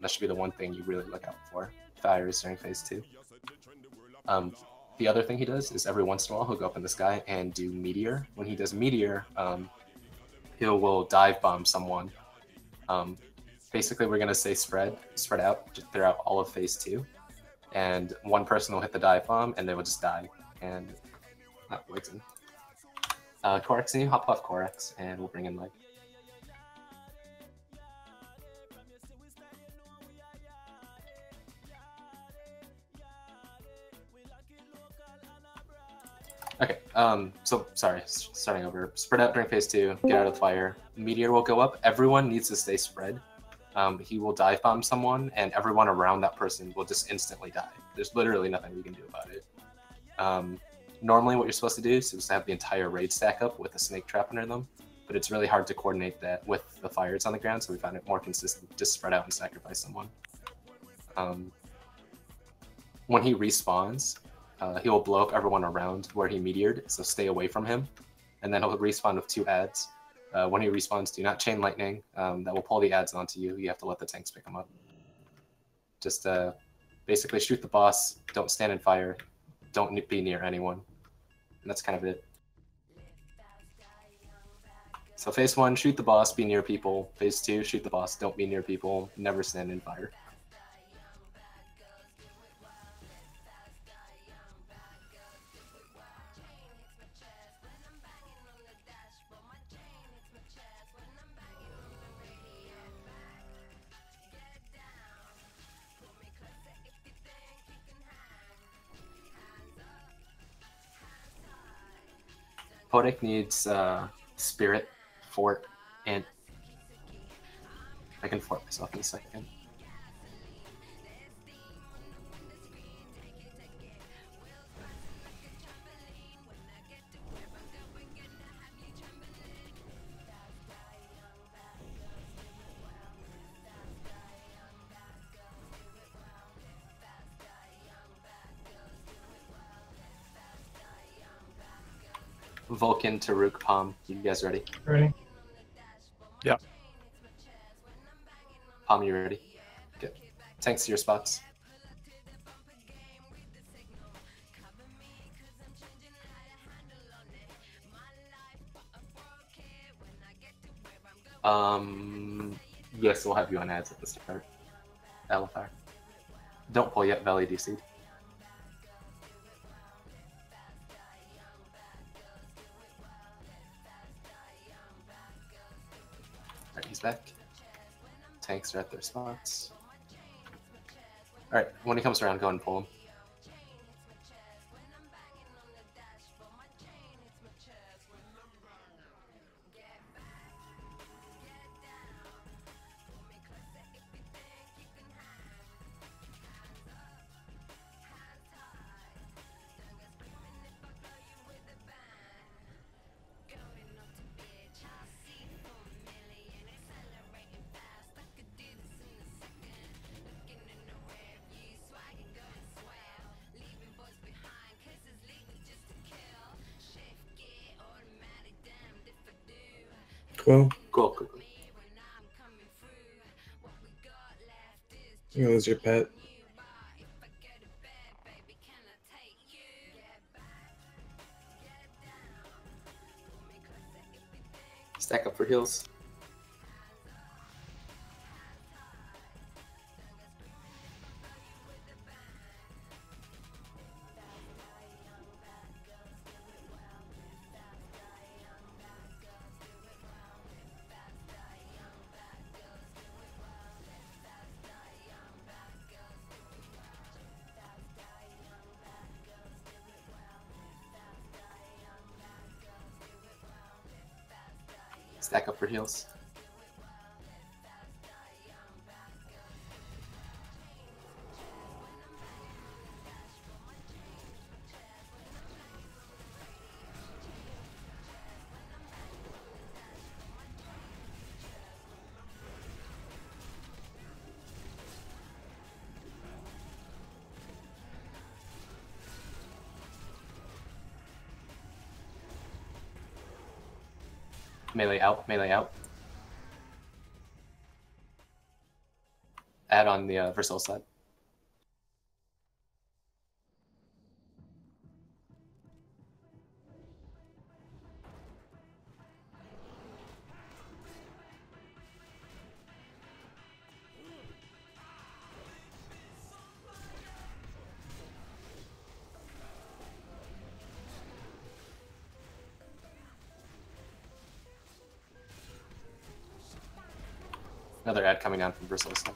That should be the one thing you really look out for. Fires during phase 2. The other thing he does is every once in a while he'll go up in the sky and do meteor. When he does meteor, he will dive bomb someone. Basically, we're gonna say spread out just throughout all of phase 2, and one person will hit the dive bomb and they will just die and not poison. Corax, can you hop off Corax and we'll bring in Leg. Okay, so sorry, starting over. Spread out during phase 2, get out of the fire. Meteor will go up. Everyone needs to stay spread. He will dive bomb someone, and everyone around that person will just instantly die. There's literally nothing we can do about it. Normally what you're supposed to do is just have the entire raid stack up with a snake trap under them, but it's really hard to coordinate that with the fires on the ground, so we found it more consistent just spread out and sacrifice someone. When he respawns, he will blow up everyone around where he meteored, so stay away from him. And then he'll respawn with 2 adds. When he respawns, do not chain lightning. That will pull the adds onto you. You have to let the tanks pick them up. Just basically shoot the boss, don't stand in fire, don't be near anyone. And that's kind of it. So phase 1, shoot the boss, be near people. Phase 2, shoot the boss, don't be near people, never stand in fire. Potic needs Spirit, Fort, and I can fort myself in a second. Vulcan, Taruk, Palm, you guys ready?
Ready.
Yeah.
Palm, you ready? Good. Tanks to your spots. Yes, we'll have you on ads at the start. Elfire. Don't pull yet, Valley DC. Alright, he's back. Tanks are at their spots. Alright, when he comes around, go and pull him.
Cool.
Cool.
You lose your pet.
Stack up for heals. Stack up for heals. Melee out, melee out. Add on the Versil side. Another ad coming down from Versil side.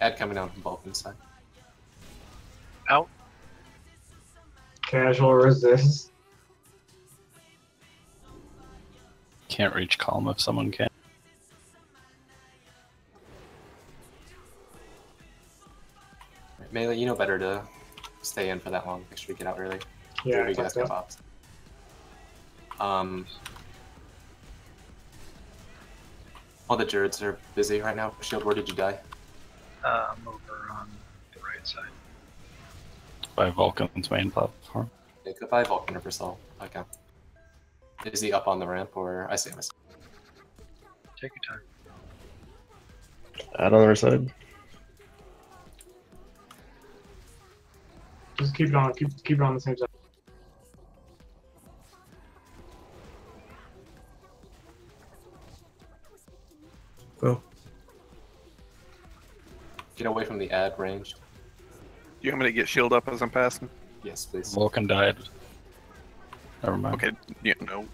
Ad coming down from Vulcan side.
Out.
Casual resist.
Can't reach calm if someone can.
Melee, you know better to stay in for that long. Make sure you get out early.
Yeah,
You guys
fuck
get bops. All the Druids are busy right now. Shield, where did you die?
I'm over on the right side.
By Vulcan's main platform.
Okay, goodbye, Vulcan or Versil. Okay. Is he up on the ramp or I see him?
Take your time.
Add on the other side.
Just keep it on. Keep it on the same side.
Go.
Get away from the ad ranged.
You want me to get shield up as I'm passing?
Yes, please.
Vulcan died. Never mind.
Okay, yeah, no.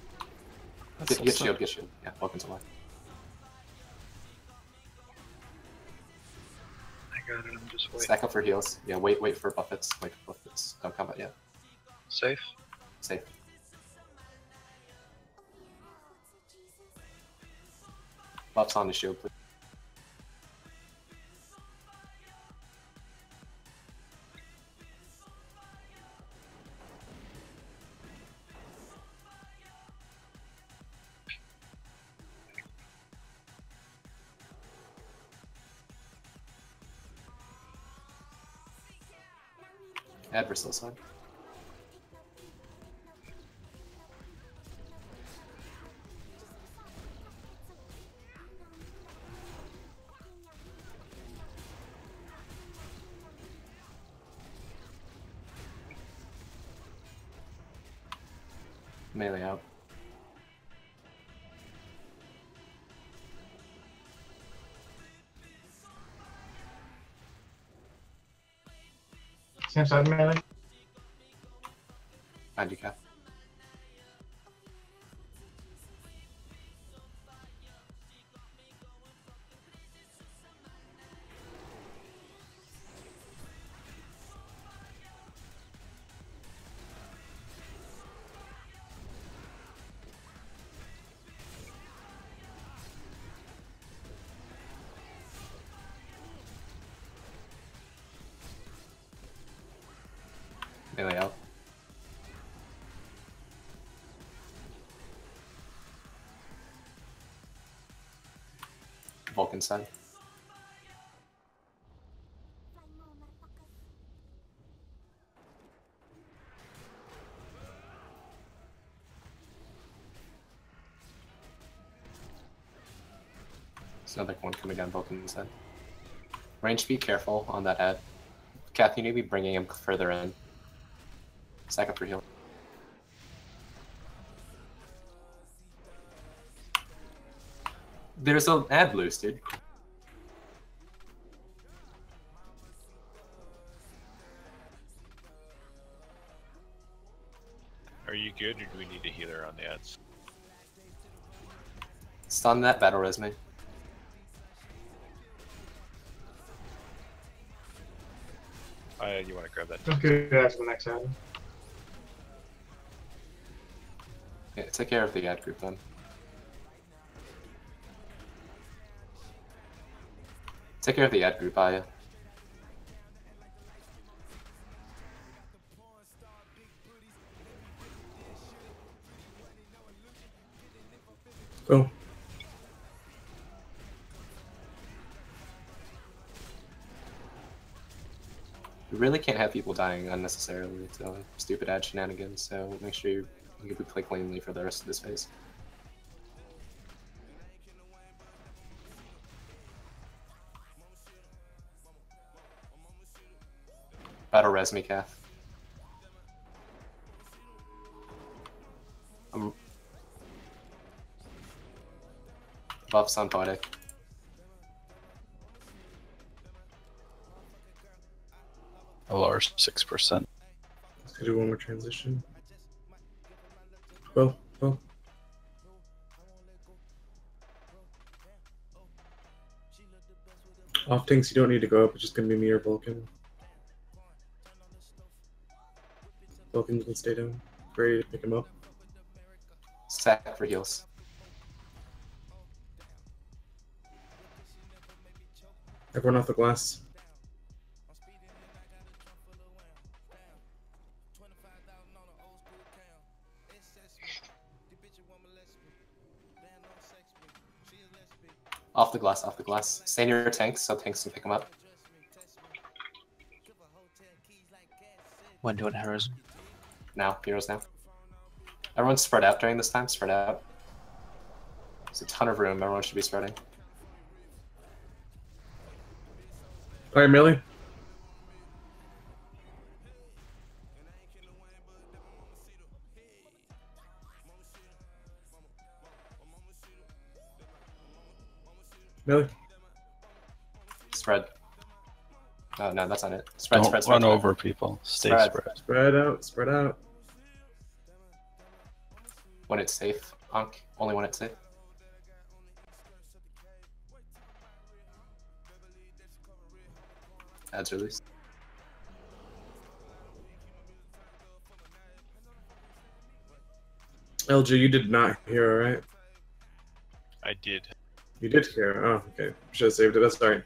Get shield, get shield. Yeah, Vulcan's alive.
I got it, I'm just waiting.
Stack up for heals. Yeah, wait for buffets. Wait for buffets. Don't combat yet.
Safe?
Safe. Buffs on the shield, please. Adversal side. Melee out.
Same side melee.
Handicap. Melee out. Vulcan side. There's another one coming down Vulcan side. Range, be careful on that ad. Kath, you need to be bringing him further in. Stack up for heal. There's an ad loose, dude.
you good, or do we need a healer on the ads?
Stun that battle resume.
You want to grab that?
Okay, that's the next ad.
Yeah, take care of the ad group then. Take care of the ad group, Aya.
Go.
You really can't have people dying unnecessarily to stupid ad shenanigans, so make sure you play cleanly for the rest of this phase. Battle res me, Kath. Buffs on Poetic.
LR 6%.
Let's do one more transition. Well. Off tanks, you don't need to go up. It's just gonna be me or Vulcan. Vulcan can stay down. Ready to pick him up.
Stack for heals.
Everyone off the glass.
Off the glass, off the glass. Stay near your tanks, so tanks can pick them up.
When do you want heroes?
Now, heroes now. Everyone's spread out during this time, spread out. There's a ton of room, everyone should be spreading.
Alright, Millie. Millie.
Spread. Oh, no, that's not it. Spread,
Don't
spread, spread.
run
Spread.
over people. Stay
Spread.
spread.
Spread out, spread out.
When it's safe, Ankh. Only when it's safe. Ads released.
LG, you did not hear, right?
I did.
You did hear. Oh, okay. Should have saved it. That's alright.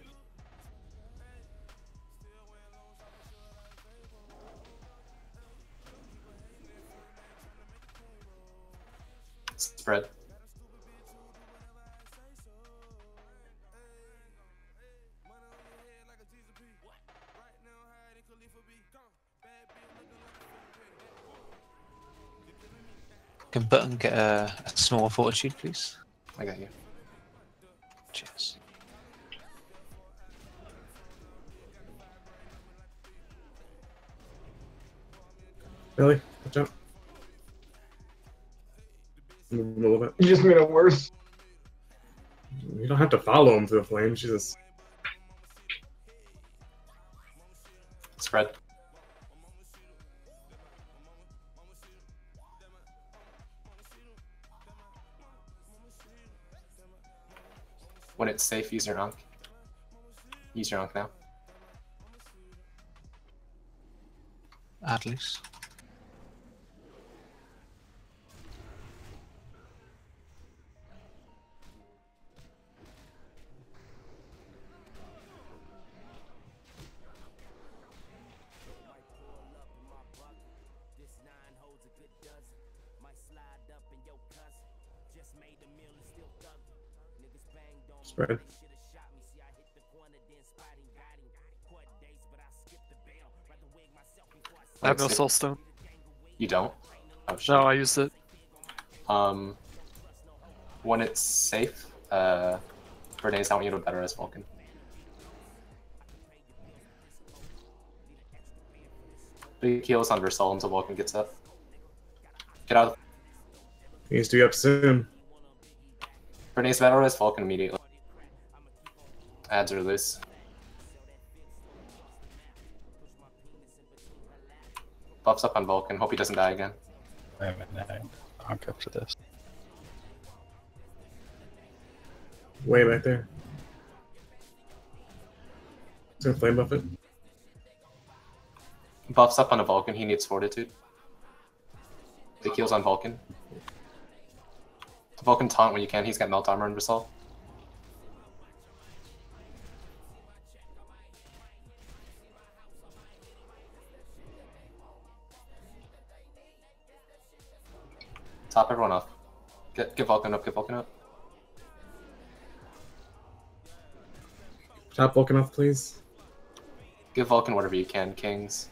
Spread.
Can Button get a small fortitude, please?
I got you.
Cheers.
Billy, watch out. Move him a little bit.
You just made it worse.
You don't have to follow him to the flame. Jesus.
Spread. When it's safe, use your Ankh. Use your Ankh now.
Add loose.
Spread.
I have no soulstone.
You don't? Oh, shit.
No, I used it.
When it's safe, Bernays, I want you to better as Vulcan. Big heals on Versal until Vulcan gets up. Get out.
He needs to be up soon.
Bernays, battle res Vulcan immediately. Ads are loose. Buffs up on Vulcan. Hope he doesn't die again.
I haven't had honk up to this.
Way back there. It's gonna flame buff it.
Buffs up on a Vulcan, he needs Fortitude. Big heals on Vulcan. Vulcan taunt when you can, he's got Melt Armor and Resolve. Top everyone off. Get Vulcan up, get Vulcan up.
Top Vulcan off, please.
Give Vulcan whatever you can, Kings.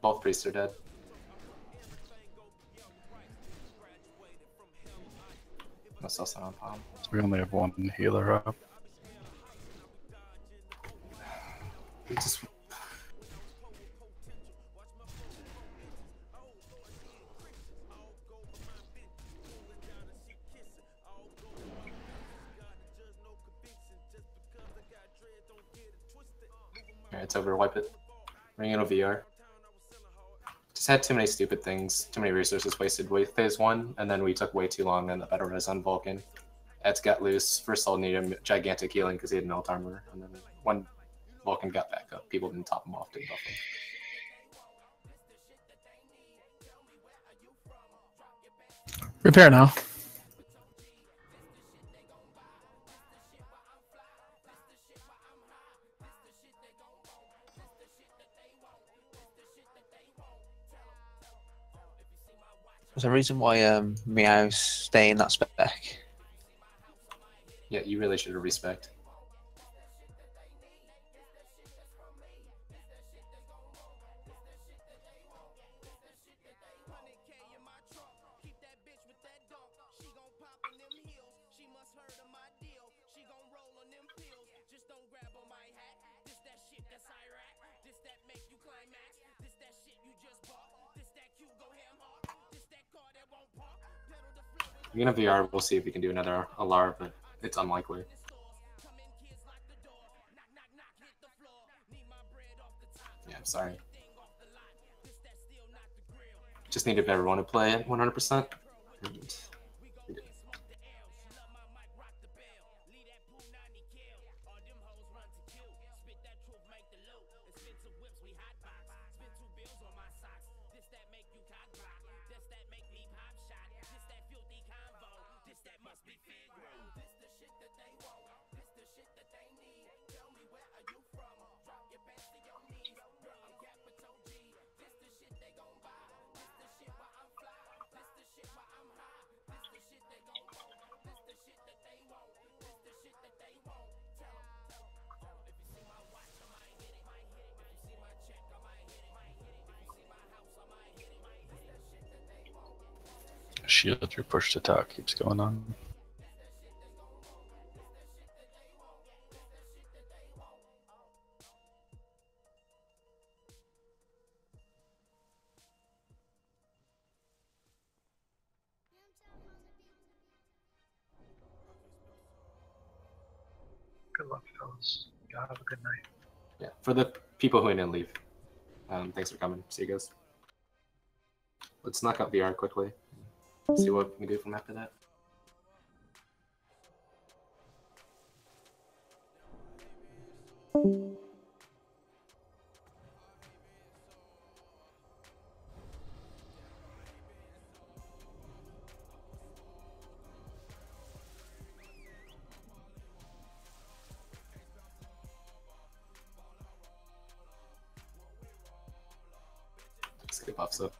Both priests are dead. What's else on palm?
We only have one healer up.
Just... Alright, it's over. Wipe it. Bring in a VR. Just had too many stupid things, too many resources wasted with phase 1, and then we took way too long on the better res on Vulcan. Eds got loose. First all needed a gigantic healing because he had melt armor, and then when Vulcan got back up, people didn't top him off, didn't buff him.
Repair now.
There's a reason why Meow's staying that spec.
Yeah, you really should have respect. We're gonna VR, we'll see if we can do another Alar, but it's unlikely. Yeah, I'm sorry. Just needed everyone to play at 100%. And we did.
Shield your push to talk keeps going on.
Good luck, fellas. Y'all have a good night.
Yeah, for the people who didn't leave, thanks for coming. See you guys. Let's knock out VR quickly. See what we can do from after that. Let's get buffs up.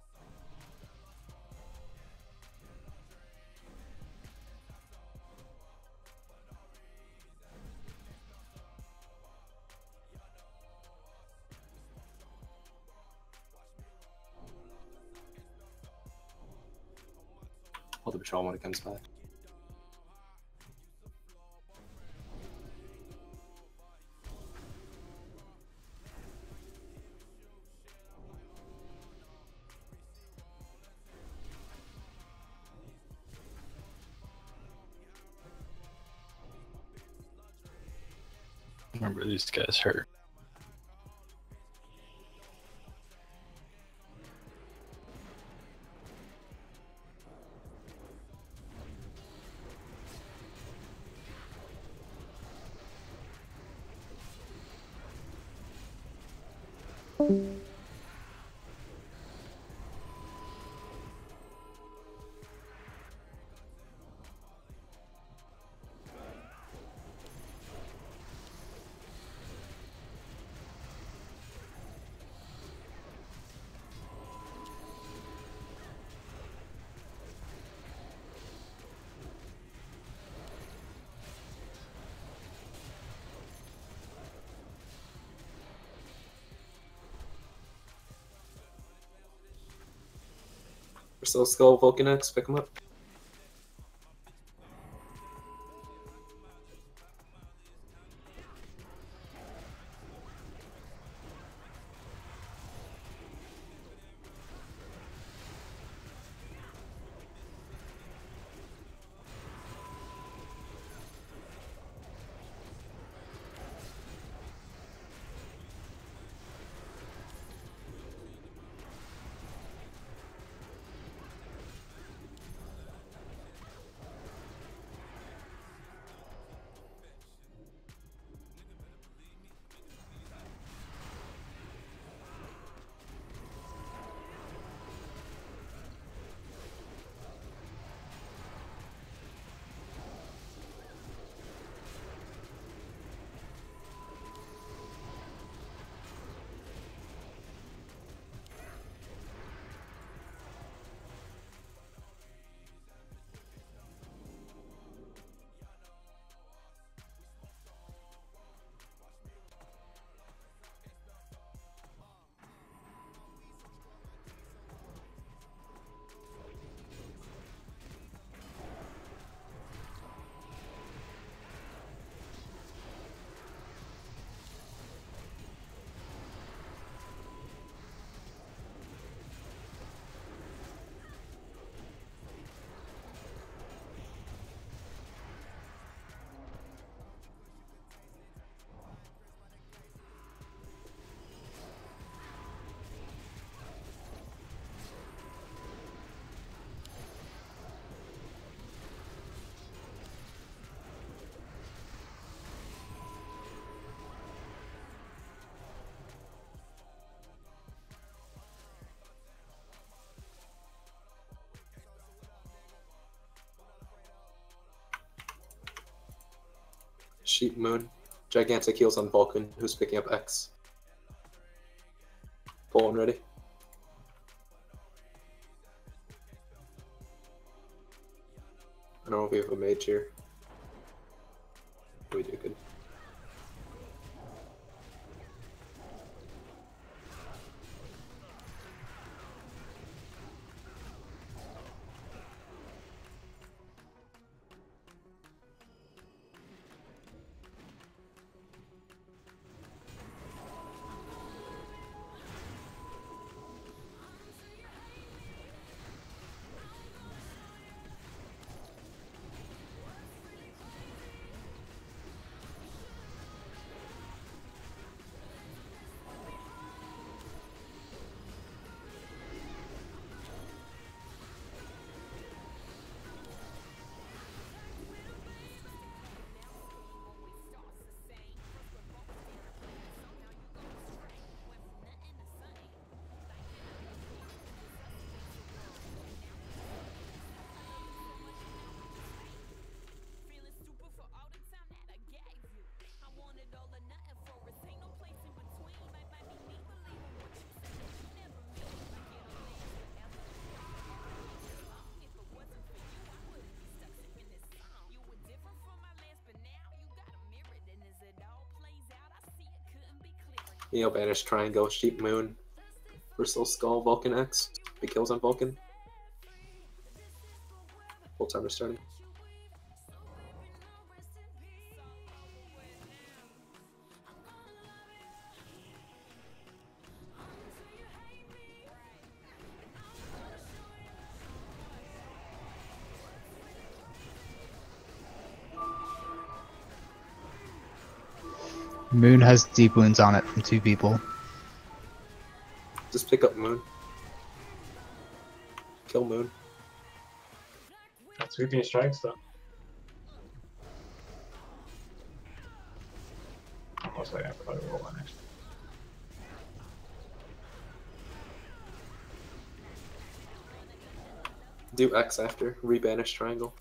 Hold the patrol when it comes back.
Remember, these guys hurt.
Crystal Skull, Vulcan X, pick him up. Sheep Moon. Gigantic heals on Vulcan, who's picking up X. Pull one ready. I don't know if we have a mage here. We do, good. Neo Banish Triangle, Sheep Moon, Crystal Skull, Vulcan X. Big kills on Vulcan. Full timer starting.
Moon has deep wounds on it from 2 people.
Just pick up Moon. Kill Moon.
That's sweeping strikes though. Almost like I probably roll one actually.
Do X after. Rebanish triangle.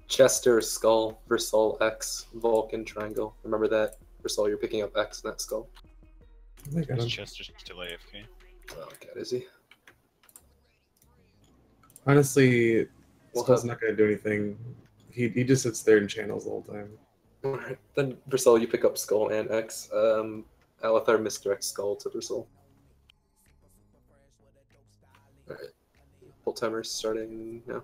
Chester, skull, Versal, X, Vulcan, triangle. Remember that. Versal, you're picking up X, not skull.
Is Chester still AFK?
Oh god, is he?
Honestly,
We'll
Skull's
have-
not going to do anything. He just sits there and channels the whole time.
Alright, then Versal, you pick up skull and X. Alethar misdirects skull to Versal. Alright. Full timer starting now.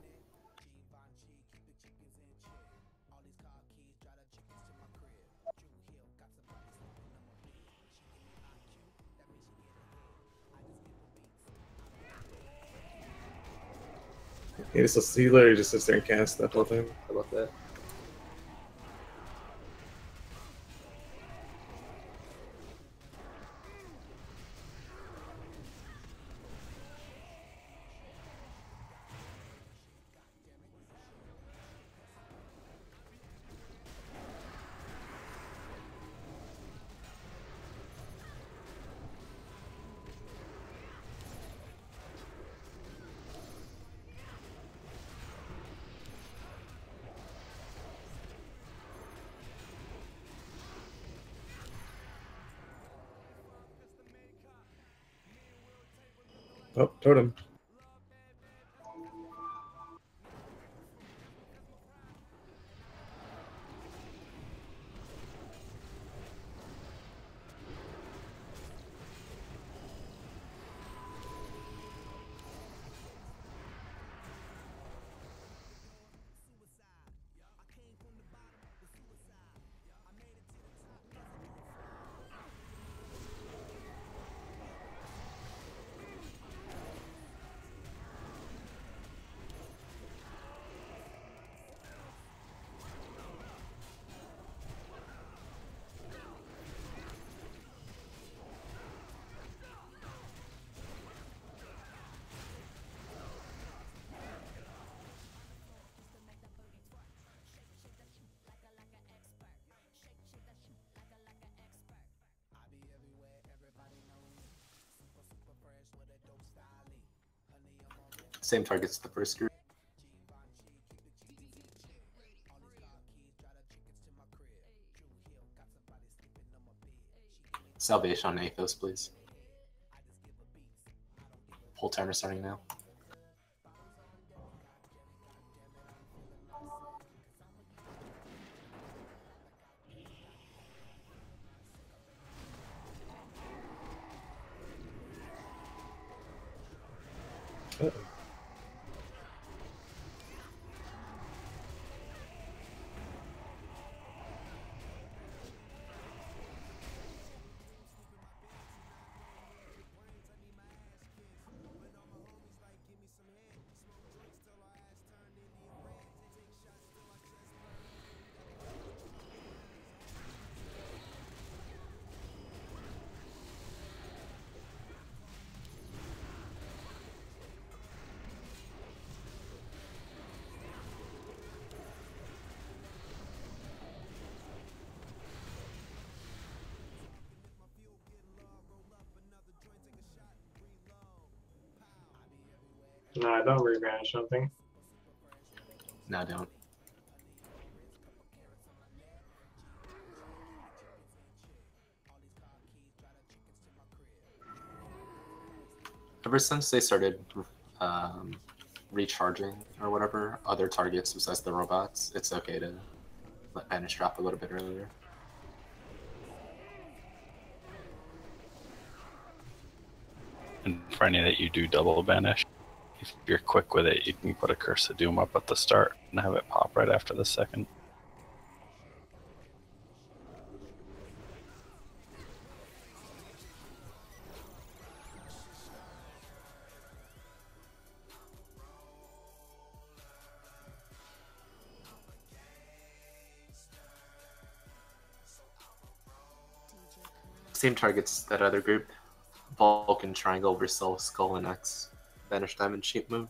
He literally just sits there and casts that whole time.
How about that?
Oh, totem. Same targets the first group. Salvation on Athos, please. Whole timer starting now.
No, don't rebanish something.
No, don't. Ever since they started recharging or whatever other targets besides the robots, it's okay to let banish drop a little bit earlier.
And for any that you do double banish, if you're quick with it, you can put a Curse of Doom up at the start and have it pop right after the second.
Same targets that other group. Vulcan, Triangle, Vercel, Skull, and X. Banish Diamond, Sheep move.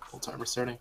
Full timer starting.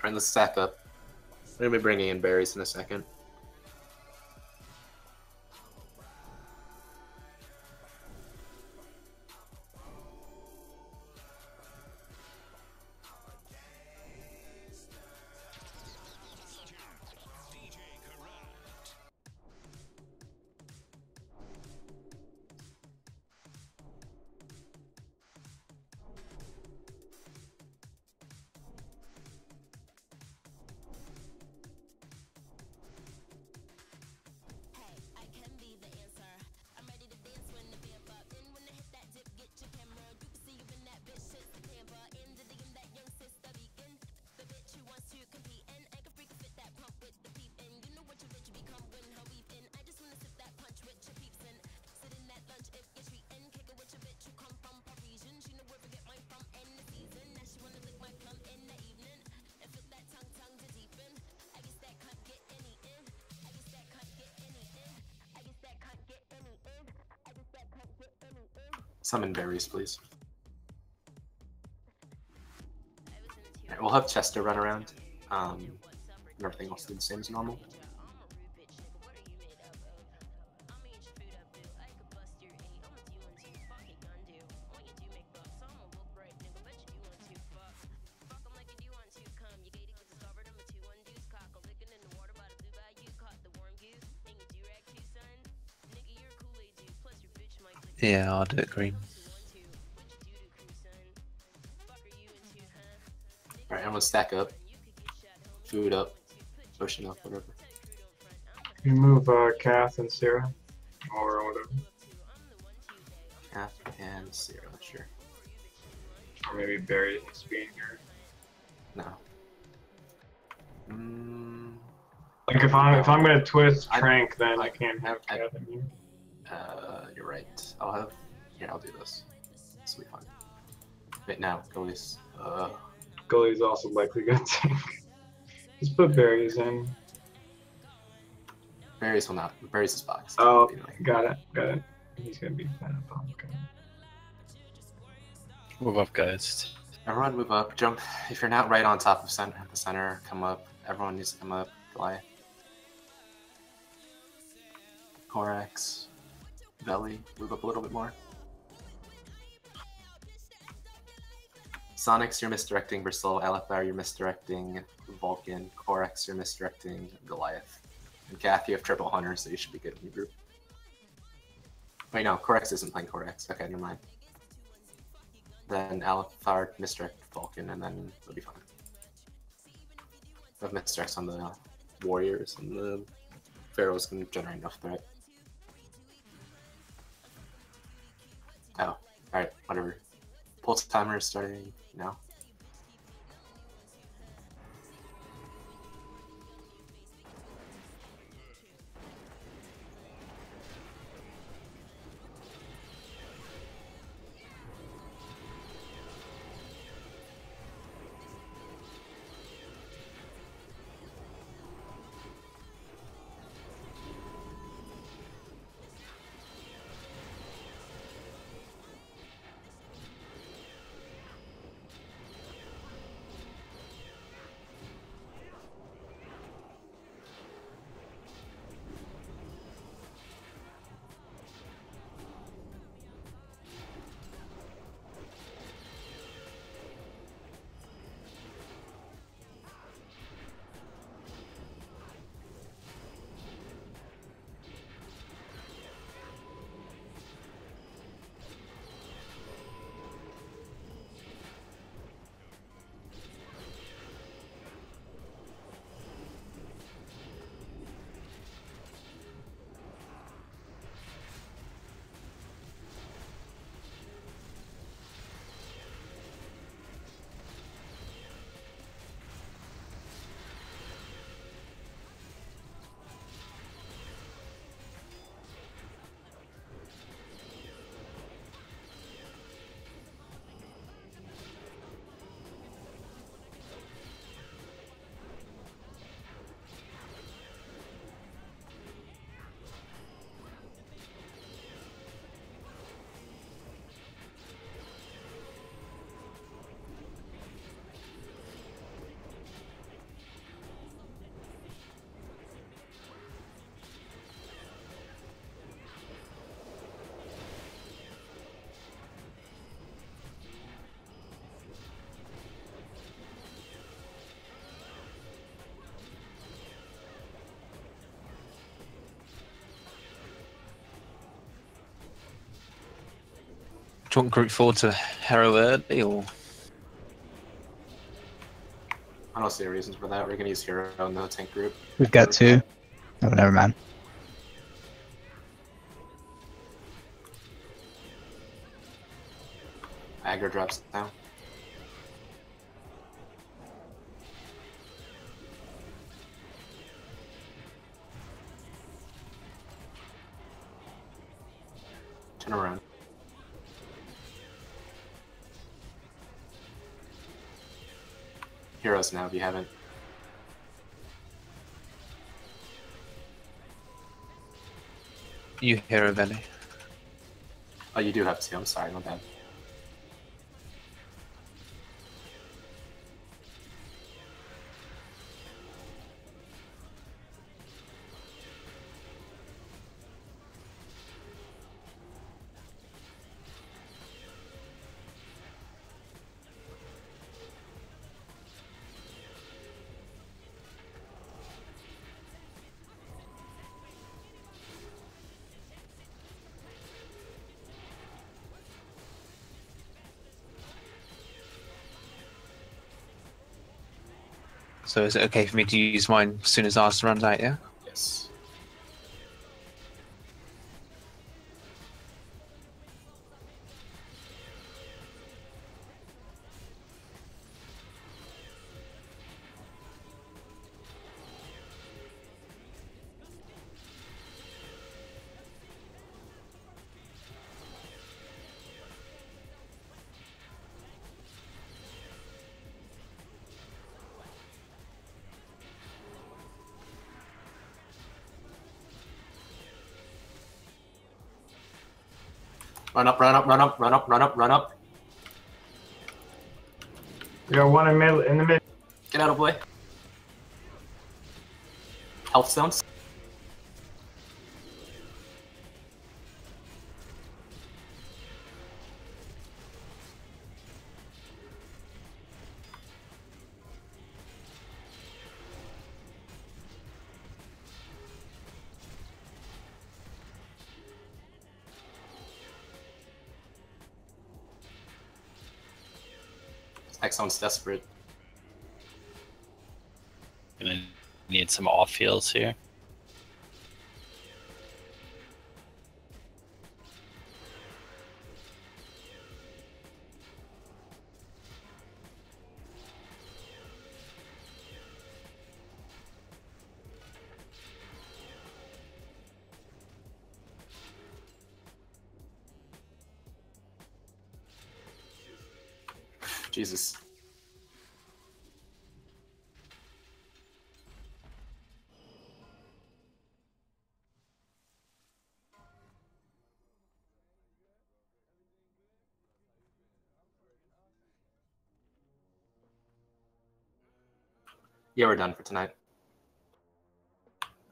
Alright, let's stack up. We're gonna be bringing in berries in a second. Summon berries, please. Alright, we'll have Chester run around. And everything else do the same as normal.
Yeah, I'll do it green.
Alright, I'm gonna stack up. Food up. Potion up, whatever.
You move Kath and Sarah, or whatever.
Kath and Sierra, sure.
Or maybe Barry needs to be in here.
No.
Like if I'm gonna twist Trank, then I can't have Kath in here.
You're right. I'll do this. This will be fun. Wait, now, Gully's.
Gully's also likely gonna tank. Just put berries in.
Berries will not. Berries is box.
Oh, got it. He's gonna be fine up. Okay.
Move up, guys.
Everyone move up. Jump. If you're not right on top of the center, come up. Everyone needs to come up. Goliath. Corax. Belly. Move up a little bit more. Sonics, you're misdirecting Bristle. Alethar, you're misdirecting Vulcan. Corax, you're misdirecting Goliath. And Kath, you have triple hunter, so you should be good in your group. Wait, no, Corax isn't playing Corax. Okay, never mind. Then Alethar, misdirect Vulcan, and then it'll be fine. I have misdirects on the warriors, and the pharaohs can generate enough threat. Oh, alright, whatever. Pulse timer is starting now.
Do you want group 4 to Hero early, or?
I don't see a reason for that. We're gonna use Hero in the tank group.
We've got 2. Oh, never mind.
Aggro drops down. Turn around. Heroes now if you haven't.
You Hero Valley.
Oh, you do have 2. I'm sorry, my bad.
So is it okay for me to use mine as soon as ours runs out, yeah?
Yes. Run up, run up, run up, run up, run up, run up.
We got one in the mid.
Get out of the way. Health stones. Next one's desperate.
Gonna need some off heals here.
Jesus. Yeah, we're done for tonight.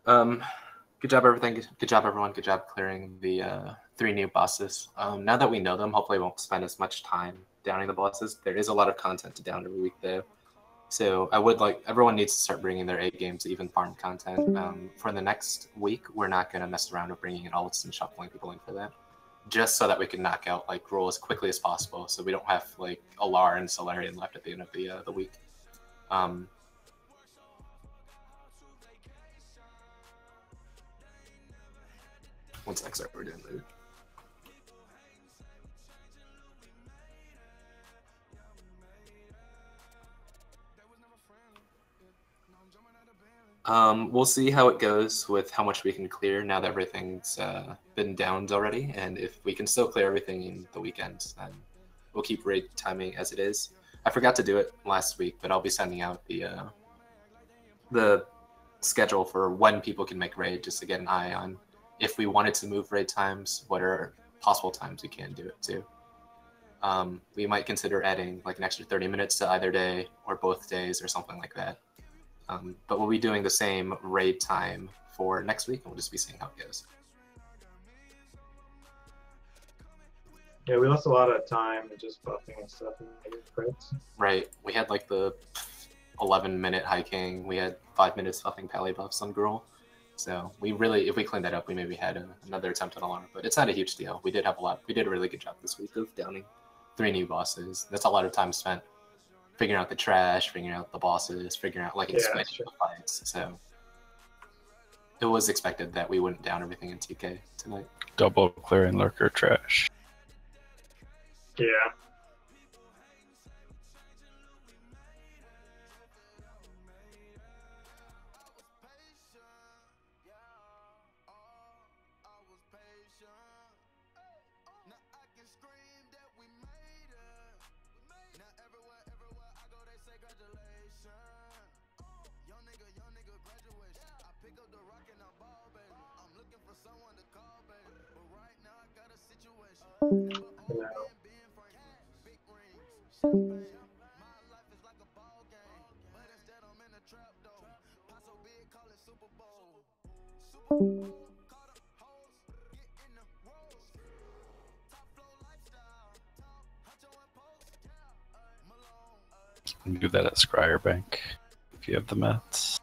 Good job, everything. Good job, everyone. Good job clearing the 3 new bosses. Now that we know them, hopefully we won't spend as much time downing the bosses. There is a lot of content to down every week, though. So I would like everyone needs to start bringing their A games, even farm content. For the next week, we're not going to mess around with bringing in ults and shuffling people in for that, just so that we can knock out like Gruul as quickly as possible, so we don't have like Alar and Solarian left at the end of the week. One sec, sorry, we're doing later. We'll see how it goes with how much we can clear now that everything's been downed already, and if we can still clear everything in the weekend, then we'll keep raid timing as it is. I forgot to do it last week, but I'll be sending out the schedule for when people can make raid, just to get an eye on if we wanted to move raid times, what are possible times we can do it too. We might consider adding like an extra 30 minutes to either day or both days or something like that. But we'll be doing the same raid time for next week, and we'll just be seeing how it goes.
Yeah, we lost a lot of time just buffing and stuff and crits.
Right. We had like the 11-minute hiking. We had 5 minutes buffing pally buffs on Gruul. So we really, if we cleaned that up, we maybe had another attempt at alarm. But it's not a huge deal. We did have a lot. We did a really good job this week of downing 3 new bosses. That's a lot of time spent figuring out the trash, figuring out the bosses, figuring out like expanding the fights. So it was expected that we wouldn't down everything in TK tonight.
Double clearing lurker trash.
Yeah.
You can do that at Scryer Bank if you have the mats.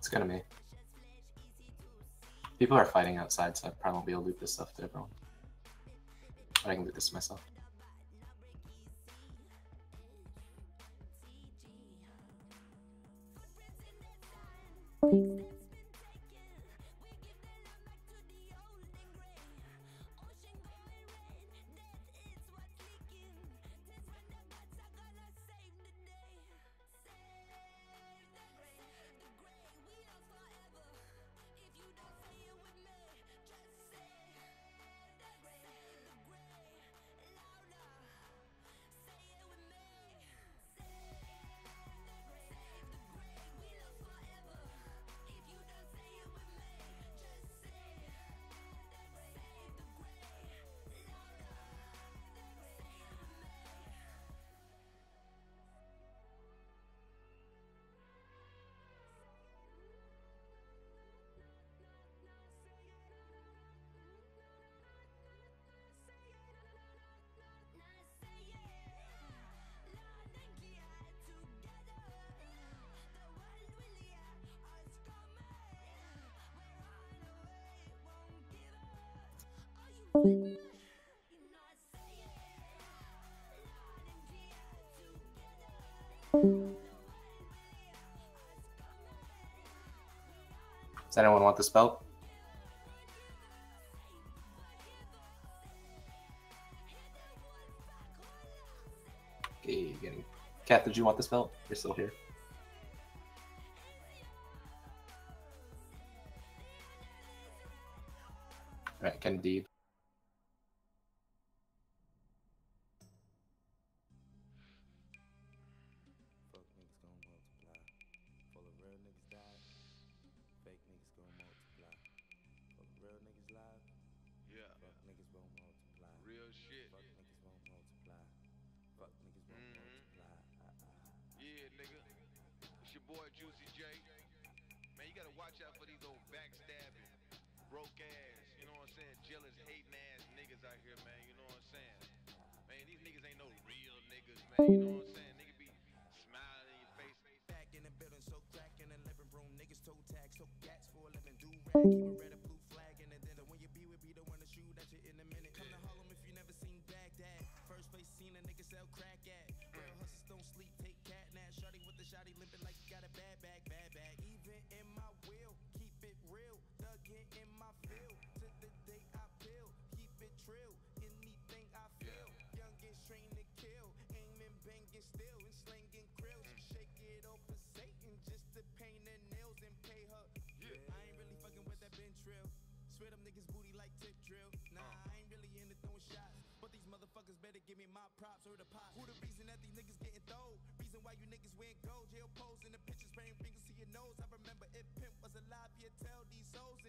It's gonna be. People are fighting outside, so I probably won't be able to loot this stuff to everyone. But I can loot this to myself. Does anyone want this belt? Okay, getting. Kath, did you want this belt? You're still here. Alright, Ken Deeb.
Tell these souls